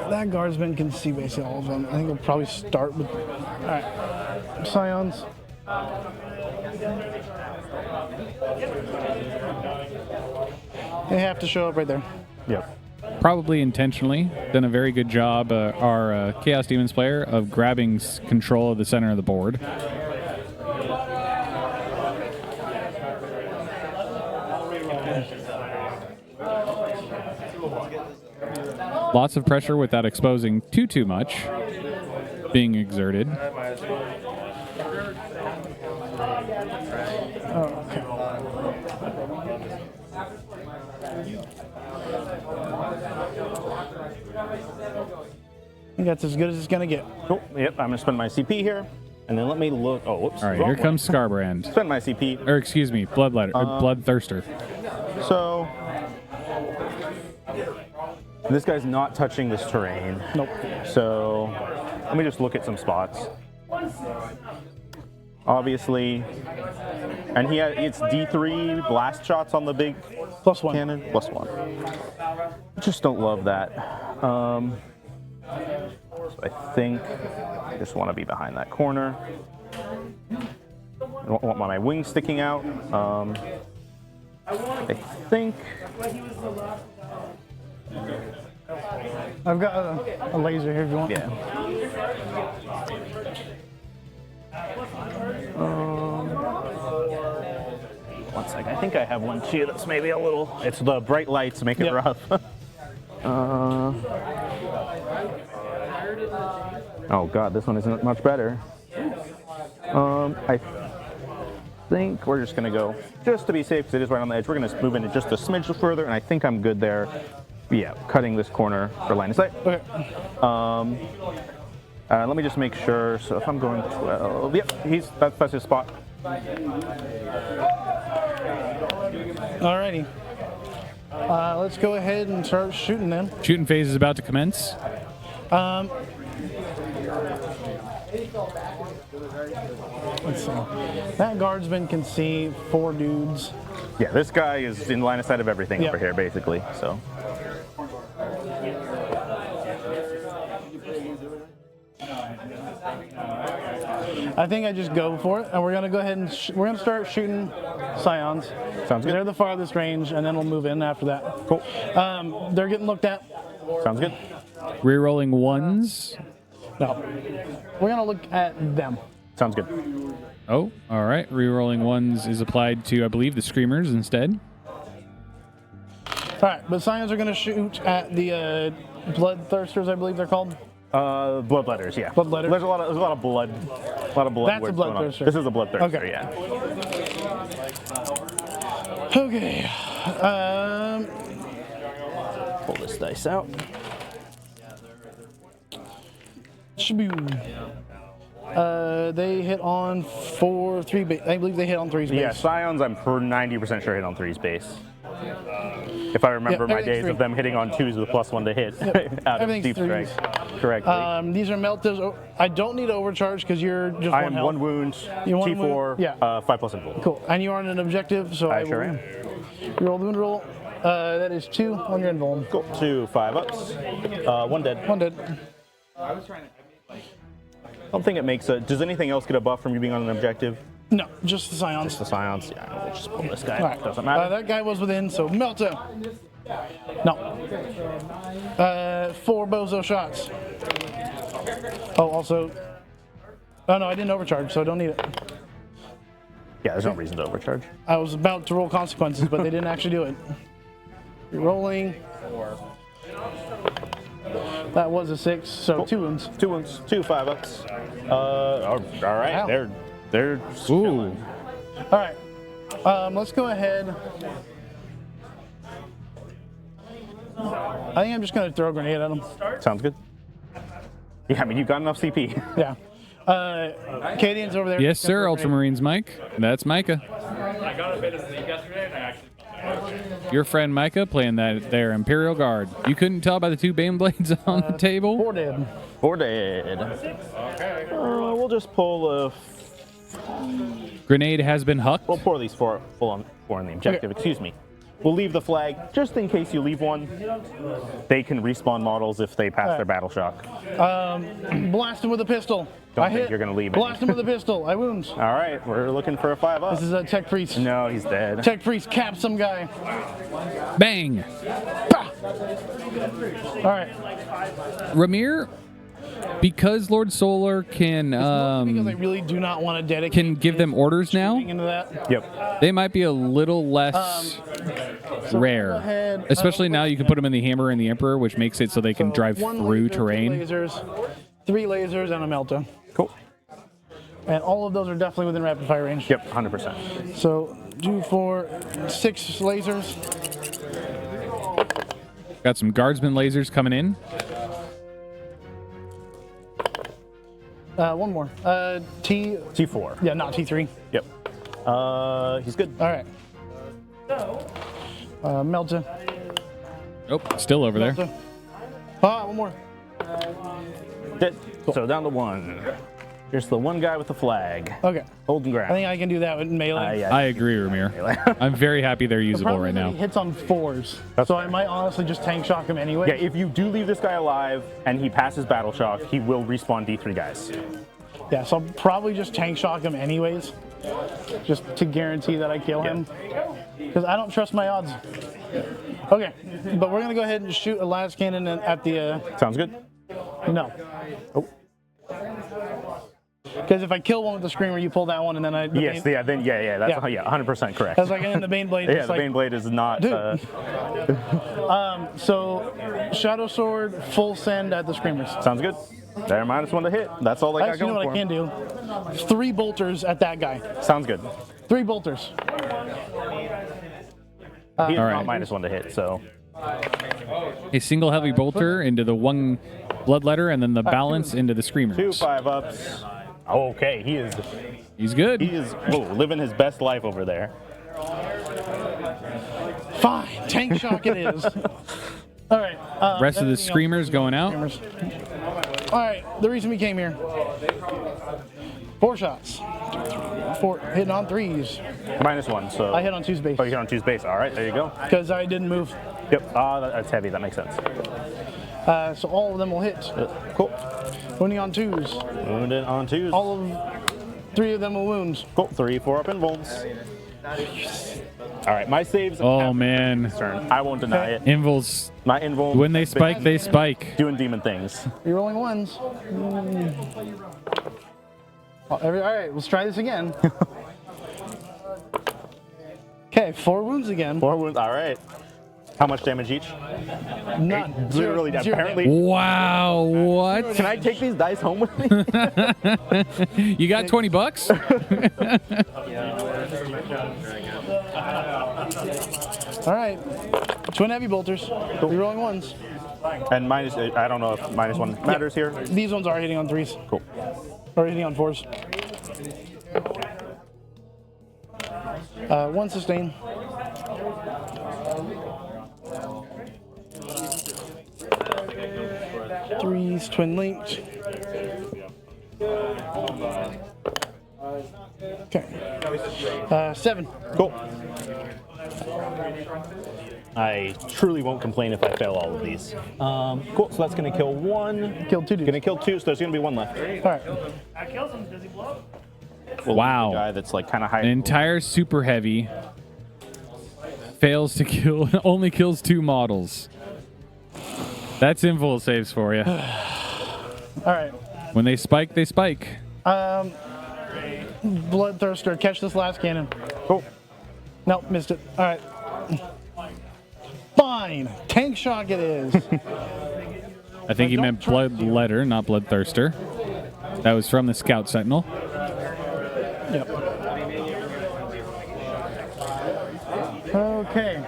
C: That guardsman can see basically all of them. I think we'll probably start with. Alright. Scions. They have to show up right there.
B: Yep.
A: Probably intentionally done a very good job, our Chaos Demons player, of grabbing control of the center of the board. Lots of pressure without exposing too much being exerted.
C: I think that's as good as it's going to get.
B: Cool. Yep, I'm going to spend my CP here. And then let me look. Oh, whoops.
A: All right,
B: wrong
A: here
B: one.
A: comes Scarbrand.
B: Spend my CP.
A: Or excuse me, Bloodthirster.
B: So, this guy's not touching this terrain.
C: Nope.
B: So, let me just look at some spots. Obviously, and it's D3 blast shots on the big
C: +1.
B: cannon. +1. I just don't love that. So I think I just want to be behind that corner. I don't want my wings sticking out. I think
C: I've got a laser here if you want.
B: yeah. One second. I think I have one too that's maybe a little. It's the bright lights make it
C: Yep.
B: rough. Oh god, this one isn't much better. I think we're just gonna go, just to be safe, because it is right on the edge. We're gonna move in just a smidge further, and I think I'm good there. Yeah, cutting this corner for line of sight.
C: Okay.
B: Let me just make sure. So if I'm going 12, yep, that's his spot.
C: Alrighty. Let's go ahead and start shooting then.
A: Shooting phase is about to commence.
C: Let's see. That guardsman can see 4 dudes.
B: Yeah, this guy is in line of sight of everything
C: Yep.
B: over here, basically. So.
C: I think I just go for it, and we're gonna go ahead and we're gonna start shooting scions.
B: Sounds good.
C: They're the farthest range, and then we'll move in after that.
B: Cool.
C: They're getting looked at.
B: Sounds good.
A: Rerolling ones.
C: No, we're gonna look at them.
B: Sounds good.
A: Oh, all right. Rerolling ones is applied to, I believe, the Screamers instead.
C: All right, but scions are gonna shoot at the bloodthirsters, I believe they're called.
B: Bloodletters, yeah.
C: Bloodletters.
B: There's a lot of blood.
C: That's a
B: words going on.
C: bloodthirster.
B: This is a bloodthirster,
C: Okay.
B: yeah.
C: Okay.
B: Pull this dice out.
C: Shaboom. They hit on 3 base. I believe they hit on 3's base.
B: Yeah, Scions, I'm for 90% sure hit on 3's base. If I remember my
C: everything's
B: days
C: 3.
B: of them hitting on 2s with +1 to hit out of
C: Everything's
B: deep strike
C: 3s.
B: correctly.
C: These are meltas. Oh, I don't need to overcharge because you're just
B: I
C: one
B: am
C: health.
B: 1 wound,
C: You're one
B: T4,
C: wound, yeah.
B: 5+ influence.
C: Cool. And you are on an objective, so
B: I
C: will
B: sure am.
C: roll the wound roll. That is 2 on your invuln.
B: Cool. 2 5-ups. 1 dead.
C: 1 dead.
B: I don't think it makes a. Does anything else get a buff from you being on an objective?
C: No, just the scions.
B: The Scions. Yeah, we'll just pull this guy.
C: All right.
B: Doesn't matter.
C: That guy was within, so melta. No. 4 bozo shots. Oh, also. Oh no, I didn't overcharge, so I don't need it.
B: Yeah, there's no reason to overcharge.
C: I was about to roll consequences, but they didn't actually do it. You're rolling. That was a 6, so
B: Cool.
C: 2 wounds.
B: 2 wounds, 2 5-ups. All right,
C: Wow.
B: they're.
A: Ooh.
C: All right. Let's go ahead. I think I'm just going to throw a grenade at them.
B: Sounds good. Yeah, I mean, you've got enough CP.
C: Yeah. Cadian's over there.
A: Yes,
C: Gonna
A: sir,
C: throw a grenade.
A: Ultramarines Mike. That's Micah.
D: I got a bit of sleep yesterday, and I actually.
A: Your friend Micah playing that there Imperial Guard. You couldn't tell by the 2 Bane Blades on the table?
C: 4 dead.
B: 4 dead.
D: Okay.
B: We'll just pull a.
A: Grenade has been hucked.
B: We'll pour these 4 on the objective.
C: Okay.
B: Excuse me. We'll leave the flag just in case you leave one. They can respawn models if they pass their battle shock.
C: Blast him with a pistol.
B: Don't
C: I
B: think
C: hit.
B: you're gonna leave
C: Blast
B: any.
C: him with a pistol. I wound.
B: All right, we're looking for a 5-up.
C: This is a tech priest.
B: No, he's dead.
C: Tech priest cap some guy.
A: Bang!
C: Bah! All right.
A: Ramir, because Lord Solar can
C: Because I really do not want to dedicate.
A: can give them orders now,
C: into that.
B: Yep.
A: they might be a little less
C: Go
A: rare.
C: ahead,
A: Especially now you can put them in the Hammer and the Emperor, which makes it so they can drive
C: one
A: through
C: laser,
A: terrain.
C: 2 lasers, 3 lasers, and a melta.
B: Cool.
C: And all of those are definitely within rapid fire range.
B: Yep, 100%.
C: So do for 6 lasers.
A: Got some Guardsman lasers coming in.
C: One more. T.
B: T4.
C: Yeah, not T3.
B: Yep. He's good.
C: All right. Melta.
A: Oh, still over there.
C: Melta. Ah, one more.
B: Dead. So down to 1. Here's the one guy with the flag.
C: Okay.
B: Holding
C: I
B: ground.
C: think I can do that with melee.
B: Yeah.
A: I agree, Ramir. I'm very happy they're
C: The
A: usable
C: problem
A: right
C: is that
A: now.
C: he hits on 4s, so I might honestly just tank shock him anyway.
B: Yeah, if you do leave this guy alive and he passes battle shock, he will respawn D3 guys.
C: Yeah, so I'll probably just tank shock him anyways, just to guarantee that I kill him, because I don't trust my odds. Okay, but we're gonna go ahead and shoot a las cannon at the.
B: Sounds good.
C: No.
B: Oh.
C: Because if I kill one with the screamer, you pull that one, and then I.
B: Yes, yeah, then that's
C: Yeah.
B: 100% correct.
C: That's like in the Bane Blade.
B: Yeah,
C: it's
B: the
C: like,
B: Bane Blade is not.
C: Dude. So, Shadow Sword, full send at the screamers.
B: Sounds good. They're -1 to hit. That's all they got
C: Actually, you know
B: going
C: what I
B: for
C: can do? 3 bolters at that guy.
B: Sounds good.
C: 3 bolters.
B: He is
A: All
B: not
A: right.
B: -1 to hit, so.
A: A single heavy bolter into the 1 bloodletter, and then the balance into the screamers.
B: 2 5-ups. Okay, he is living his best life over there.
C: Fine, tank shock it is. All right.
A: Rest of the
C: everything
A: screamers going out.
C: else- All right, the reason we came here. 4 shots. 4 hitting on 3s.
B: -1, so.
C: I hit on 2's base
B: Oh, you hit on 2's base. All right, there you go.
C: because I didn't move.
B: Yep. That's heavy. That makes sense.
C: So all of them will hit.
B: Cool.
C: Wounding on 2s.
B: Wounded on 2s.
C: All of 3 of them will wound.
B: Cool. 3 4-up invulns. All right, my saves.
A: Oh
B: have
A: man,
B: concern. I won't deny it.
A: Invul's
B: My invuln.
A: when they spike, they spike.
B: doing demon things.
C: You're rolling 1s. All right, let's try this again. Okay, 4 wounds again.
B: 4 wounds. All right. How much damage each?
C: None.
B: Literally,
C: Zero
B: apparently.
A: Wow, what?
B: Can I take these dice home with me?
A: You got $20?
C: All right. Twin heavy bolters. You're rolling 1s.
B: And minus. I don't know if -1 matters here.
C: These ones are hitting on 3s.
B: Cool.
C: Or hitting on 4s. 1 sustain. Threes, twin linked. Okay. 7.
B: Cool. I truly won't complain if I fail all of these. Cool. So that's going to kill 1.
C: Killed 2 dudes.
B: Going to kill 2, so there's going to be 1 left.
C: All right.
E: I killed him. Does he blow?
B: We'll
A: Wow.
B: leave the guy that's like kind of high.
A: An entire super heavy fails to kill, only kills 2 models. That's invul saves for you.
C: All right.
A: When they spike, they spike.
C: Bloodthirster, catch this last cannon.
B: Cool.
C: Nope, missed it. All right. Fine. Tank shock it is.
A: I think he
C: don't
A: meant
C: trust you.
A: bloodletter, not bloodthirster. That was from the Scout Sentinel.
C: Yep. Okay.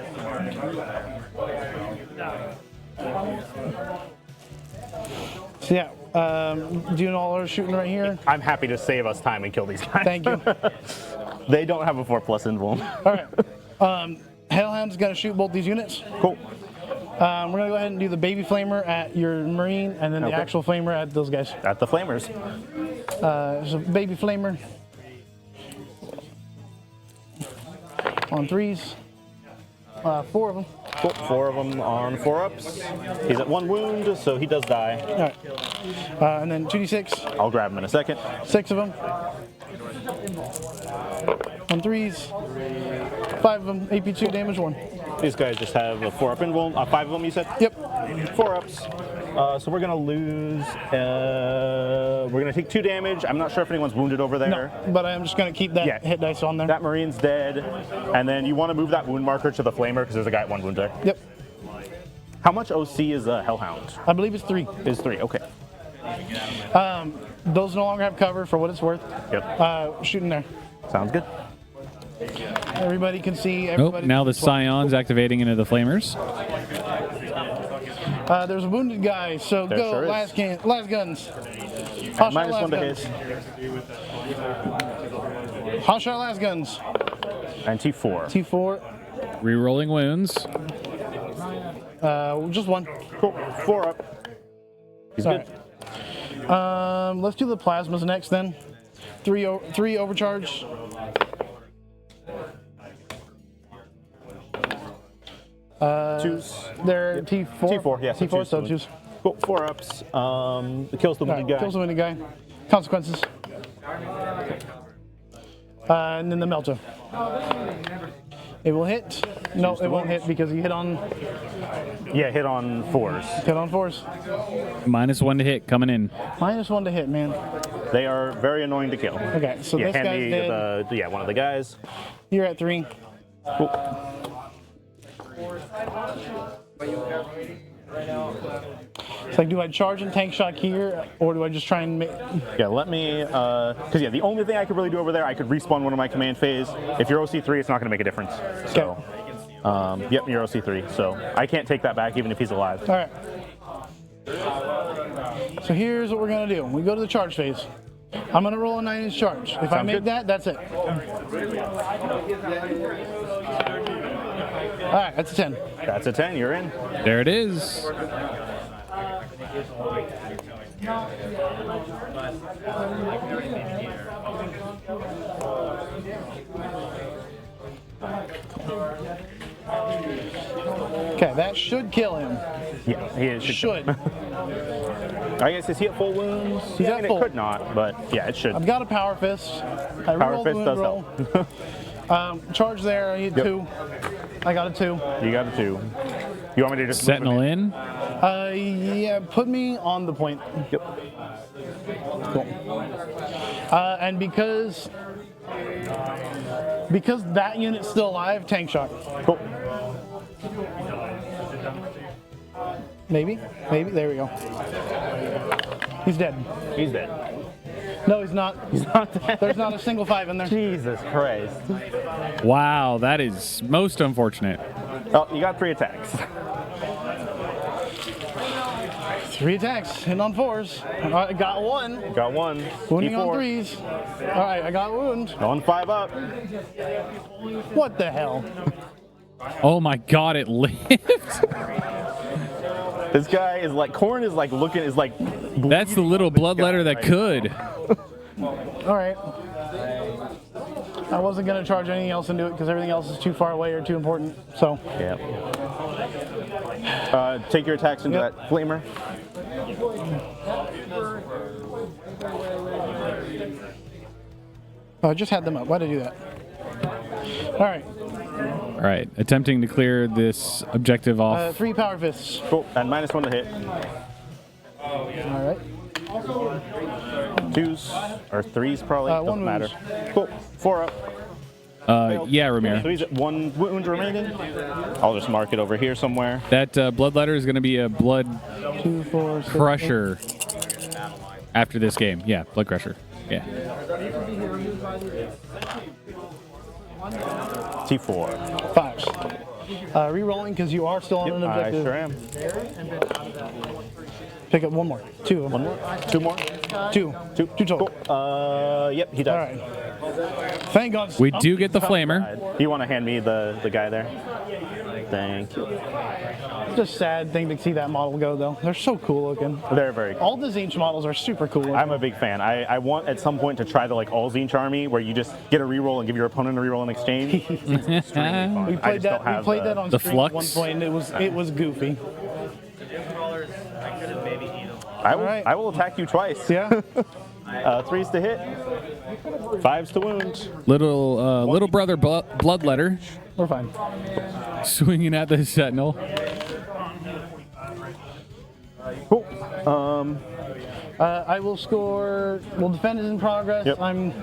C: So yeah, doing all our shooting right here.
B: I'm happy to save us time and kill these guys.
C: Thank you.
B: They don't have a 4+ invuln.
C: All right. Hellhound's going to shoot both these units.
B: Cool.
C: We're going to go ahead and do the baby flamer at your marine, and then the
B: Okay.
C: actual flamer at those guys.
B: At the flamers.
C: So baby flamer. On 3s. 4 of them.
B: Cool. 4 of them on 4-ups. He's at 1 wound, so he does die.
C: All right. And then 2d6.
B: I'll grab him in a second.
C: 6 of them. On 3s. 5 of them. AP2 damage 1.
B: These guys just have a 4-up invuln. 5 of them, you said?
C: Yep.
B: 4-ups. So we're gonna lose. We're gonna take 2 damage. I'm not sure if anyone's wounded over there.
C: No, but I'm just going to keep that
B: Yeah.
C: hit dice on there.
B: That Marine's dead, and then you want to move that wound marker to the flamer because there's a guy at 1 wound there.
C: Yep.
B: How much OC is a Hellhound?
C: I believe it's 3.
B: Is 3. Okay.
C: Those no longer have cover for what it's worth.
B: Yep.
C: Shooting there.
B: Sounds good.
C: Everybody can see.
A: Oh,
C: Everybody.
A: now the Scion's activating into the Flamers.
C: There's a wounded guy, so
B: There
C: go.
B: sure is.
C: Last guns. Hot shot,
B: Minus 1 to
C: last
B: hit.
C: guns. Hot shot, last guns.
B: And T4.
C: T4.
A: Rerolling wounds.
C: Just 1.
B: Cool. 4-up. He's
C: All
B: good.
C: right. Let's do the plasmas next then. 3 overcharge.
B: Twos.
C: They're T4.
B: T4, yeah.
C: T4, so twos.
B: Cool. 4-ups. It kills the
C: All
B: wounded
C: right,
B: guy.
C: kills the wounded guy. Consequences. And then the melter. It will hit. No, it won't hit because you hit on
B: Yeah, hit on 4s.
C: 4s.
A: -1 to hit coming in.
C: -1 to hit, man.
B: They are very annoying to kill.
C: Okay, so
B: Yeah,
C: this
B: hand
C: guy's
B: me
C: dead.
B: one of the guys.
C: You're at 3.
B: Cool.
C: It's like, do I charge and tank shock here, or do I just try and make...
B: Yeah, let me, because the only thing I could really do over there, I could respawn one of my command phase. If you're OC3, it's not going to make a difference. So, yep, you're OC3, so I can't take that back even if he's alive.
C: All right. So here's what we're going to do. We go to the charge phase. I'm going to roll a 9-inch charge. If I
B: Sounds
C: make
B: good.
C: that, that's it. All right, that's a 10.
B: That's a 10, you're in.
A: There it is.
C: Okay, that should kill him.
B: Yeah, he is.
C: Should.
B: I guess, is he at full wounds?
C: He's
B: Yeah,
C: at
B: I mean,
C: full.
B: it could not, but yeah, it should.
C: I've got a power fist. I
B: Power
C: rerolled the
B: fist
C: wound
B: does
C: roll.
B: help.
C: Charge there. I need
B: Yep.
C: 2. I got a 2.
B: You got a 2. You want me to just move him
A: Sentinel in.
C: Yeah, put me on the point.
B: Yep.
C: Cool. And because that unit's still alive, tank shock.
B: Cool.
C: Maybe. There we go. He's dead.
B: He's dead.
C: No, he's not.
B: He's not dead.
C: There's not a single 5 in there.
B: Jesus Christ.
A: Wow, that is most unfortunate.
B: Oh, you got 3 attacks.
C: 3 attacks, hitting on 4s. I got 1.
B: Got 1.
C: Wounding on
B: T4.
C: 3s. All right, I got wound.
B: Going 5 up.
C: What the hell?
A: Oh my god, it lived.
B: This guy is like, Corn is like looking, is like.
A: That's the little bloodletter that
B: Right.
A: could.
C: All right. I wasn't going to charge anything else into it because everything else is too far away or too important. So,
B: Yeah. Take your attacks into
C: Yep.
B: that flamer.
C: oh, I just had them up. Why'd I do that? All right.
A: All right, attempting to clear this objective off.
C: 3 power fists.
B: Cool. And -1 to hit.
C: All right.
B: 2s or 3s probably.
C: One
B: Doesn't matter.
C: wounds.
B: Cool. 4 up.
A: Yeah,
B: So
A: Ramir.
B: he's at 1 wound remaining. I'll just mark it over here somewhere.
A: That bloodletter is going to be a blood
C: 2, 4, 6,
A: crusher after this game. Yeah, blood crusher. Yeah.
B: T4.
C: 5s. Rerolling because you are still on an
B: I
C: objective.
B: sure am.
C: Pick up one more. Two.
B: One more? Two more?
C: Two.
B: Two
C: total.
B: Cool. Yep, he
C: All
B: does.
C: right. Thank God.
A: We do get the flamer.
B: You want to hand me the guy there? Thank you.
C: It's a sad thing to see that model go, though. They're so cool looking.
B: They're very cool.
C: All the Zinch models are super cool looking.
B: I'm a big fan. I want at some point to try the like all Zinch army where you just get a reroll and give your opponent a reroll in exchange. It's extremely fun.
C: We played that on
A: the
C: stream at
A: flux.
C: one point, and it was goofy.
B: I will attack you twice.
C: Yeah.
B: 3s to hit, 5s to wound.
A: Little brother bloodletter
C: We're fine.
A: swinging at the sentinel.
B: Cool.
C: I will score. Well, defend is in progress.
B: Yep.
C: I'm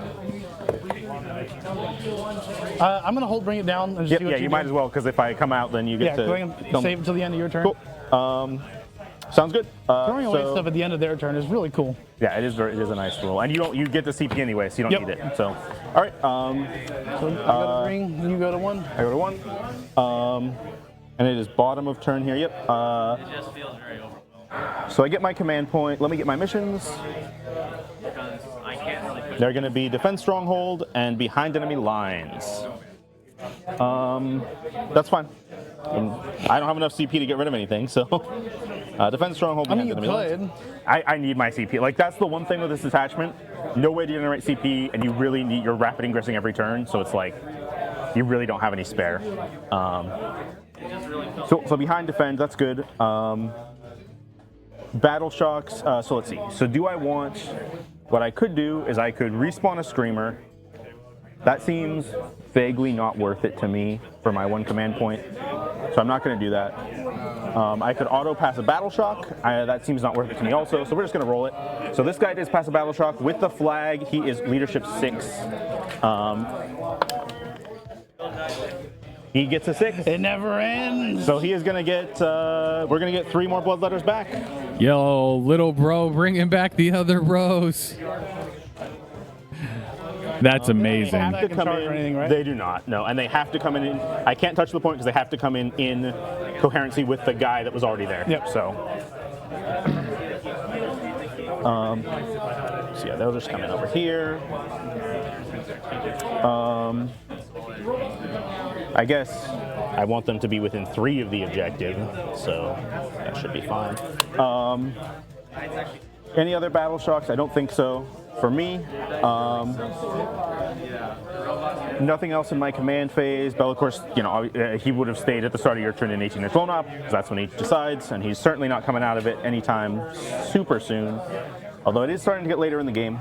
C: gonna hold, bring it down. And just
B: Yep,
C: see what
B: yeah, you might as well because if I come out, then you get
C: Yeah,
B: to
C: go ahead and
B: come-
C: save it till the end of your turn.
B: Cool. Sounds good.
C: Throwing away
B: So-
C: stuff at the end of their turn is really cool.
B: Yeah, it is a nice roll, and you get the CP anyway, so you don't
C: Yep.
B: need it. So, all right.
C: So I go to ring, you go to 1.
B: I go to 1. And it is bottom of turn here. Yep. So I get my command point. Let me get my missions. They're going to be defend stronghold and behind enemy lines. That's fine. I don't have enough CP to get rid of anything, so defend stronghold
C: I
B: behind
C: mean, you
B: enemy lines.
C: could.
B: I need my CP. Like, that's the one thing with this attachment. No way to generate CP, and you really need your rapid ingressing every turn, so it's like you really don't have any spare. So behind defend, that's good. Battle shocks, so let's see. So do I want, what I could do is I could respawn a screamer. That seems vaguely not worth it to me for my 1 command point, so I'm not going to do that. I could auto pass a battle shock. That seems not worth it to me also, so we're just going to roll it. So this guy does pass a battle shock with the flag. He is leadership 6. He gets a 6.
C: It never ends.
B: So he is going to get, we're going to get 3 more bloodletters back.
A: Yo, little bro, bringing back the other bros. That's amazing.
C: They can charge or anything, right?
B: They do not, no. And they have to come in, I can't touch the point because they have to come in coherency with the guy that was already there.
C: Yep.
B: So yeah, they'll just come in over here. I guess I want them to be within 3 of the objective, so that should be fine. Any other battle shocks? I don't think so. For me, nothing else in my command phase. Bell, of course, he would have stayed at the start of your turn in 18-inch blown up, because that's when he decides, and he's certainly not coming out of it anytime super soon. Although it is starting to get later in the game.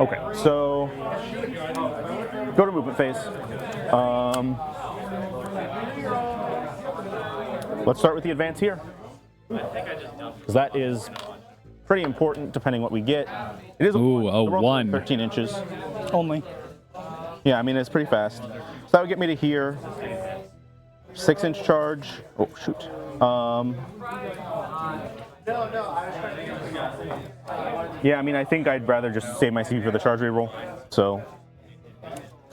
B: Okay, so go to movement phase. Let's start with the advance here, because that is pretty important depending what we get. It is
A: a
B: 1. 13 inches.
C: Only.
B: Yeah, I mean, it's pretty fast. So that would get me to here. 6-inch charge. Oh, shoot. Yeah, I mean, I think I'd rather just save my CP for the charge reroll. So,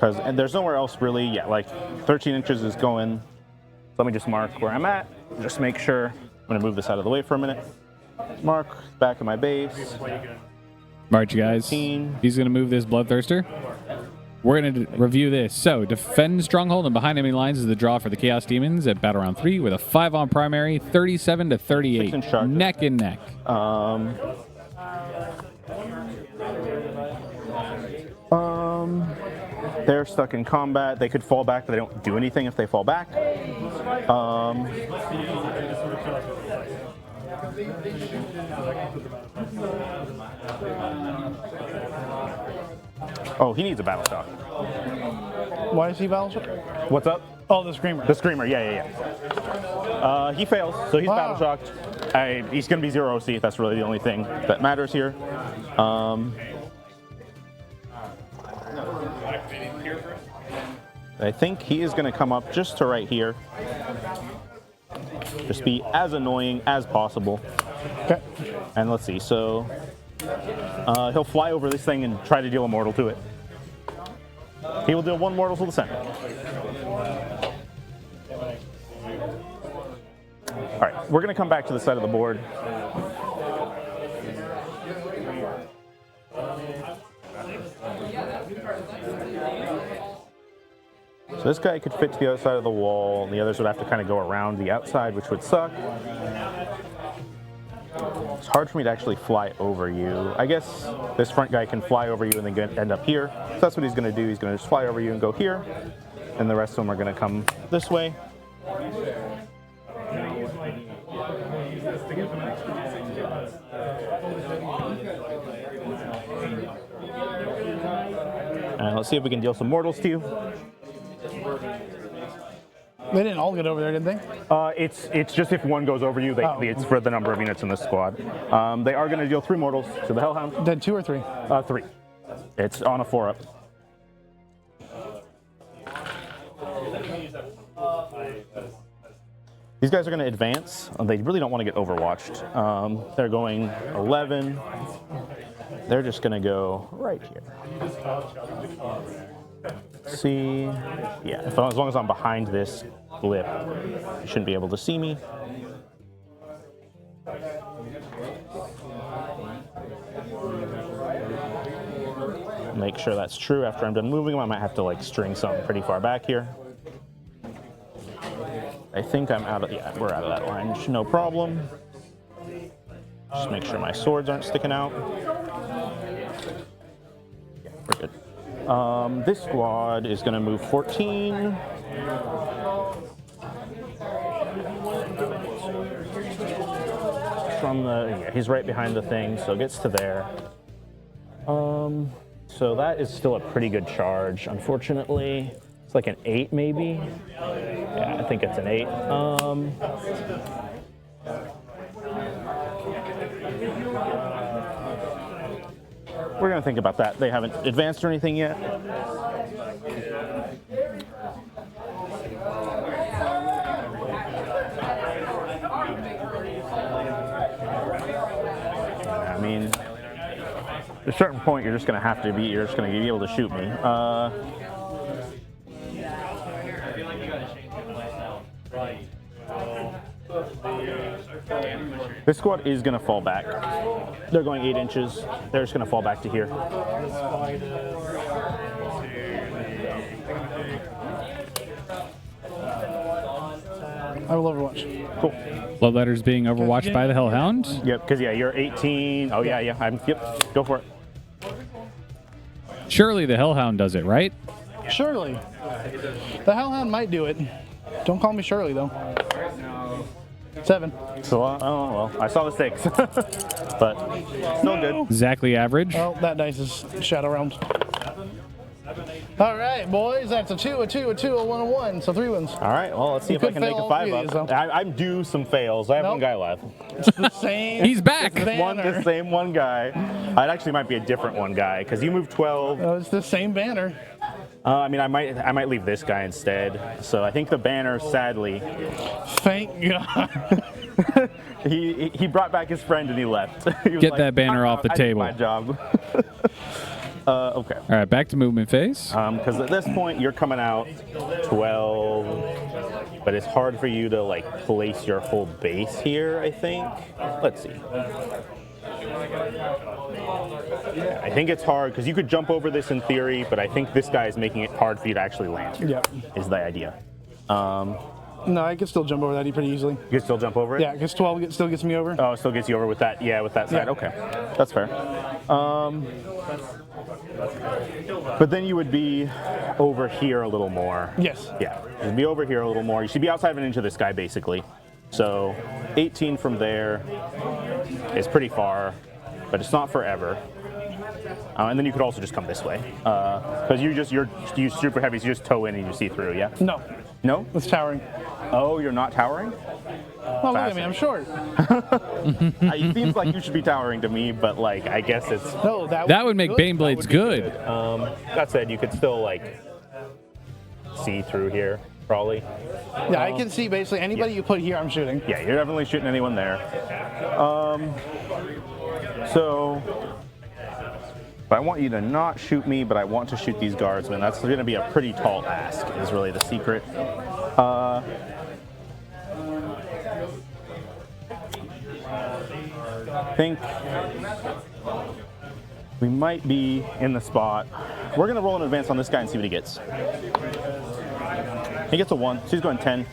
B: and there's nowhere else really. Yeah, like 13 inches is going. Let me just mark where I'm at. Just make sure. I'm going to move this out of the way for a minute. Mark back of my base.
A: March, guys.
B: 15.
A: He's going to move this Bloodthirster. We're going to review this. So, defend stronghold and behind enemy lines is the draw for the Chaos Demons at battle round 3 with a 5 on primary, 37 to 38.
B: 6-inch charge.
A: Neck and neck.
B: They're stuck in combat. They could fall back, but they don't do anything if they fall back. Oh, he needs a battle shock.
C: Why is he battleship?
B: What's up?
C: Oh, the Screamer.
B: The Screamer, yeah. He fails, so he's battle shocked. He's going to be 0 OC. That's really the only thing that matters here. I think he is going to come up just to right here. Just be as annoying as possible.
C: Okay.
B: And let's see, so he'll fly over this thing and try to deal a mortal to it. He will deal 1 mortal to the center. All right, we're going to come back to the side of the board. So this guy could fit to the other side of the wall, and the others would have to kind of go around the outside, which would suck. It's hard for me to actually fly over you. I guess this front guy can fly over you and then end up here. So that's what he's going to do. He's going to just fly over you and go here, and the rest of them are going to come this way. And let's see if we can deal some mortals to you.
C: They didn't all get over there, did they?
B: It's just if one goes over you, it's for the number of units in the squad. They are going to deal 3 mortals to the Hellhound.
C: Did 2 or 3?
B: 3. It's on a 4-up. These guys are going to advance. They really don't want to get overwatched. They're going 11. They're just going to go right here. See, yeah, as long as I'm behind this blip, you shouldn't be able to see me. Make sure that's true after I'm done moving them. I might have to like string something pretty far back here. I think I'm out of, yeah, we're out of that line, no problem. Just make sure my swords aren't sticking out. Yeah, we're good. This squad is going to move 14. From the, yeah, he's right behind the thing, so it gets to there. So that is still a pretty good charge. Unfortunately, it's like an 8 maybe. Yeah, I think it's an 8. We're going to think about that. They haven't advanced or anything yet. I mean, at a certain point, you're just going to be able to shoot me. This squad is going to fall back. They're going 8 inches. They're just going to fall back to here.
C: I will overwatch.
B: Cool.
A: Love letters being overwatched by the Hellhound.
B: Yep, because yeah, you're 18. Oh yeah. Yep, go for it.
A: Surely the Hellhound does it, right?
C: Surely. The Hellhound might do it. Don't call me Shirley, though. 7.
B: So, oh well, I saw the 6, but still good.
A: Exactly average.
C: Oh, that dice is Shadow Realms. All right, boys, that's a 2, a 2, a 2, a 1, a 1, so 3 wins.
B: All right, well, let's see if I
C: could
B: can make
C: fail
B: a
C: all
B: 5
C: three of
B: up.
C: these, though.
B: I'm due some fails. I have
C: Nope.
B: one guy left.
C: It's the same.
A: He's back.
C: banner.
B: The same one guy. It actually might be a different one guy because you moved 12.
C: Oh, it's the same banner.
B: I mean, I might leave this guy instead. So I think the banner, sadly,
C: Thank God.
B: he brought back his friend and he left. He was
A: Get
B: like,
A: that banner off the
B: I did
A: table.
B: my job. Okay.
A: All right, back to movement phase.
B: Because at this point you're coming out 12, but it's hard for you to like place your whole base here. I think. Let's see. I think it's hard because you could jump over this in theory, but I think this guy is making it hard for you to actually land.
C: Yep.
B: Is the idea.
C: No, I can still jump over that pretty easily.
B: You can still jump over it?
C: Yeah, because 12 still gets me over.
B: Oh, it still gets you over with that. Yeah, with that side.
C: Yeah.
B: Okay, that's fair. But then you would be over here a little more.
C: Yes.
B: Yeah, you'd be over here a little more. You should be outside of an inch of this guy, basically. So 18 from there is pretty far, but it's not forever. And then you could also just come this way. Because you're super heavy, so you just toe in and you see through, yeah?
C: No,
B: No?
C: it's towering.
B: Oh, you're not towering?
C: Oh, look at me, I'm short.
B: It seems like you should be towering to me, but like, I guess it's...
C: No,
A: That would make Baneblades good.
B: That said, you could still like see through here, probably.
C: Yeah, I can see basically anybody you put here, I'm shooting.
B: Yeah, you're definitely shooting anyone there. So, but I want you to not shoot me, but I want to shoot these guardsmen. That's going to be a pretty tall ask, is really the secret. think we might be in the spot. We're gonna roll an advance on this guy and see what he gets. He gets a 1, so he's going 10.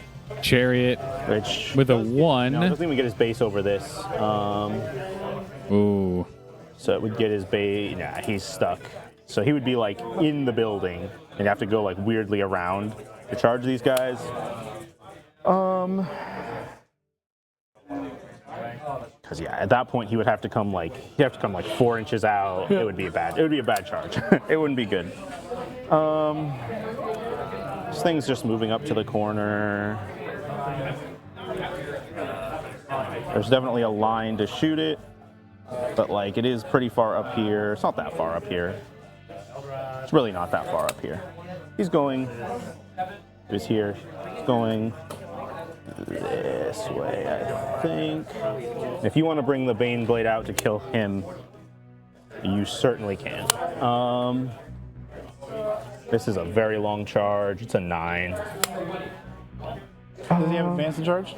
A: Chariot
B: Which
A: with a 1.
B: No, doesn't even get his base over this.
A: Ooh.
B: So it would get his base. Nah, he's stuck. So he would be like in the building and have to go like weirdly around to charge these guys. Because yeah, at that point he would have to come like 4 inches out. It would be a bad charge. It wouldn't be good. This thing's just moving up to the corner. There's definitely a line to shoot it, but like it is pretty far up here. It's not that far up here. It's really not that far up here. He's going. He's here. He's going this way, I think. If you want to bring the Bane Blade out to kill him, you certainly can. This is a very long charge. It's a 9.
C: Does he have advance and charge?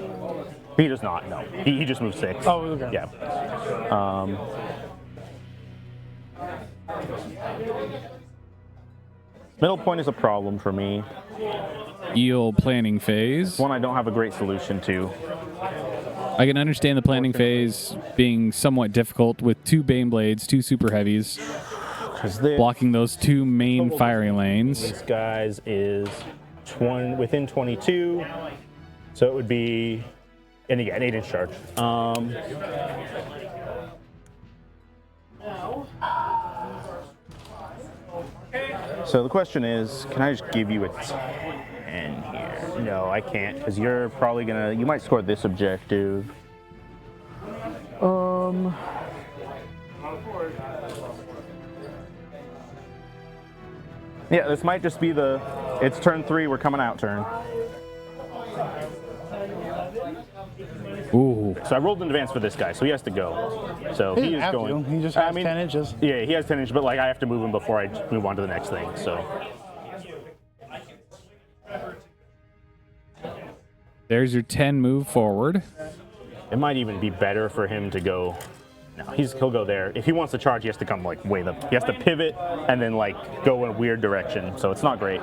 B: He does not, no. He just moved 6.
C: Oh, okay.
B: Yeah. Middle point is a problem for me.
A: Eel planning phase.
B: One I don't have a great solution to.
A: I can understand the planning phase being somewhat difficult with 2 Bane Blades, 2 Super Heavies, blocking those 2 main firing lanes.
B: This guy's is within 22, so it would be, and again, 8-inch charge. So the question is, can I just give you a 10 here? No, I can't, because you're probably you might score this objective. Yeah, this might just be it's turn 3, we're coming out turn.
A: Ooh.
B: So I rolled in advance for this guy, so he has to go. So he is going.
C: He just has 10 inches.
B: Yeah, he has 10 inches, but like I have to move him before I move on to the next thing. So
A: There's your 10 move forward.
B: it might even be better for him to go. No, he'll go there. If he wants to charge, he has to come like way up. He has to pivot and then like go in a weird direction. So it's not great.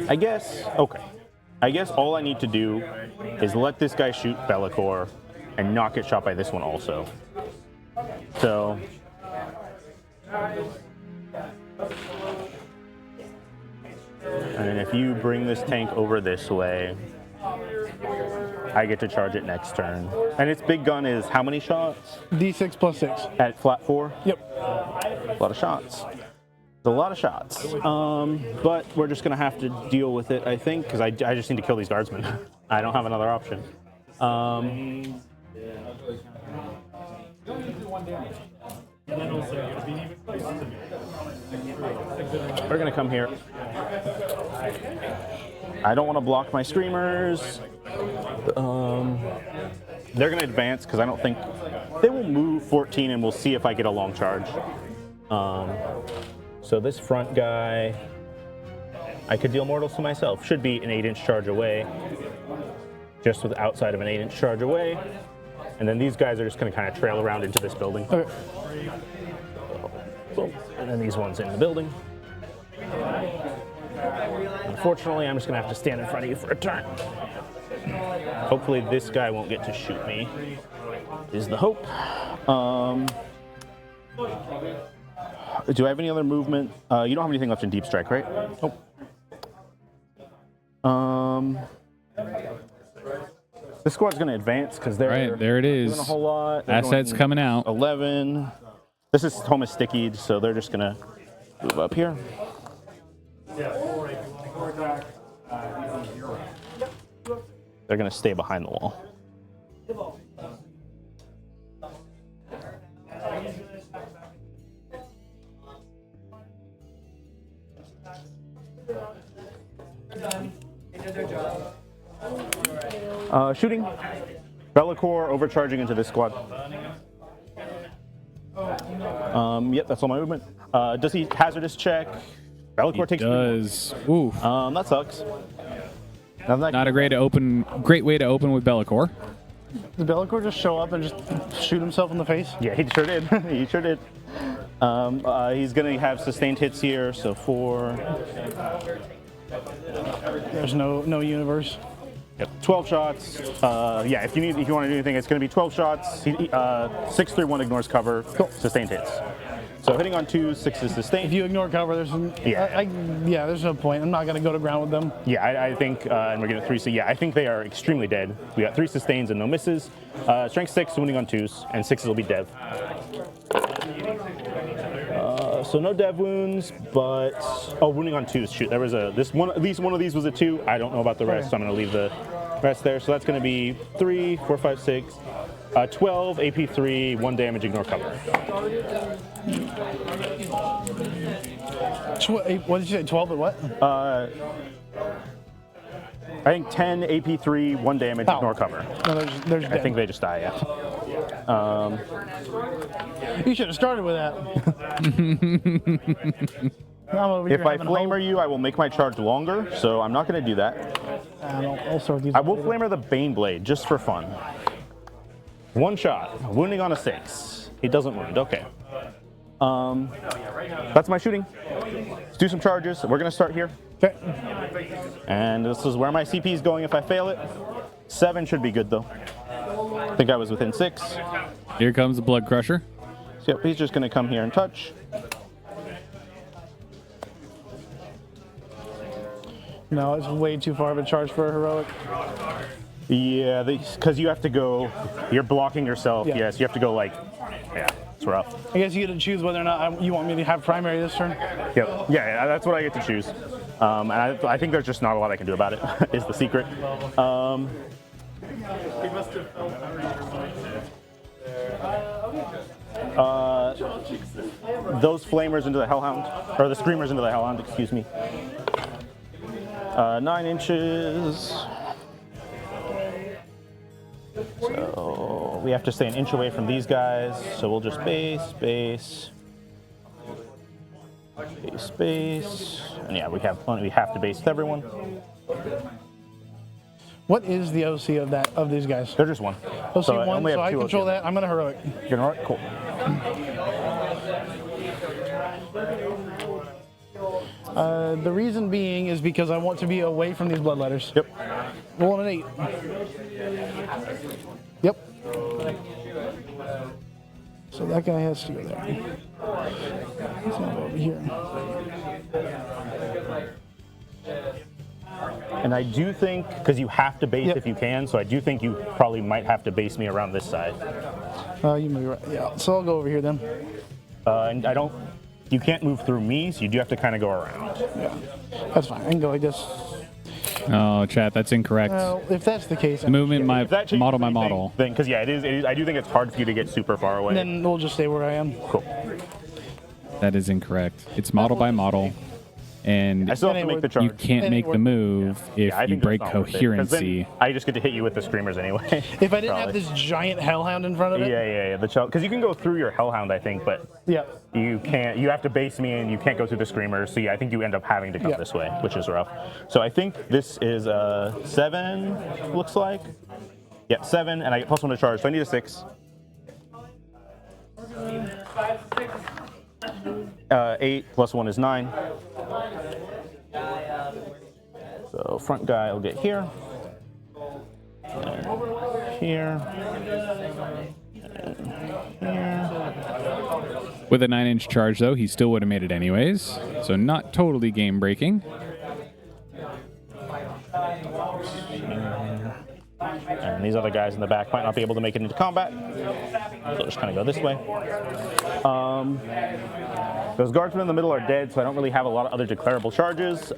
B: I guess all I need to do is let this guy shoot Bellicor and not get shot by this one also. So and then if you bring this tank over this way, I get to charge it next turn. And its big gun is how many shots?
C: D6 plus 6.
B: At flat 4?
C: Yep.
B: A lot of shots. It's a lot of shots. But we're just going to have to deal with it, I think, because I just need to kill these guardsmen. I don't have another option. We're going to come here. I don't want to block my screamers. They're going to advance because I don't think they will move 14, and we'll see if I get a long charge. So this front guy, I could deal mortals to myself. Should be an 8-inch charge away, just with outside of an 8-inch charge away. And then these guys are just going to kind of trail around into this building.
C: Okay.
B: Boom. And then these ones in the building. Unfortunately, I'm just going to have to stand in front of you for a turn. Hopefully this guy won't get to shoot me, is the hope. Do I have any other movement? You don't have anything left in deep strike, right?
A: Oh.
B: This squad's going to advance because they're
A: Right, there it is.
B: doing a whole lot. They're
A: Assets
B: going
A: coming out.
B: 11. This is Thomas Stickied, so they're just going to move up here. They're going to stay behind the wall. Shooting. Bellicor overcharging into this squad. Yep, that's all my movement. Does he hazardous check? Be'lakor takes 3
A: Does. Ooh.
B: That sucks.
A: Not a great way to open with Be'lakor.
C: Did Be'lakor just show up and just shoot himself in the face?
B: Yeah, he sure did. He sure did. He's going to have sustained hits here, so 4.
C: There's no universe.
B: Yep, 12 shots. Yeah, if you want to do anything, it's going to be 12 shots. 6 through 1 ignores cover.
C: Cool.
B: Sustained hits. So hitting on 2, 6 is sustained.
C: If you ignore cover, there's yeah, there's no point. I'm not gonna go to ground with them.
B: Yeah, I think, and we're getting 3. So yeah, I think they are extremely dead. We got 3 sustains and no misses. Strength 6, wounding on 2s, and 6s will be dev. So no dev wounds, but wounding on 2s. Shoot, there was at least one of these was a 2. I don't know about the rest, so I'm gonna leave the rest there. So that's gonna be 3, 4, 5, 6. 12, AP3, 1 damage, ignore cover.
C: What did you say, 12 at what?
B: I think 10, AP3, 1 damage, ignore cover.
C: No, there's
B: I think they just die, yeah.
C: You should have started with that.
B: If I flamer you, I will make my charge longer, so I'm not going to do that.
C: I'll start these.
B: I will flamer the Bane Blade, just for fun. 1 shot, wounding on a 6. He doesn't wound, okay. That's my shooting. Let's do some charges. We're going to start here.
C: Okay.
B: And this is where my CP is going if I fail it. 7 should be good, though. I think I was within 6.
A: Here comes the Blood Crusher.
B: So, yep, he's just going to come here and touch.
C: No, it's way too far of a charge for a heroic.
B: Yeah, because you have to go, you're blocking yourself.
C: Yeah.
B: Yes, you have to go like, yeah, it's rough.
C: I guess you get to choose whether or not you want me to have primary this turn.
B: Yep. Yeah, that's what I get to choose. And I think there's just not a lot I can do about it, is the secret. Those flamers into the Hellhound, or the Screamers into the Hellhound, excuse me. 9 inches. So we have to stay an inch away from these guys. So we'll just base. And yeah, we have to base with everyone.
C: What is the OC of these guys?
B: They're just 1.
C: OC
B: So
C: 1, so I control
B: OCs.
C: that. I'm gonna heroic.
B: You're all right? Cool.
C: The reason being is because I want to be away from these bloodletters.
B: Yep.
C: Rolling an 8. Yep. So that guy has to go there. He's gonna go over here.
B: And I do think, because you have to base if you can, so I do think you probably might have to base me around this side.
C: You move right. Yeah. So I'll go over here then.
B: And you can't move through me, so you do have to kind of go around.
C: Yeah. That's fine. I can go like this.
A: Oh, chat, that's incorrect.
C: Well, if that's the case,
A: Movement
B: If that changes
A: model by
B: anything,
A: model.
B: Then, because yeah, it is. I do think it's hard for you to get super far away.
C: then we'll just stay where I am.
B: Cool.
A: That is incorrect. It's model by model, and
B: I still have to make the charge.
A: you can't make the move if
B: I
A: you
B: think
A: break
B: that's not worth it, 'cause then
A: coherency.
B: I just get to hit you with the Screamers anyway.
C: If I didn't have
B: Probably.
C: this giant hellhound in front of it.
B: Yeah. Because you can go through your Hellhound, I think, but
C: Yeah.
B: you can't. You have to base me, and you can't go through the Screamers. So yeah, I think you end up having to come
C: Yeah.
B: this way, which is rough. So I think this is 7. Looks like. Yeah, 7, and I get +1 to charge. So I need a 6. 8 + 1 is 9. So front guy will get here. And here. And here.
A: With a 9-inch charge, though, he still would have made it anyways. So not totally game breaking.
B: And these other guys in the back might not be able to make it into combat. So I'll just kind of go this way. Those guardsmen in the middle are dead, so I don't really have a lot of other declarable charges.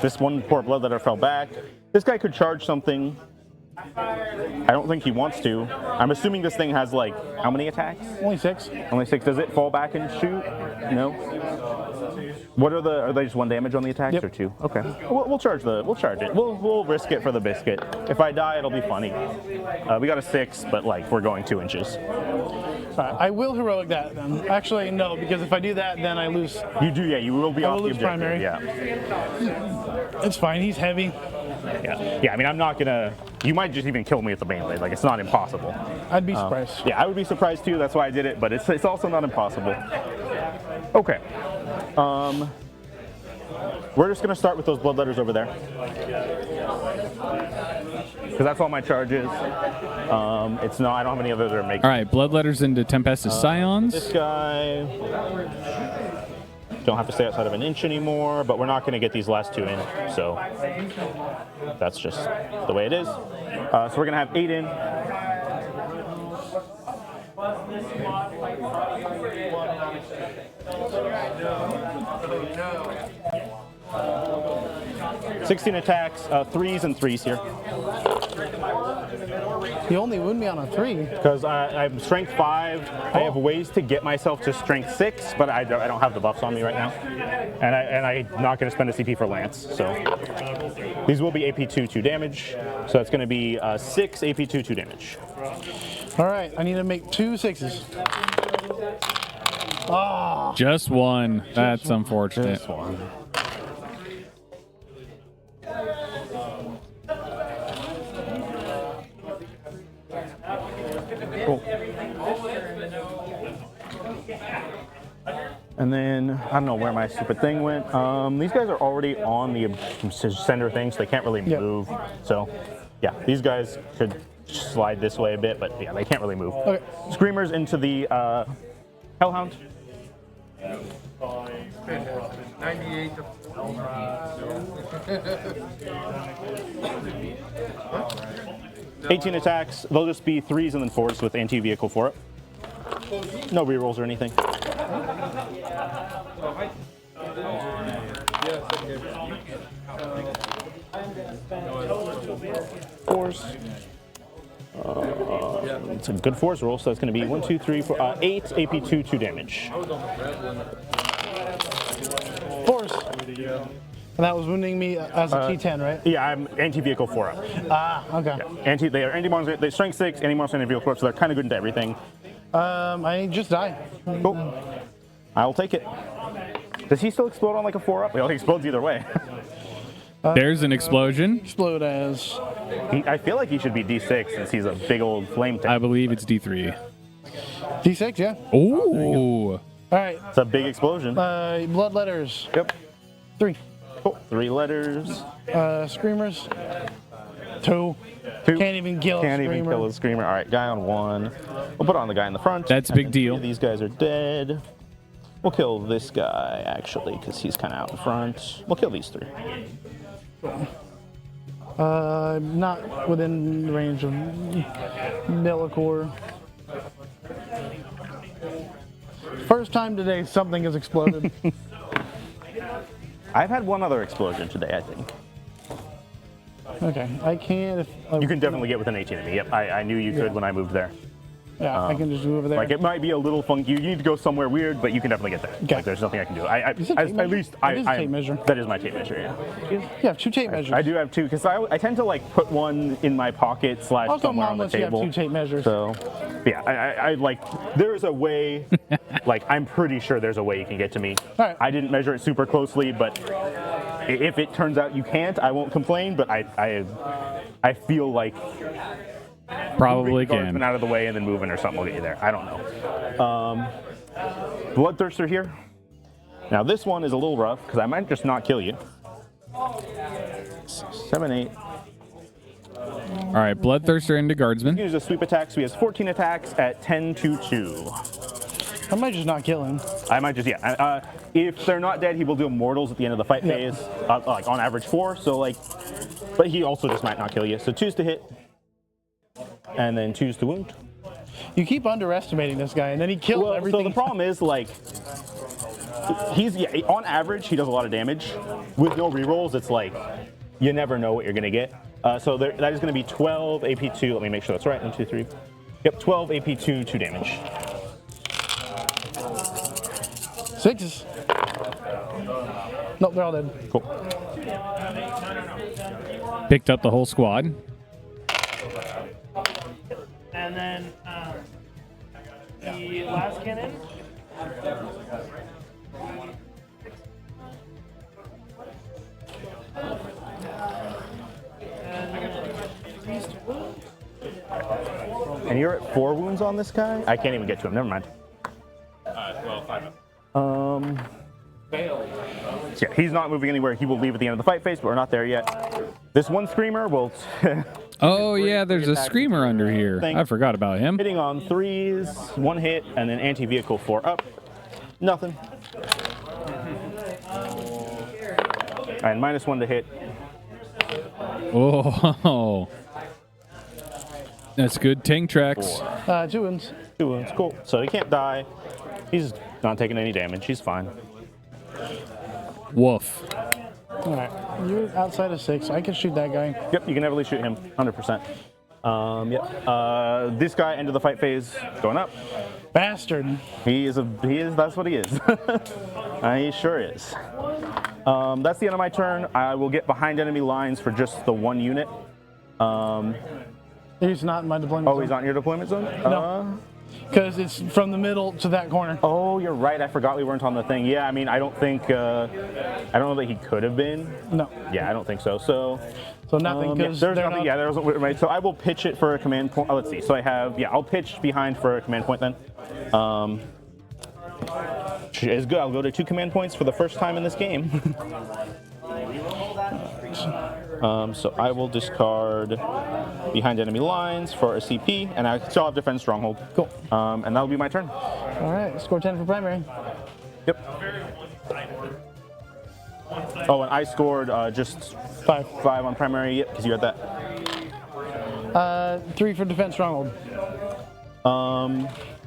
B: This one poor bloodletter fell back. This guy could charge something. I don't think he wants to. I'm assuming this thing has like how many attacks?
C: Only 6.
B: Only 6. Does it fall back and shoot? No. What are they just 1 damage on the attacks
C: Yep.
B: or 2? Okay. We'll charge it. We'll risk it for the biscuit. If I die, it'll be funny. We got a 6, but like we're going 2 inches.
C: I will heroic that then. Actually, no, because if I do that, then I lose.
B: You do, yeah. You will be
C: I
B: off
C: will
B: the
C: lose
B: objective.
C: primary.
B: Yeah.
C: It's fine. He's heavy.
B: Yeah. I mean, I'm not gonna. You might just even kill me with the melee. Like, it's not impossible.
C: I'd be surprised.
B: Yeah, I would be surprised too. That's why I did it. But it's also not impossible. Okay. We're just gonna start with those bloodletters over there. Because that's all my charges. It's not. I don't have any other that are making.
A: All right, bloodletters into Tempestus Scions.
B: This guy. Don't have to stay outside of an inch anymore, but we're not going to get these last 2 in, so that's just the way it is. So we're going to have 8 in. $16 attacks, 3s and 3s here.
C: You only wound me on a 3.
B: Because I'm strength 5. I have ways to get myself to strength 6, but I don't have the buffs on me right now. And I'm not going to spend a CP for Lance. So these will be AP 2 damage. So that's going to be 6 AP 2 damage.
C: All right, I need to make 2 6s. Ah,
A: Just one. That's unfortunate.
B: Cool. And then, I don't know where my stupid thing went. These guys are already on the center thing, so they can't really move. So, yeah, these guys could slide this way a bit, but yeah, they can't really move.
C: okay.
B: Screamers into the Hellhound.
F: 98 to
B: 18 attacks. They'll just be 3s and then 4s with anti-vehicle for it. No rerolls or anything. Force. It's a good force roll, so that's going to be 1, 2, 3, 4, 8 AP 2 damage.
C: Force. And that was wounding me as a T10, right?
B: Yeah, I'm anti-vehicle 4 up.
C: Ah, okay.
B: Yeah. They are anti-monster. They strength 6, anti-monster, anti-vehicle 4, so they're kind of good into everything.
C: I just die.
B: Cool. I'll take it. Does he still explode on like a 4 up? Well, he explodes either way.
A: There's an explosion.
C: Explode as.
B: I feel like he should be D6 since he's a big old flame tank.
A: I believe it's D3.
C: D6, yeah.
A: Ooh.
C: All right.
B: It's a big explosion.
C: Blood letters.
B: Yep.
C: 3.
B: Cool. 3 letters.
C: Screamers. 2. Can't even kill a
B: Can't
C: screamer.
B: even kill a screamer. All right, guy on 1. We'll put on the guy in the front.
A: That's a big deal.
B: These guys are dead. We'll kill this guy, actually, because he's kind of out in front. We'll kill these 3.
C: Not within range of Millicor. First time today something has exploded.
B: I've had one other explosion today, I think.
C: Okay, I can't.
B: You can definitely get within 18 of me. Yep, I knew you could when I moved there.
C: Yeah, I can just move over there.
B: Like, it might be a little funky. You need to go somewhere weird, but you can definitely get there.
C: Okay.
B: Like, there's nothing I can do.
C: Is it tape measure? It is a tape measure.
B: That is my tape measure, yeah.
C: Yeah, 2 tape measures.
B: I do have 2, because I tend to, like, put one in my pocket / somewhere
C: Also,
B: on
C: Mom
B: the
C: lets you have
B: table.
C: 2 tape measures.
B: So, yeah, I like, there's a way, like, I'm pretty sure there's a way you can get to me.
C: All right.
B: I didn't measure it super closely, but if it turns out you can't, I won't complain, but I feel like
A: Probably
B: guardsman
A: can.
B: out of the way and then moving or something will get you there. I don't know. Bloodthirster here. Now this one is a little rough because I might just not kill you. 7, 8.
A: All right, Bloodthirster into Guardsman.
B: Use a sweep attack, so he has 14 attacks at 10 to 2.
C: I might just not kill him.
B: I might just, yeah. If they're not dead, he will do mortals at the end of the fight phase, like on average 4. So like, but he also just might not kill you. So 2s to hit, and then 2s to wound.
C: You keep underestimating this guy, and then he kills everything.
B: So the problem is, like, on average, he does a lot of damage. With no rerolls, it's like, you never know what you're going to get. So that is going to be 12 AP2. Let me make sure that's right. 1, 2, 3. Yep, 12 AP2, 2 damage.
C: 6s. Nope, they're all dead.
B: Cool.
A: Picked up the whole squad.
E: And then Last cannon.
B: And you're at 4 wounds on this guy? I can't even get to him. Never mind.
G: Well, 5.
B: Yeah, he's not moving anywhere. He will leave at the end of the fight phase, but we're not there yet. This one screamer will
A: Oh yeah, there's a screamer under here. I forgot about him.
B: hitting on 3s, 1 hit, and then anti-vehicle 4 up. Nothing. And -1 to hit.
A: Oh, that's good tank tracks.
C: 2 wounds.
B: 2 wounds. Cool. So he can't die. He's not taking any damage. He's fine.
A: Woof.
C: All right, you're outside of 6. I can shoot that guy.
B: Yep, you can heavily shoot him, 100%. Yep. This guy, end of the fight phase, going up.
C: Bastard.
B: He is. That's what he is. He sure is. That's the end of my turn. I will get behind enemy lines for just the 1 unit.
C: He's not in my deployment
B: Oh,
C: zone.
B: he's not in your deployment zone?
C: No. Because it's from the middle to that corner.
B: Oh, you're right. I forgot we weren't on the thing. Yeah, I mean, I don't know that he could have been.
C: No.
B: Yeah, I don't think so. So
C: nothing,
B: yeah,
C: because
B: there's
C: they're
B: nothing.
C: not.
B: Yeah, there wasn't. Right. So I will pitch it for a command point. Oh, let's see. So I have. Yeah, I'll pitch behind for a command point then. Is good. I'll go to 2 command points for the first time in this game. So I will discard behind enemy lines for a CP, and I still have defense stronghold.
C: Cool.
B: And that'll be my turn.
C: All right, score 10 for primary.
B: Yep. Oh, and I scored just
C: 5.
B: 5 on primary. Yep, because you had that.
C: 3 for defense stronghold.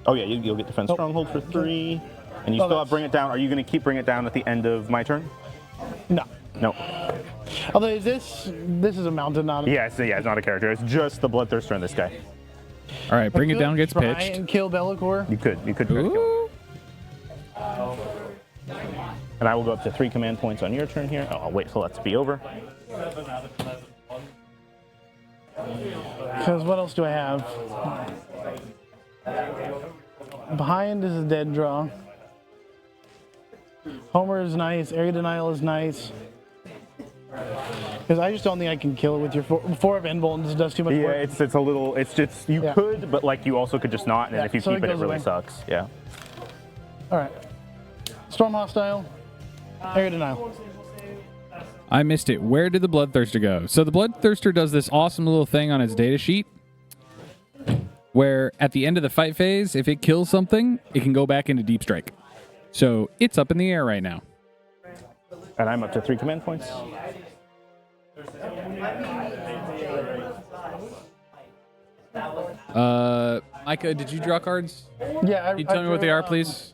B: Oh yeah, you'll get defense stronghold for 3, and you still have bring it down. Are you going to keep bring it down at the end of my turn?
C: No.
B: No.
C: Although this is a mountain, not a...
B: Yeah, it's not a character. It's just the bloodthirster in this guy.
A: All right, bring it down gets
C: Try
A: pitched.
C: and kill Bellicor.
B: You could try to kill him.
A: Ooh.
B: And I will go up to 3 command points on your turn here. Oh, I'll wait till that's be over.
C: Because what else do I have? Behind is a dead draw. Homer is nice. Area denial is nice. Because I just don't think I can kill it with your 4 of Invuln. Does too much
B: Yeah,
C: work.
B: it's a little. It's just you
C: Yeah.
B: could, but like you also could just not. And
C: Yeah,
B: if you
C: so
B: keep
C: it
B: it, it
C: goes
B: really
C: away.
B: sucks. Yeah.
C: All right. Storm hostile. Area denial.
A: I missed it. Where did the Bloodthirster go? So the Bloodthirster does this awesome little thing on its data sheet where at the end of the fight phase, if it kills something, it can go back into Deep Strike. So it's up in the air right now.
B: And I'm up to 3 command points.
A: Micah, did you draw cards?
C: Yeah.
A: Can you tell me what they are, please?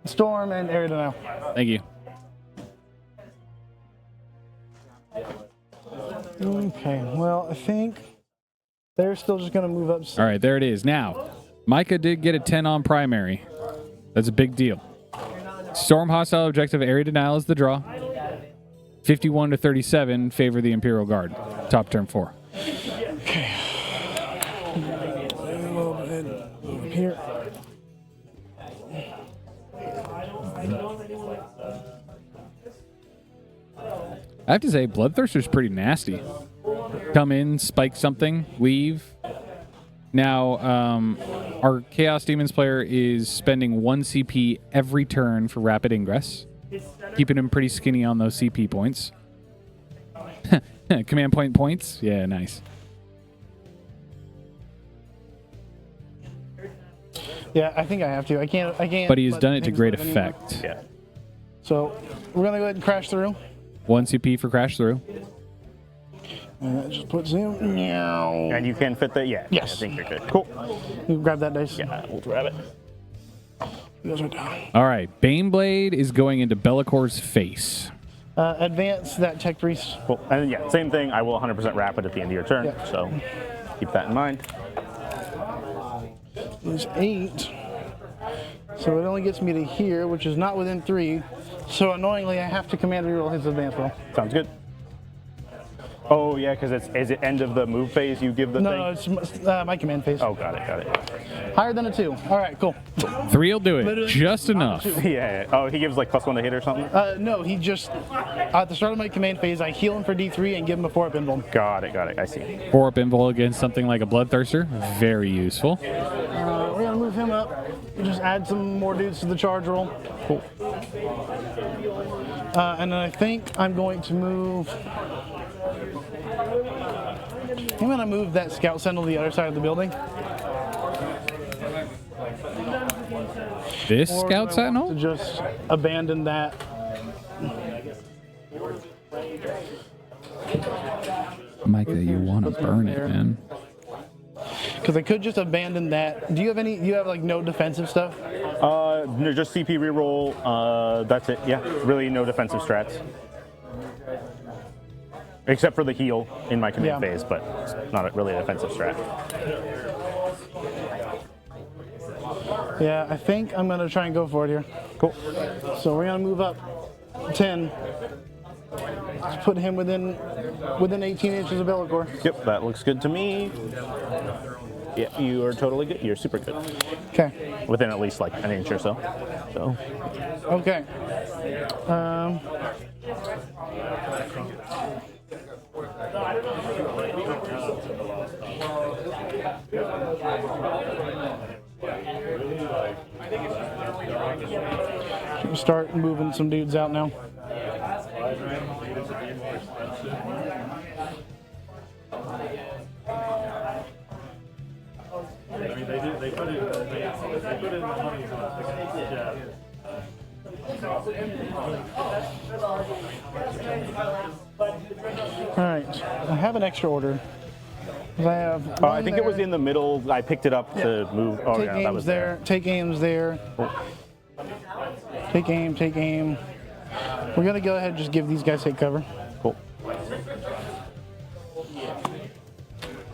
C: Storm and area denial.
A: Thank you.
C: Okay. Well, I think they're still just going to move up.
A: All right, there it is. Now, Micah did get a 10 on primary. That's a big deal. Storm hostile objective area denial is the draw. 51 to 37 favor the Imperial Guard. Top turn 4.
C: Okay. A little bit over here.
A: I have to say, Bloodthirster's pretty nasty. Come in, spike something, leave. Now, our Chaos Demons player is spending 1 CP every turn for rapid ingress, keeping him pretty skinny on those CP points. Command point points? Yeah, nice.
C: Yeah, I think I have to. I can't.
A: But he has
C: let
A: done it to
C: things
A: great
C: live anymore.
A: effect.
B: Yeah.
C: So we're gonna go ahead and crash through.
A: 1 CP for crash through.
C: And that just puts him. Meow.
B: And you can fit the. Yeah.
C: Yes.
B: I think you're good. Cool.
C: You grab that dice.
B: Yeah, we'll grab it.
C: He goes right down.
A: All right, Baneblade is going into Bellicor's face.
C: Advance that tech priest.
B: Cool. And yeah, same thing. I will 100% rapid at the end of your turn.
C: Yeah.
B: So keep that in mind.
C: Is 8. So it only gets me to here, which is not within 3. So annoyingly, I have to command reroll his advance roll.
B: Sounds good. Oh yeah, because is it end of the move phase? You give the
C: No,
B: thing.
C: no, it's my command phase.
B: Oh, got it.
C: Higher than a 2. All right, cool.
A: 3 will do it.
C: Literally,
A: Just enough.
B: Yeah. Oh, he gives like +1 to hit or something.
C: No, he just at the start of my command phase, I heal him for D3 and give him a 4-up invuln.
B: Got it. I see.
A: 4-up invul against something like a Bloodthirster. Very useful.
C: We're gonna move him up. Just add some more dudes to the charge roll.
B: Cool.
C: And then I think I'm going to move. I'm gonna move that scout sentinel to the other side of the building.
A: This
C: Or
A: Scout
C: do I want
A: Sentinel?
C: to just abandon that.
A: Micah, you want to burn it, man.
C: Because I could just abandon that. Do you have any? You have like no defensive stuff?
B: No, just CP reroll. That's it. Yeah. Really, no defensive strats. Except for the heal in my command phase, but it's not really a defensive strat.
C: Yeah, I think I'm gonna try and go for it here.
B: Cool.
C: So we're gonna move up 10. Just put him within 18 inches of Bellicor.
B: Yep, that looks good to me. Yeah, you are totally good. You're super good.
C: Okay.
B: Within at least like an inch or so. So.
C: Okay. Start moving some dudes out now.
F: They put it in the money. Yeah.
C: All right. I have an extra order. I have.
B: I think it was in the middle. I picked it up to move. Oh
C: Take
B: yeah,
C: aims
B: that was
C: there. Take aims there. Take aim. Take aim. We're gonna go ahead and just give these guys take cover.
B: Cool.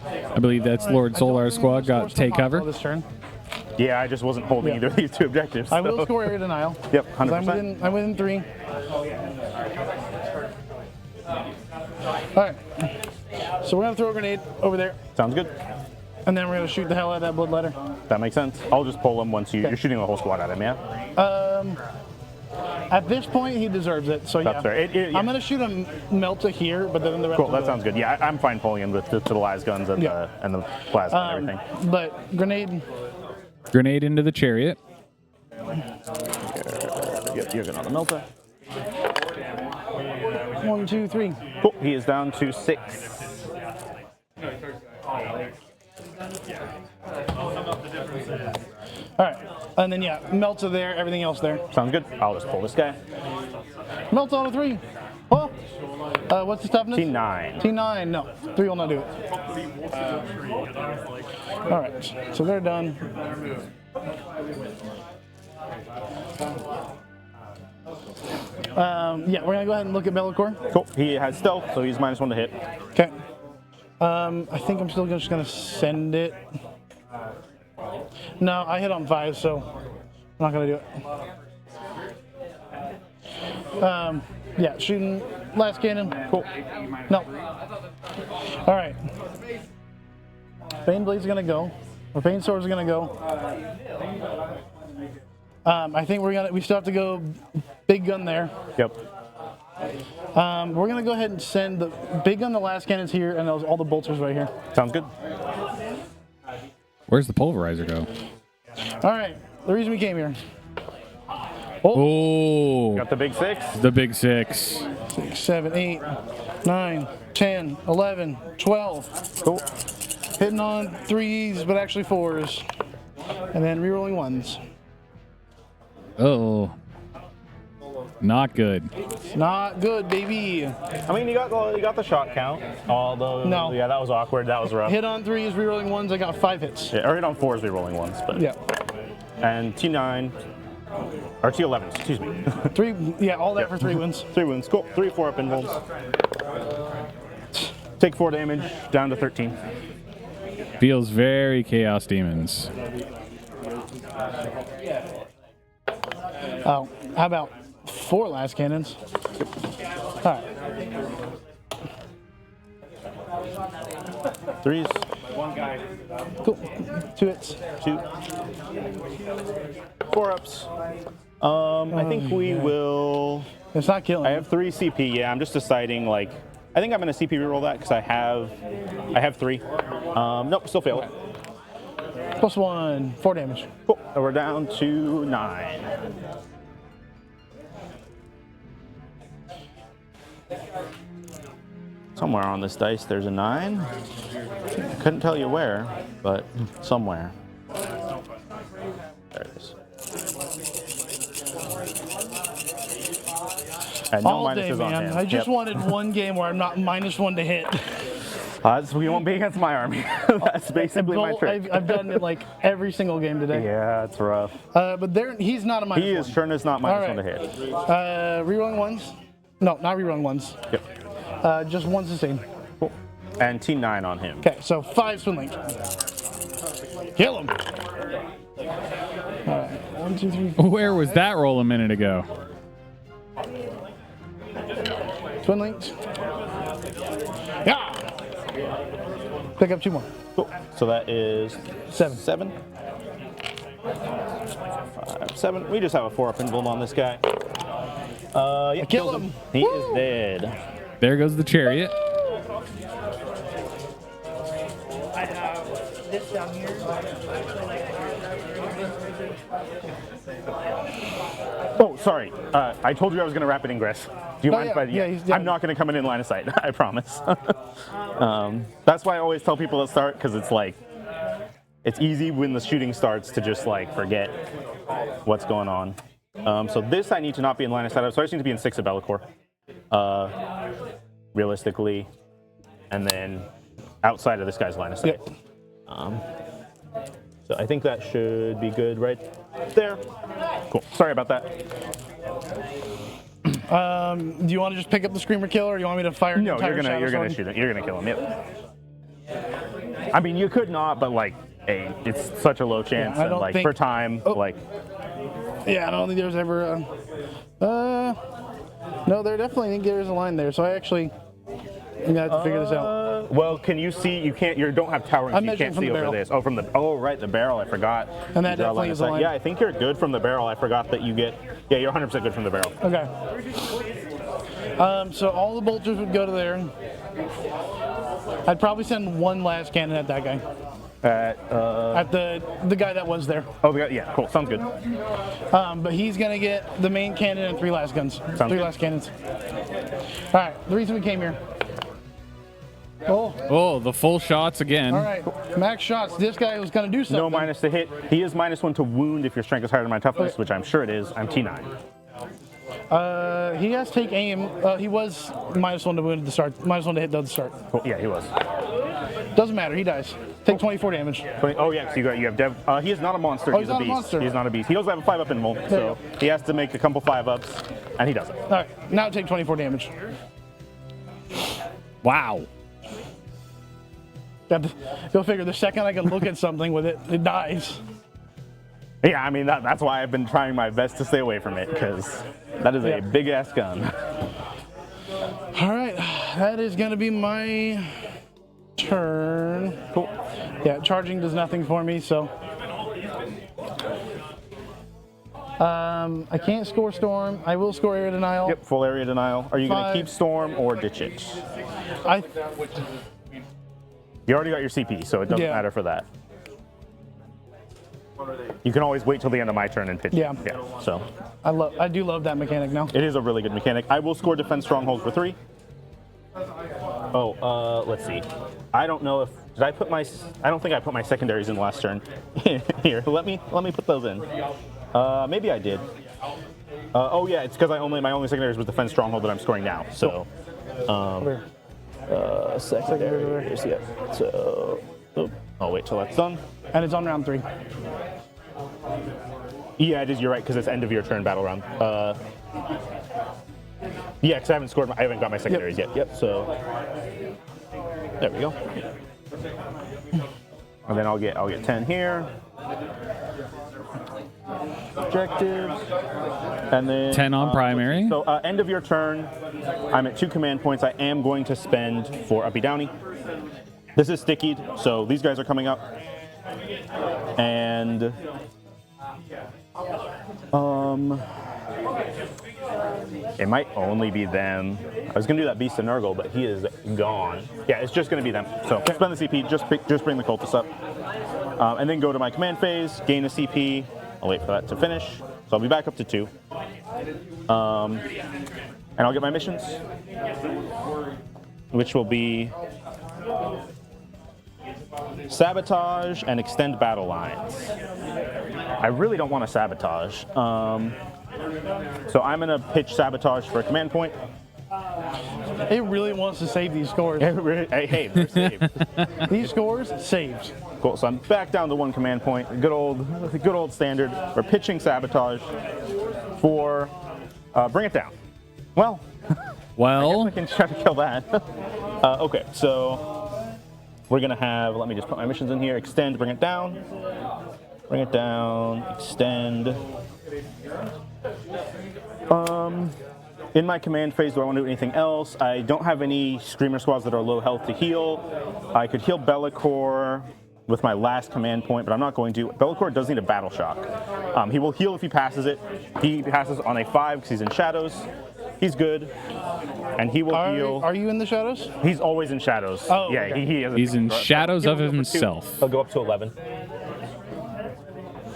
A: I believe that's Lord Solar Squad got take cover.
C: This turn.
B: Yeah, I just wasn't holding either of these two objectives.
C: I will
B: so.
C: score area denial.
B: Yep,
C: 'Cause
B: 100%.
C: I'm within 3. All right. So we're gonna throw a grenade over there,
B: Sounds good.
C: and then we're gonna shoot the hell out of that bloodletter.
B: That makes sense. I'll just pull him once you're shooting the whole squad at him, yeah?
C: At this point, he deserves it. So
B: That's fair. Yeah.
C: I'm gonna shoot a Melta here, but then the rest.
B: Cool,
C: will
B: that
C: go.
B: sounds good. Yeah, I'm fine pulling him with the las guns and,
C: Yeah.
B: the plasma and everything.
C: But grenade.
A: Grenade into the chariot.
B: Yep, you're good on the melter.
C: 1, 2, 3.
B: Cool, he is down to 6.
C: All right, and then Melta there, everything else there.
B: Sounds good. I'll just pull this guy.
C: Melta on a 3. Oh, what's the toughness?
B: T9.
C: T9. No, 3 will not do it. All right, so they're done. Yeah, we're gonna go ahead and look at Bellicor.
B: Cool, he has stealth, so he's -1 to hit.
C: Okay. I think I'm still just gonna send it. No, I hit on 5, so I'm not gonna do it. Yeah, shooting last cannon.
B: Cool.
C: No. All right. Bane Blade's gonna go. Or Bane Sword's gonna go. I think we still have to go big gun there.
B: Yep.
C: We're gonna go ahead and send the big gun, the last cannons here, and all the bolters right here.
B: Sounds good.
A: Where's the pulverizer go?
C: All right, the reason we came here.
A: Oh,
B: Got the big 6.
A: the big 6.
C: 6, 7, 8, 9, 10, 11, 12.
B: Cool.
C: Hitting on 3s, but actually 4s. And then rerolling 1s.
A: Oh, not good.
C: Not good, baby.
B: I mean, you got the shot count. Although,
C: No.
B: yeah, that was awkward. That was rough.
C: Hit on 3s, rerolling 1s. I got 5 hits.
B: Yeah, or hit on 4s, re-rolling 1s. But
C: Yeah.
B: And T9, or T11s, excuse me.
C: 3, yeah, all that for 3 wins.
B: 3 wounds. Cool. 3 4-up invulns. Take 4 damage, down to 13.
A: Feels very Chaos Demons.
C: Oh, how about 4 last cannons? All right.
B: Threes.
C: Cool. 2 hits.
B: 2. 4 ups. I think we will.
C: It's not killing.
B: I have 3 CP. Yeah, I'm just deciding. Like, I think I'm gonna CP reroll that because I have 3. Nope, still fail it.
C: +1, 4 damage.
B: Cool. So we're down to 9. Somewhere on this dice, there's a 9. Couldn't tell you where, but somewhere. There it is. And no
C: All day,
B: minuses on
C: man.
B: him.
C: I just
B: Yep.
C: wanted one game where I'm not -1 to hit.
B: We won't be against my army. That's basically my trick.
C: I've done it like every single game today.
B: Yeah, it's rough.
C: But he's not a -1.
B: He is. Churn is not -1 to hit.
C: Rerolling ones? No, not rerolling ones.
B: Yep.
C: Just 1 sustain.
B: Cool. And T9 on him.
C: Okay, so 5 swing link. Kill him. All right, 1, 2, 3.
A: Where was that roll a minute ago?
C: Twin links. Yeah. Pick up 2 more.
B: Cool. So that is
C: 7.
B: 7. 5, 7. We just have a 4-up invuln on this guy. Yeah,
C: Kill him.
B: He is dead.
A: There goes the chariot.
E: I have this down here.
B: Oh, sorry. I told you I was going to rapid ingress. Do you mind
C: yeah.
B: if I?
C: Yeah,
B: I'm not going to come in line of sight. I promise. That's why I always tell people to start, because it's like, it's easy when the shooting starts to just like forget what's going on. So this I need to not be in line of sight. So I just need to be in 6 of Bellicor, realistically, and then outside of this guy's line of sight.
C: Yep.
B: So I think that should be good right there. Cool. Sorry about that.
C: Do you want to just pick up the screamer kill, or do you want me to fire?
B: No,
C: the
B: you're
C: entire
B: gonna
C: Shadow
B: shoot it. You're gonna kill him. Yep. I mean, you could not, but like, hey, it's such a low chance,
C: I
B: and
C: don't
B: like
C: think-
B: for time, like.
C: Sword? Yeah, I don't think there's ever. No, there definitely think there's a line there. So I actually, I'm gonna have to figure this out.
B: Well, can you see? You can't. You don't have towering, so
C: I'm
B: you
C: measuring
B: can't
C: from
B: see
C: the
B: over
C: barrel.
B: this. Oh, from the. Oh, right, the barrel. I forgot.
C: And that
B: You draw
C: definitely
B: line of
C: is a
B: sight.
C: line.
B: Yeah, I think you're good from the barrel. I forgot that you get. Yeah, you're 100% good from the barrel.
C: Okay. So all the bolters would go to there. I'd probably send one last cannon at that guy. At the guy that was there.
B: Oh, yeah, cool. Sounds good.
C: But he's gonna get the main cannon and 3 last guns.
B: Sounds
C: 3
B: good.
C: last cannons. All right. The reason we came here. Oh.
A: Oh, the full shots again.
C: All right. Max shots. This guy was gonna do something.
B: No minus to hit. He is -1 to wound if your strength is higher than my toughness,
C: Okay.
B: which I'm sure it is. I'm T9.
C: He has to take aim. He was -1 to wound at the start. -1 to hit at the start.
B: Cool. Yeah, he was.
C: Doesn't matter. He dies. Take 24 damage.
B: Oh yeah, so you have Dev. He is not a monster.
C: Oh,
B: he's
C: he's
B: a
C: not a
B: beast.
C: monster.
B: He's not a beast. He does have a 5-up invuln,
C: There you
B: so
C: go.
B: he has to make a couple 5-ups, and he doesn't.
C: All right. Now take 24 damage.
A: Wow.
C: You'll figure the second I can look at something with it, it dies.
B: Yeah, I mean that's why I've been trying my best to stay away from it, because that is
C: Yeah.
B: a big ass gun.
C: All right. That is going to be my turn. Cool. Yeah, charging does nothing for me, so. I can't score Storm. I will score Area Denial.
B: Yep, full area denial. Are you going to
C: 5.
B: keep Storm or ditch it? You already got your CP, so it doesn't
C: Yeah.
B: matter for that. You can always wait till the end of my turn and pitch.
C: Yeah.
B: Yeah. So
C: I do love that mechanic now.
B: it is a really good mechanic. I will score defense stronghold for 3. Oh, let's see. I don't know if did I put my. I don't think I put my secondaries in last turn. Here, let me put those in. Maybe I did. Oh yeah, it's because my only secondaries was defense stronghold that I'm scoring now. So, secondaries. Yeah. So, I'll wait till that's done.
C: And it's on round 3.
B: Yeah, it is. You're right, because it's end of your turn battle round. Yeah, because I haven't got my secondaries yet. Yep. So there we go. And then I'll get 10 here. Objectives. And then
A: 10 on primary.
B: So end of your turn, I'm at 2 command points. I am going to spend for Uppy Downy. This is stickied, so these guys are coming up. And it might only be them. I was gonna do that Beast of Nurgle, but he is gone. Yeah, it's just gonna be them. So spend the CP, just bring the cultists up. And then go to my command phase, gain a CP. I'll wait for that to finish. So I'll be back up to 2. And I'll get my missions, which will be sabotage and extend battle lines. I really don't want to sabotage. So I'm going to pitch sabotage for a command point.
C: It really wants to save these scores.
B: Hey, they're saved.
C: These scores saved.
B: Cool. So I'm back down to 1 command point. Good old standard. We're pitching sabotage for bring it down. Well, I can try to kill that. Okay, so we're gonna have. Let me just put my missions in here. Extend, bring it down, extend. In my command phase, do I want to do anything else? I don't have any Screamer squads that are low health to heal. I could heal Bellicor with my last command point, but I'm not going to. Bellicor does need a battle shock. He will heal if he passes it. He passes on a 5 because he's in shadows. He's good, and he will heal.
C: Are you in the shadows?
B: He's always in shadows.
C: Oh,
B: yeah,
C: okay.
A: He's in shadows of himself.
B: He'll go up to 11.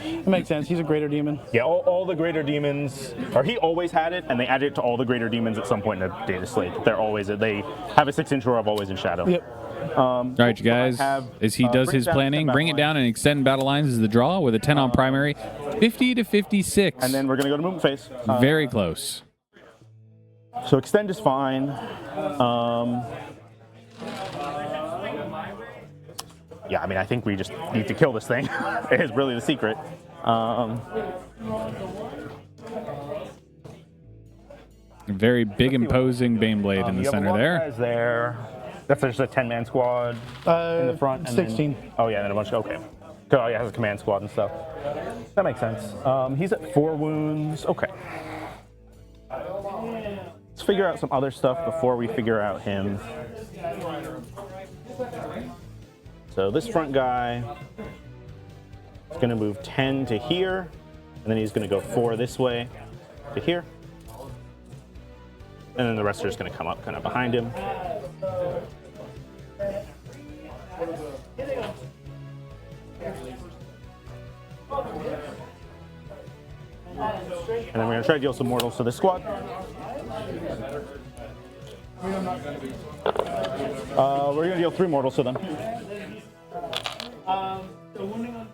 C: That makes sense. He's a greater demon.
B: Yeah, all the greater demons, or he always had it, and they added it to all the greater demons at some point in the data slate. They have a 6-inch roar of always in shadow.
C: Yep.
A: All right, you guys. As he does his planning, bring it down and extend battle lines is the draw with a 10 on primary, 50 to 56.
B: And then we're gonna go to movement phase.
A: Very close.
B: So extend is fine. Yeah, I mean, I think we just need to kill this thing. It is really the secret.
A: Very big, imposing Baneblade in the center there.
B: Guys there. That's just a 10-man squad in the front. And
C: 16.
B: Then, oh yeah, and then a bunch. Okay. Oh yeah, has a command squad and stuff. That makes sense. He's at 4 wounds. Okay. Let's figure out some other stuff before we figure out him. So this front guy is going to move 10 to here, and then he's going to go 4 this way to here. And then the rest are just going to come up kind of behind him. And then we're going to try to deal some mortals to this squad. We're going to deal 3 mortals to them.
E: So wounding on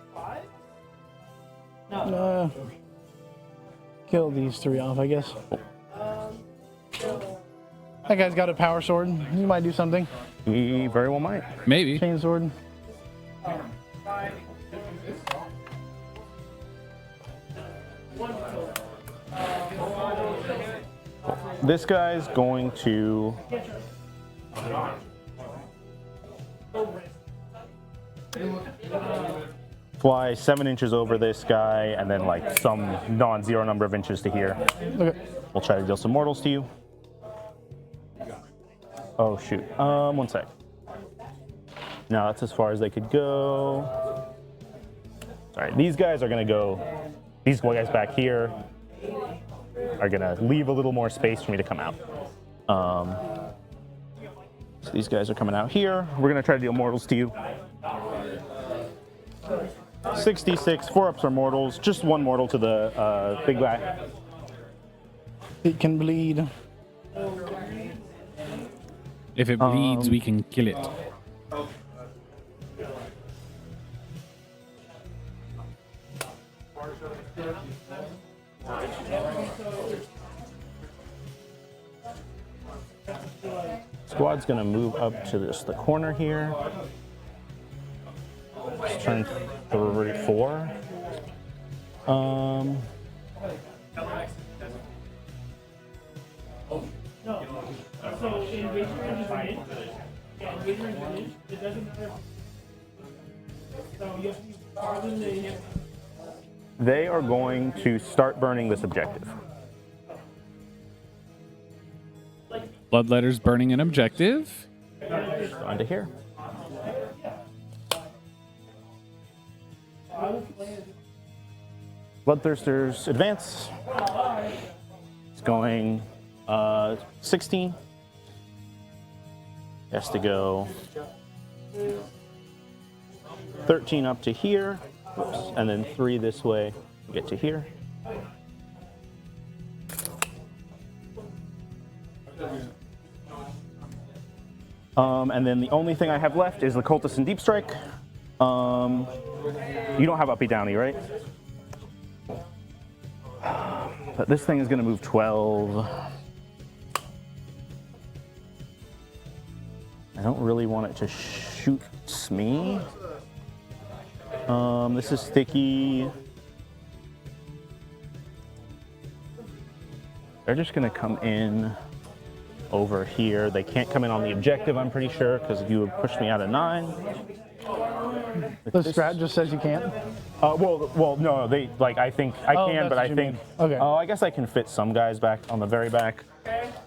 E: 5?
C: Kill these 3 off, I guess. That guy's got a power sword. He might do something.
B: He very well might.
A: Maybe.
C: Chain sword.
B: This guy's going to fly 7 inches over this guy, and then like some non-zero number of inches to here.
C: Okay.
B: We'll try to deal some mortals to you. Oh shoot. 1 sec. No, that's as far as they could go. Sorry, these guys are gonna go. These guys back here are gonna leave a little more space for me to come out. So these guys are coming out here. We're gonna try to deal mortals to you. 66, 4-ups are mortals. Just 1 mortal to the big guy.
C: It can bleed.
A: If it bleeds, we can kill it.
B: Squad's gonna move up to the corner here. Let's turn 4.
E: So engagement is made. Yeah, engagement is made. It doesn't matter. So you have to be farther than the.
B: They are going to start burning this objective.
A: Bloodletter's burning an objective.
B: Onto here. Bloodthirster's advance. It's going 16. Has to go 13 up to here. Oops. And then 3 this way to get to here. And then the only thing I have left is the Cultist and Deep Strike. You don't have Uppy Downy, right? But this thing is going to move 12. I don't really want it to shoot me. This is sticky. They're just going to come in over here. They can't come in on the objective, I'm pretty sure, because you would push me out of 9.
C: The strat just says you can't.
B: Well, no. They I think I can, but I think.
C: Okay.
B: Oh, I guess I can fit some guys back on the very back.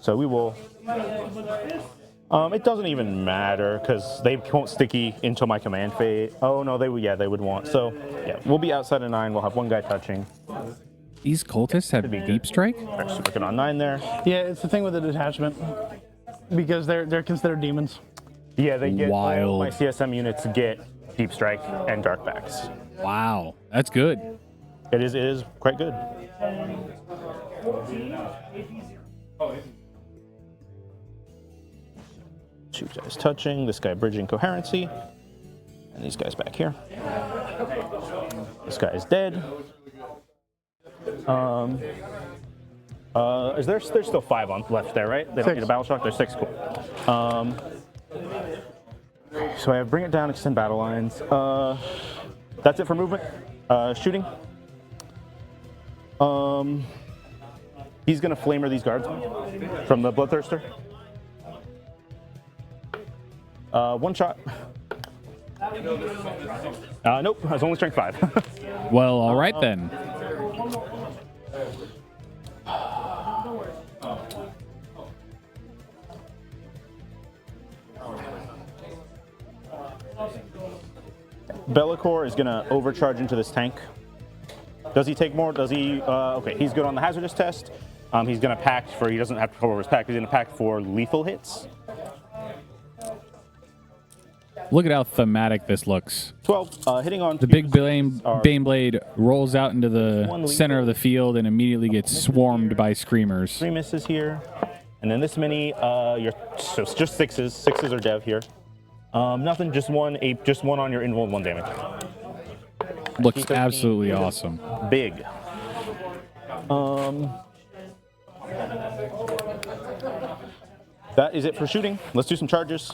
B: So we will. It doesn't even matter because they won't sticky until my command phase. Oh no, they would want. So yeah, we'll be outside of 9. We'll have 1 guy touching.
A: These cultists have deep strike?
B: Alright, so working on 9 there.
C: Yeah, it's the thing with the detachment because they're considered demons.
B: Yeah, they get
A: Wild.
B: all my CSM units get deep strike and dark backs.
A: Wow, that's good.
B: It is quite good. Two guys touching, this guy bridging coherency, and these guys back here. This guy is dead. There's still 5 on left there, right? They don't
C: 6.
B: need a battle shock. There's 6. Cool. So I have bring it down, extend battle lines. That's it for movement. Shooting. He's gonna flamer these guards from the Bloodthirster. 1 shot. Nope, I was only strength 5.
A: Well, all right then.
B: Bellicor is gonna overcharge into this tank. Does he take more? Does he? Okay, he's good on the hazardous test. He's gonna pack for. He doesn't have to cover his pack. He's gonna pack for lethal hits.
A: Look at how thematic this looks.
B: 12. Hitting on
A: The big Baneblade rolls out into the
B: One
A: center of the field and immediately gets swarmed by screamers.
B: 3 misses here, and then this many. So it's just 6s. 6s are dev here. Nothing. Just 1. Just 1 on your invul, 1 damage.
A: Looks absolutely awesome.
B: Big. That is it for shooting. Let's do some charges.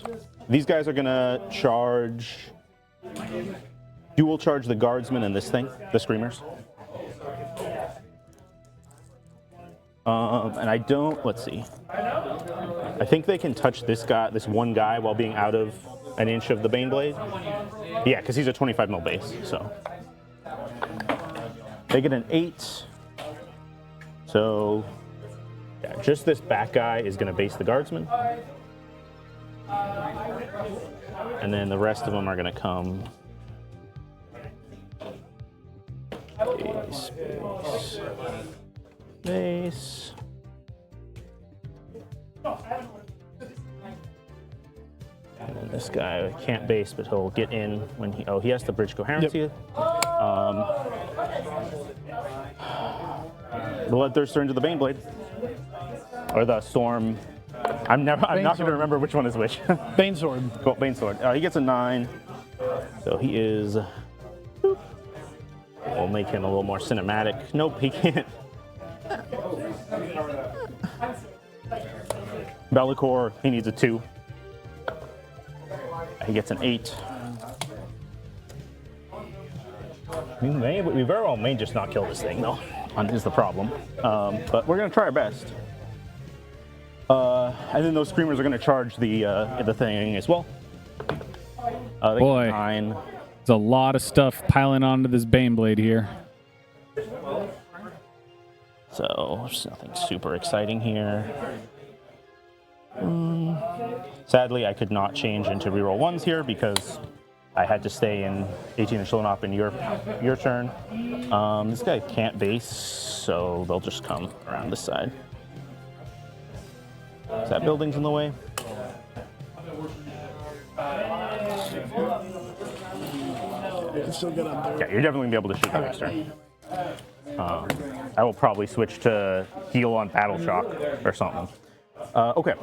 B: These guys are gonna charge. Dual charge the guardsmen and this thing, the screamers. And I don't. Let's see. I think they can touch this guy, this one guy, while being out of an inch of the Baneblade. Yeah, because he's a 25 mil base. So they get an 8. So yeah, just this back guy is going to base the guardsman. And then the rest of them are going to come. Base. And then this guy can't base, but he'll get in when he has to bridge coherency.
C: Yep.
B: Bloodthirster into the Baneblade. Or the Storm. I'm not going to remember which one is which.
C: Bane Sword.
B: Cool, Bane Sword. He gets a 9. So he is. We'll make him a little more cinematic. Nope, he can't. Bellicor, he needs a 2. He gets an 8. We very well may just not kill this thing, though. Is the problem. But we're going to try our best. And then those screamers are going to charge the thing as well. They
A: Boy,
B: get 9.
A: there's a lot of stuff piling onto this Baneblade here.
B: So there's nothing super exciting here. Sadly, I could not change into reroll 1s here because I had to stay in 18 and showing off in your turn. This guy can't base, so they'll just come around this side. Is that building's in the way?
C: It's still good up there.
B: Yeah, you're definitely gonna be able to shoot next turn. I will probably switch to heal on Battle Shock or something. Okay.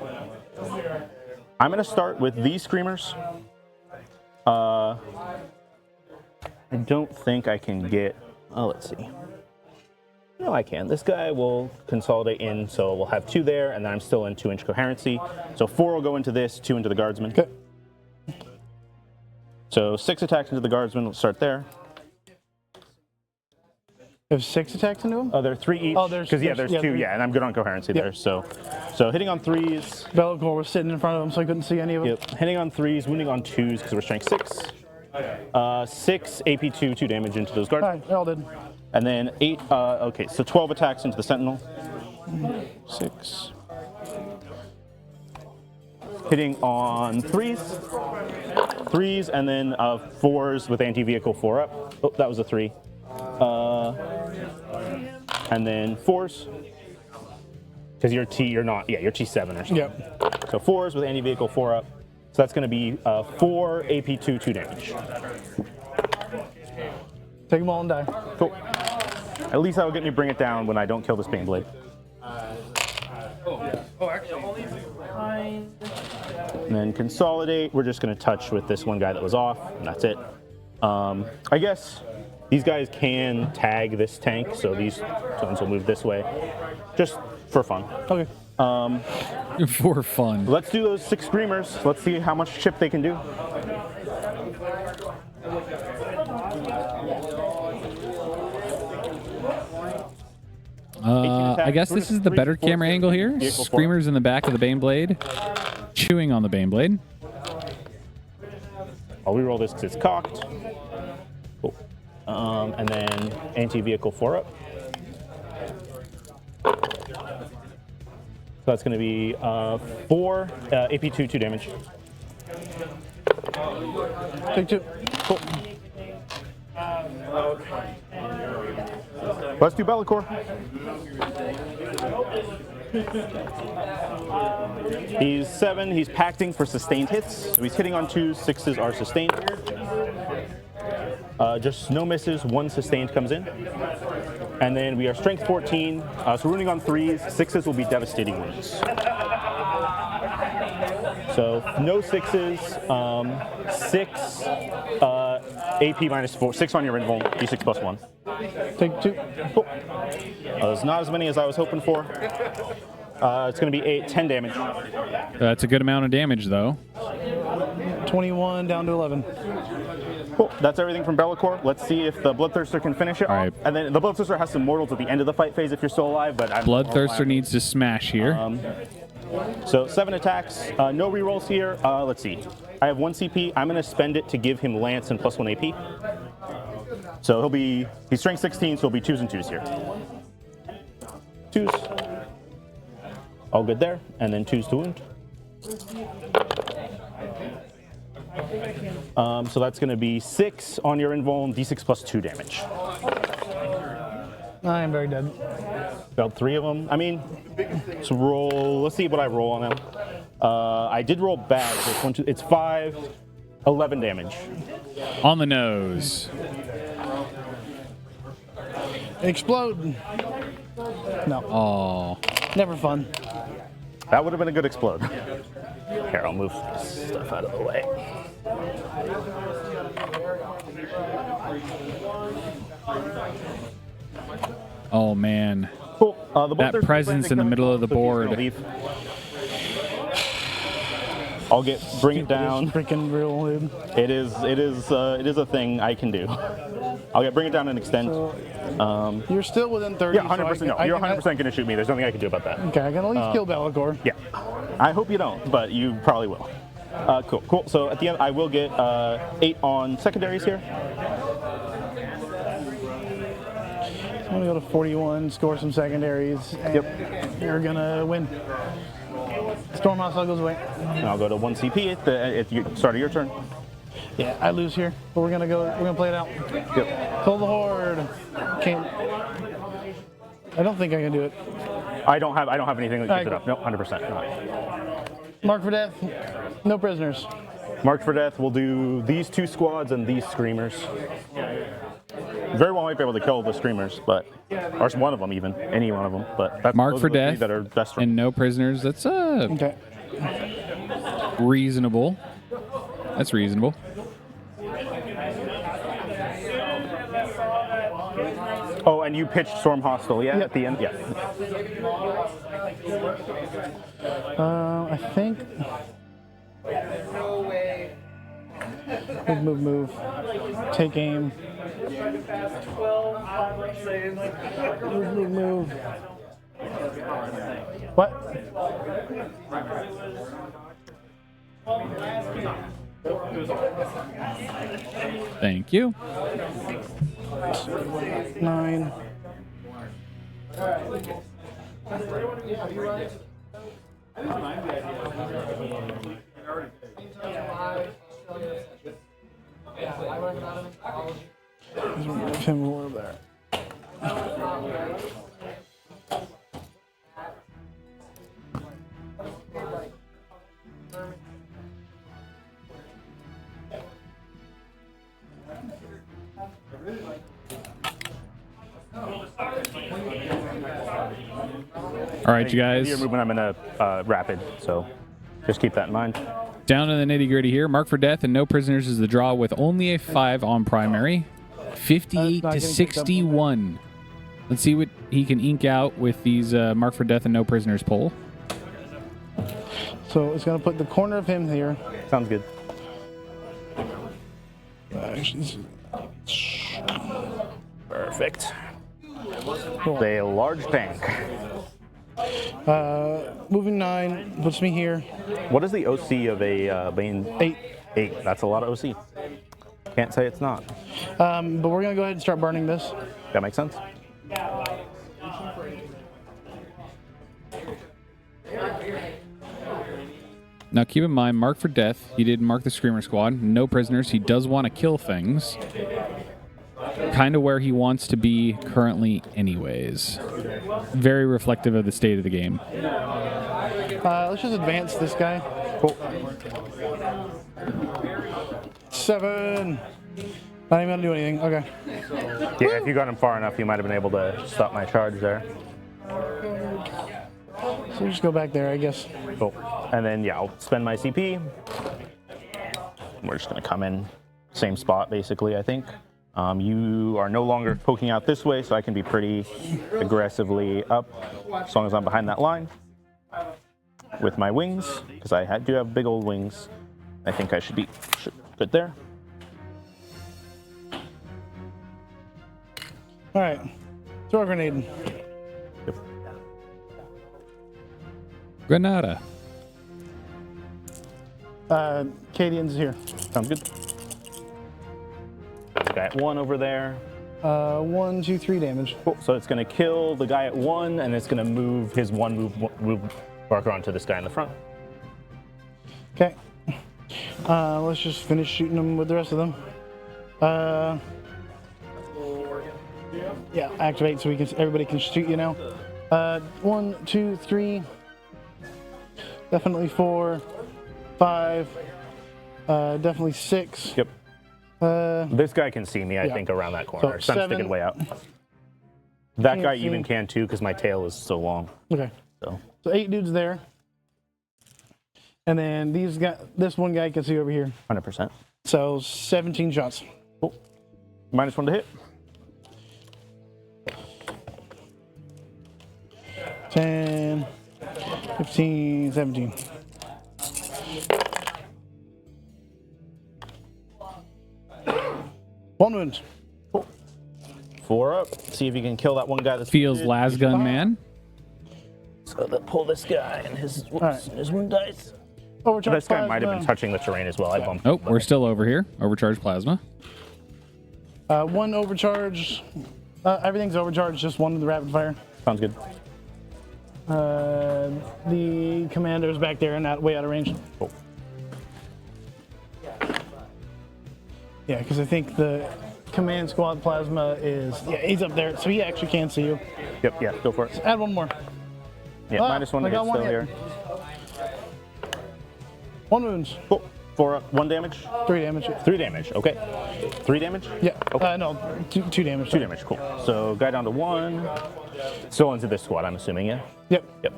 B: I'm gonna start with these Screamers. I don't think I can get, let's see. No, I can. This guy will consolidate in, so we'll have 2 there, and then I'm still in 2-inch coherency. So 4 will go into this, 2 into the Guardsman.
C: Okay.
B: So 6 attacks into the Guardsman, we'll start there.
C: There's 6 attacks into him?
B: There are 3 each.
C: Oh, there's
B: 2,
C: 3.
B: yeah, and I'm good on coherency there. So hitting on 3s.
C: Bellacore was sitting in front of him, so I couldn't see any of them.
B: Yep, hitting on 3s, wounding on 2s because we're strength 6. 6 AP2, 2 damage into those guards.
C: All right, they all did.
B: And then 8, okay, so 12 attacks into the Sentinel. 6. Hitting on 3s, and then 4s with anti-vehicle 4 up. Oh, that was a 3. And then 4s. Because you're T7 or something.
C: Yep.
B: So 4s with anti-vehicle 4 up. So that's going to be 4 AP2, 2 damage.
C: Take them all and die.
B: Cool. At least that'll get me bring it down when I don't kill this Baneblade. And then consolidate. We're just going to touch with this one guy that was off, and that's it. I guess these guys can tag this tank, so these ones will move this way, just for fun.
C: Okay.
A: For fun.
B: Let's do those 6 Screamers. Let's see how much chip they can do.
A: I guess this is the better camera angle here. Screamers in the back of the Baneblade, chewing on the Baneblade.
B: I'll reroll this because it's cocked. Cool. And then anti-vehicle 4 up. So that's going to be 4 AP2, 2 damage.
C: Take 2.
B: Cool. Let's do Bellacore. He's 7. He's pacting for sustained hits. So he's hitting on 2s. 6s are sustained. Just no misses. 1 sustained comes in. And then we are strength 14. So wounding on 3s. 6s will be devastating wounds. So no 6s. 6 AP minus 4. 6 on your invuln. D6 plus 1.
C: Take 2.
B: Cool. It's not as many as I was hoping for. It's going to be 10 damage.
A: That's a good amount of damage, though.
C: 21 down to 11.
B: Cool. That's everything from Bellacore. Let's see if the Bloodthirster can finish it.
A: All right.
B: And then the Bloodthirster has some mortals at the end of the fight phase if you're still alive. But
A: Bloodthirster needs to smash here.
B: So 7 attacks. No rerolls here. Let's see. I have 1 CP. I'm going to spend it to give him Lance and plus 1 AP. So he's strength 16, so he'll be 2s and 2s here. 2s. All good there. And then 2s to wound. So that's going to be 6 on your invuln, D6 plus 2 damage.
C: I am very dead.
B: About 3 of them. I mean, let's roll. Let's see what I roll on them. I did roll bad. So it's 5, 11 damage.
A: On the nose.
C: Explode. No.
A: Oh.
C: Never fun.
B: That would have been a good explode. Here, I'll move this stuff out of the way.
A: Oh, man.
B: Cool.
A: That presence in the middle of the board.
B: I'll bring it down.
C: Freaking real, dude.
B: It is a thing I can do. I'll bring it down and extend.
C: So, you're still within 30.
B: Yeah, 100%. No, you're 100% going to shoot me. There's nothing I can do about that.
C: Okay, I can at least kill Bellacore.
B: Yeah. I hope you don't, but you probably will. Cool. So at the end, I will get 8 on secondaries here.
C: I'm going to go to 41, score some secondaries, and you're going to win. Stormhouse goes away.
B: And I'll go to 1 CP at the start of your turn.
C: Yeah, I lose here, but we're gonna play it out.
B: Yep.
C: Kill the horde. Can't. I don't think I can do it.
B: I don't have anything that keeps it
C: Alright,
B: up. No, 100% not.
C: Mark for death. No prisoners.
B: Marked for death. We'll do these 2 squads and these screamers. Very well might be able to kill the screamers, but or one of them even, any one of them. But that's
A: Mark
B: those
A: for
B: are the 3
A: death
B: that are best for
A: and no prisoners. That's
C: Okay.
A: reasonable. That's reasonable.
B: Oh, and you pitched Storm Hostile, yeah, at the end? Yeah.
C: I think. Move. Take aim. Move. What?
A: Thank you.
C: 9. Move him over there.
A: All right, you guys.
B: Your movement, I'm in a rapid, so just keep that in mind.
A: Down to the nitty gritty here. Mark for death and no prisoners is the draw with only a 5 on primary. 58 to 61. Let's see what he can ink out with these Mark for death and no prisoners poll.
C: So it's going to put the corner of him here.
B: Sounds good.
C: Actually,
B: Perfect.
C: Cool.
B: A large tank.
C: Moving 9 puts me here.
B: What is the OC of a Bane?
C: 8.
B: 8. That's a lot of OC. Can't say it's not.
C: But we're going to go ahead and start burning this.
B: That makes sense.
A: Now keep in mind, Mark for death. He did mark the Screamer Squad. No prisoners. He does want to kill things. Kind of where he wants to be currently anyways. Very reflective of the state of the game.
C: Let's just advance this guy.
B: Cool.
C: 7. Not even going to do anything. Okay.
B: Yeah, if you got him far enough, you might have been able to stop my charge there.
C: So we just go back there, I guess.
B: Cool. And then, yeah, I'll spend my CP. We're just going to come in same spot, basically, I think. You are no longer poking out this way, so I can be pretty aggressively up as long as I'm behind that line with my wings, because I do have big old wings. I think I should be good there.
C: All right. Throw a grenade.
B: Yep.
A: Granada.
C: Cadian's here.
B: Sounds good. Guy at 1 over there.
C: 1, 2, 3 damage.
B: Cool. So it's going to kill the guy at 1, and it's going to move his move marker onto this guy in the front.
C: Okay. Let's just finish shooting them with the rest of them. Yeah, activate so everybody can shoot you now. 1, 2, 3. Definitely 4, 5. Definitely 6.
B: Yep. This guy can see me, I think, around that corner. So I'm
C: 7.
B: sticking way out. That
C: Can't
B: guy
C: see.
B: even can too, because my tail is so long.
C: Okay.
B: So
C: So 8 dudes there. And then this one guy can see over here.
B: 100%.
C: So 17 shots.
B: Cool. -1 to hit.
C: 10, 15, 17. One wound.
B: Cool. 4 up. See if you can kill that one guy that's
A: Feels
B: wounded.
A: las gun man.
B: So pull this guy and his
C: right.
B: his wound dice.
C: Overcharge
B: This guy might have been
C: plasma.
B: touching the terrain as well. I bumped.
A: Oh, we're still over here. Overcharged plasma.
C: 1 overcharge. Everything's overcharged, just 1 of the rapid fire.
B: Sounds good.
C: The commander's back there and way out of range.
B: Cool.
C: Yeah, because I think the command squad plasma is, yeah, he's up there, so he actually can see you.
B: Yep, yeah, go for it.
C: Add one more.
B: Yeah,
C: Ah,
B: minus one
C: I
B: to hit
C: got one
B: still
C: hit.
B: here.
C: 1 wound,
B: Cool. 4 up, 1 damage?
C: 3 damage.
B: 3 damage, okay. 3 damage?
C: Yeah,
B: Okay.
C: no, 2 damage.
B: 2 damage, cool. So guy down to 1. Still into this squad, I'm assuming, yeah?
C: Yep.
B: Yep.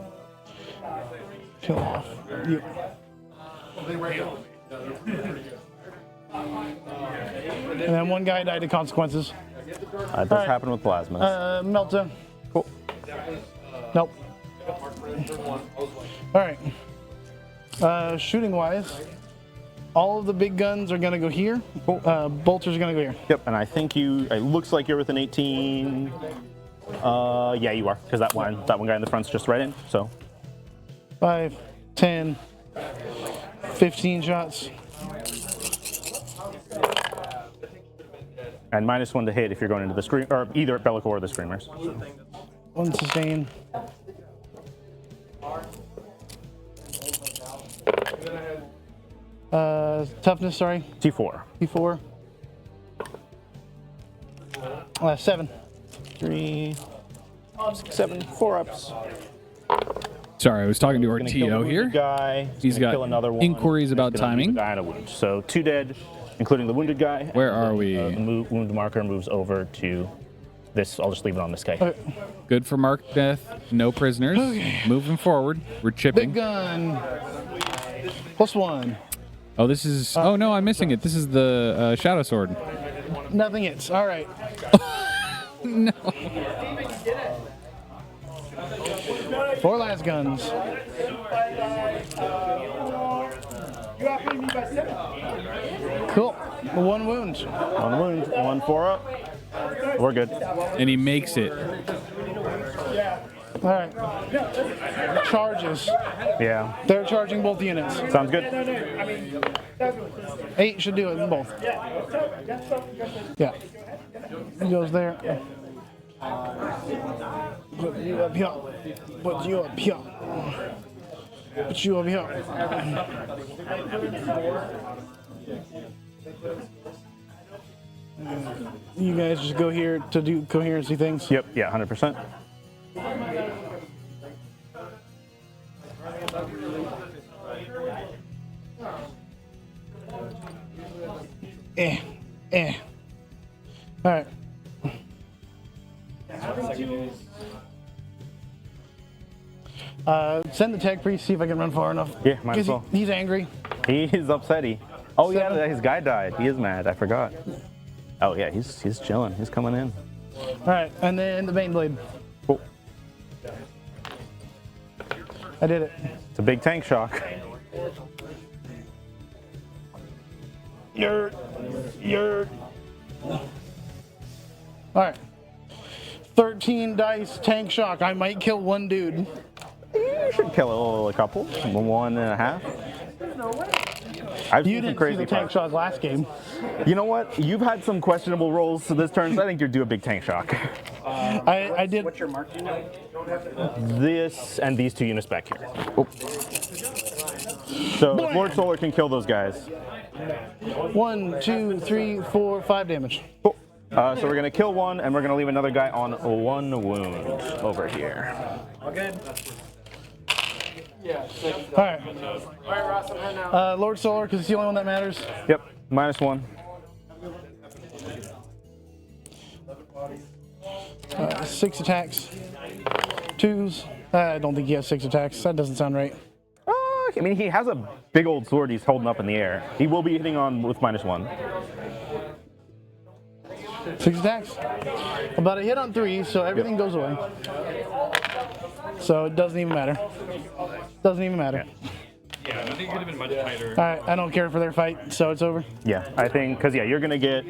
C: Kill off. You. And then one guy died to consequences.
B: It does happen with plasmas.
C: Melta.
B: Cool.
C: Nope. All right. Shooting wise, all of the big guns are gonna go here. Bolters are gonna go here.
B: Yep, and I think it looks like you're with an 18. Yeah, you are, because that one guy in the front's just right in, so.
C: 5, 10, 15 shots.
B: And minus 1 to hit if you're going into the scream, or either at Bellicor or the Screamers.
C: 1 sustain. Toughness, sorry.
B: T4.
C: P4. 7.
B: 3, 6, 7, 4 ups.
A: Sorry, I was talking to our
B: Gonna kill the
A: TO
B: wounded
A: here.
B: Guy.
A: He's
B: gonna
A: got
B: kill another one.
A: inquiries about
B: Gonna leave
A: timing.
B: the guy on a wound. So 2 dead, including the wounded guy.
A: Where are we?
B: The wound marker moves over to this. I'll just leave it on this guy.
C: Okay.
A: Good for mark death. No prisoners. Moving forward. We're
C: Big
A: chipping.
C: gun. +1.
A: Oh, this is. Oh no, I'm missing it. This is the shadow sword.
C: Nothing hits. All right.
A: No.
C: 4 las guns. Cool. 1 wound.
B: 1 wound, 1 4 up. We're good.
A: And he makes it.
C: All right. Charges.
B: Yeah,
C: They're charging both units.
B: sounds good.
C: 8 should do it both. Yeah. He goes there. Put you up here. Put you up here. Put you up here. You guys just go here to do coherency things.
B: Yep, yeah, 100%.
C: All right. Send the tech priest, see if I can run far enough.
B: Yeah, might as
C: 'Cause
B: well.
C: He's angry.
B: He's upsetty. Oh yeah,
C: 7.
B: his guy died. He is mad. I forgot. Oh yeah, he's chilling. He's coming in.
C: All right, and then the Bane Blade.
B: Cool.
C: I did it.
B: It's a big tank shock.
C: You're. All right. 13 dice, tank shock. I might kill 1 dude.
B: You should kill a couple. 1.5. I've
C: You
B: seen some
C: didn't see
B: crazy
C: the tank
B: parts.
C: shock last game.
B: You know what? You've had some questionable rolls to this turn, so I think you're due a big tank shock.
C: I did.
F: What's your mark?
B: This and these 2 units back here. Oh. So Lord Solar can kill those guys.
C: 1, 2, 3, 4, 5 damage.
B: Cool. So we're gonna kill 1, and we're gonna leave another guy on 1 wound over here.
C: All right. Lord Solar, because it's the only one that matters.
B: Yep, -1.
C: 6 attacks. 2s. I don't think he has 6 attacks. That doesn't sound right.
B: I mean, he has a big old sword he's holding up in the air. He will be hitting on with -1.
C: 6 attacks. About a hit on 3, so everything goes away. So it doesn't even matter. Doesn't even matter.
G: Yeah, I think it could have been much tighter.
C: All right, I don't care for their fight, so it's over.
B: Yeah, I think, because yeah, you're gonna get.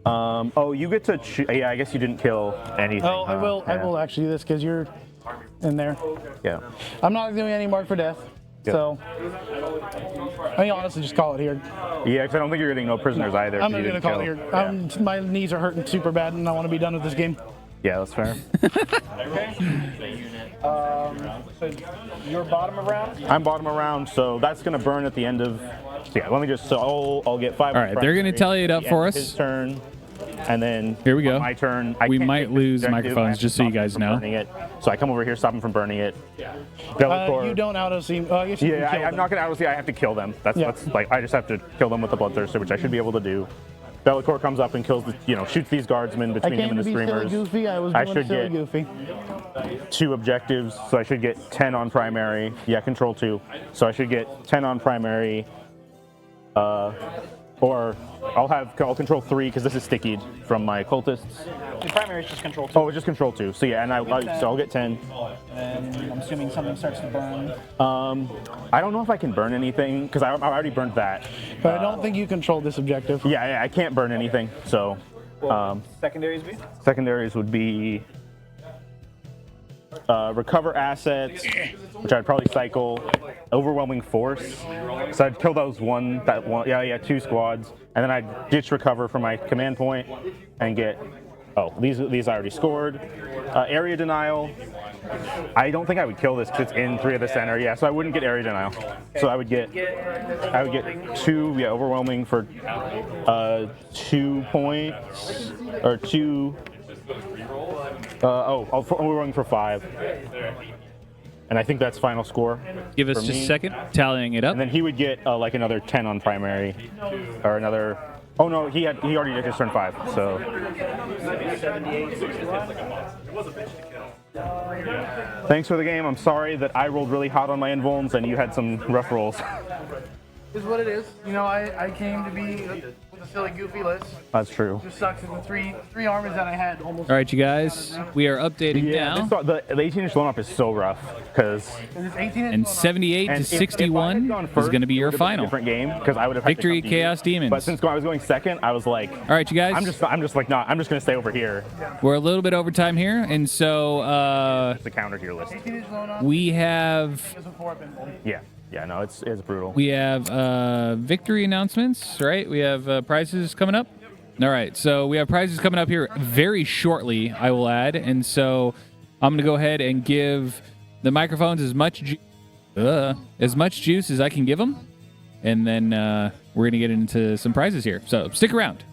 B: Oh, you get to. Yeah, I guess you didn't kill anything.
C: Oh, I will. I
B: Yeah.
C: will actually do this because you're in there.
B: Yeah.
C: I'm not doing any mark for death, so I mean, honestly, just call it here.
B: Yeah, because I don't think you're getting no prisoners either.
C: I'm
B: 'cause you
C: gonna
B: didn't
C: call it
B: kill.
C: here.
B: Yeah.
C: My knees are hurting super bad, and I want to be done with this game.
B: Yeah, that's fair.
F: So you're bottom of round?
B: I'm bottom of round, so that's gonna burn at the end of So yeah, let me just. So I'll get 5.
A: All right, they're going to tally it up
B: the
A: for
B: end of
A: us.
B: His turn, and then
A: Here we go.
B: on my turn.
A: We
B: can't
A: might
B: take the
A: lose
B: objective,
A: microphones,
B: I have to
A: just so you
B: stop him
A: guys
B: from
A: know.
B: burning it. So I come over here, stop him from burning it. Bellator.
C: You don't auto seem. I guess you
B: Yeah,
C: can kill
B: I'm
C: them.
B: not gonna auto see. I have to kill them. That's
C: Yeah.
B: like I just have to kill them with the bloodthirster, which I should be able to do. Bellator comes up and kills the, shoots these guardsmen
C: I
B: between him
C: came
B: and
C: to
B: the
C: be silly
B: streamers.
C: goofy. I was
B: I
C: doing
B: should
C: silly
B: get-
C: goofy.
B: 2 objectives, so I should get 10 on primary. Yeah, control 2. So I should get 10 on primary. Or I'll control 3 because this is stickied from my cultists.
H: The primary is just control 2.
B: Oh, it's just control 2. So yeah, and so I'll get 10.
H: And I'm assuming something starts to burn.
B: I don't know if I can burn anything because I already burned that.
C: But I don't think you control this objective.
B: Yeah, I can't burn anything. So
H: Secondaries be?
B: secondaries would be recover assets, which I'd probably cycle. Overwhelming force. So I'd kill those 2 squads, and then I'd ditch recover from my command point and get. Oh, these I already scored. Area denial. I don't think I would kill this because it's in 3 of the center. Yeah, so I wouldn't get area denial. So I would get 2. Yeah, overwhelming for 2 points or 2. Overwhelming for 5. And I think that's final score.
A: Give us
B: for
A: just
B: me.
A: a second. Tallying it up.
B: And then he would get like another 10 on primary, or another. Oh no, he already did his turn 5. So. Thanks for the game. I'm sorry that I rolled really hot on my invulns and you had some rough rolls.
C: Is what it is. I came to be with a silly goofy list.
B: That's true.
C: Just sucks that the three armies that I had almost.
A: All right, you guys. We are updating now.
B: The 18-inch loan up is so rough because.
C: It's 18
A: And 78 to 61 is going to be your final.
B: Different game because I would have had to
A: Victory,
B: come to you.
A: Chaos Demons.
B: But since I was going second, I was like,
A: All right, you guys.
B: I'm just gonna stay over here.
A: We're a little bit over time here, and so
B: The counter to your list.
A: we have
B: Yeah, no, it's brutal.
A: we have victory announcements, right? We have prizes coming up. All right, so we have prizes coming up here very shortly, I will add, and so I'm going to go ahead and give the microphones as much juice as I can give them, and then we're going to get into some prizes here. So stick around.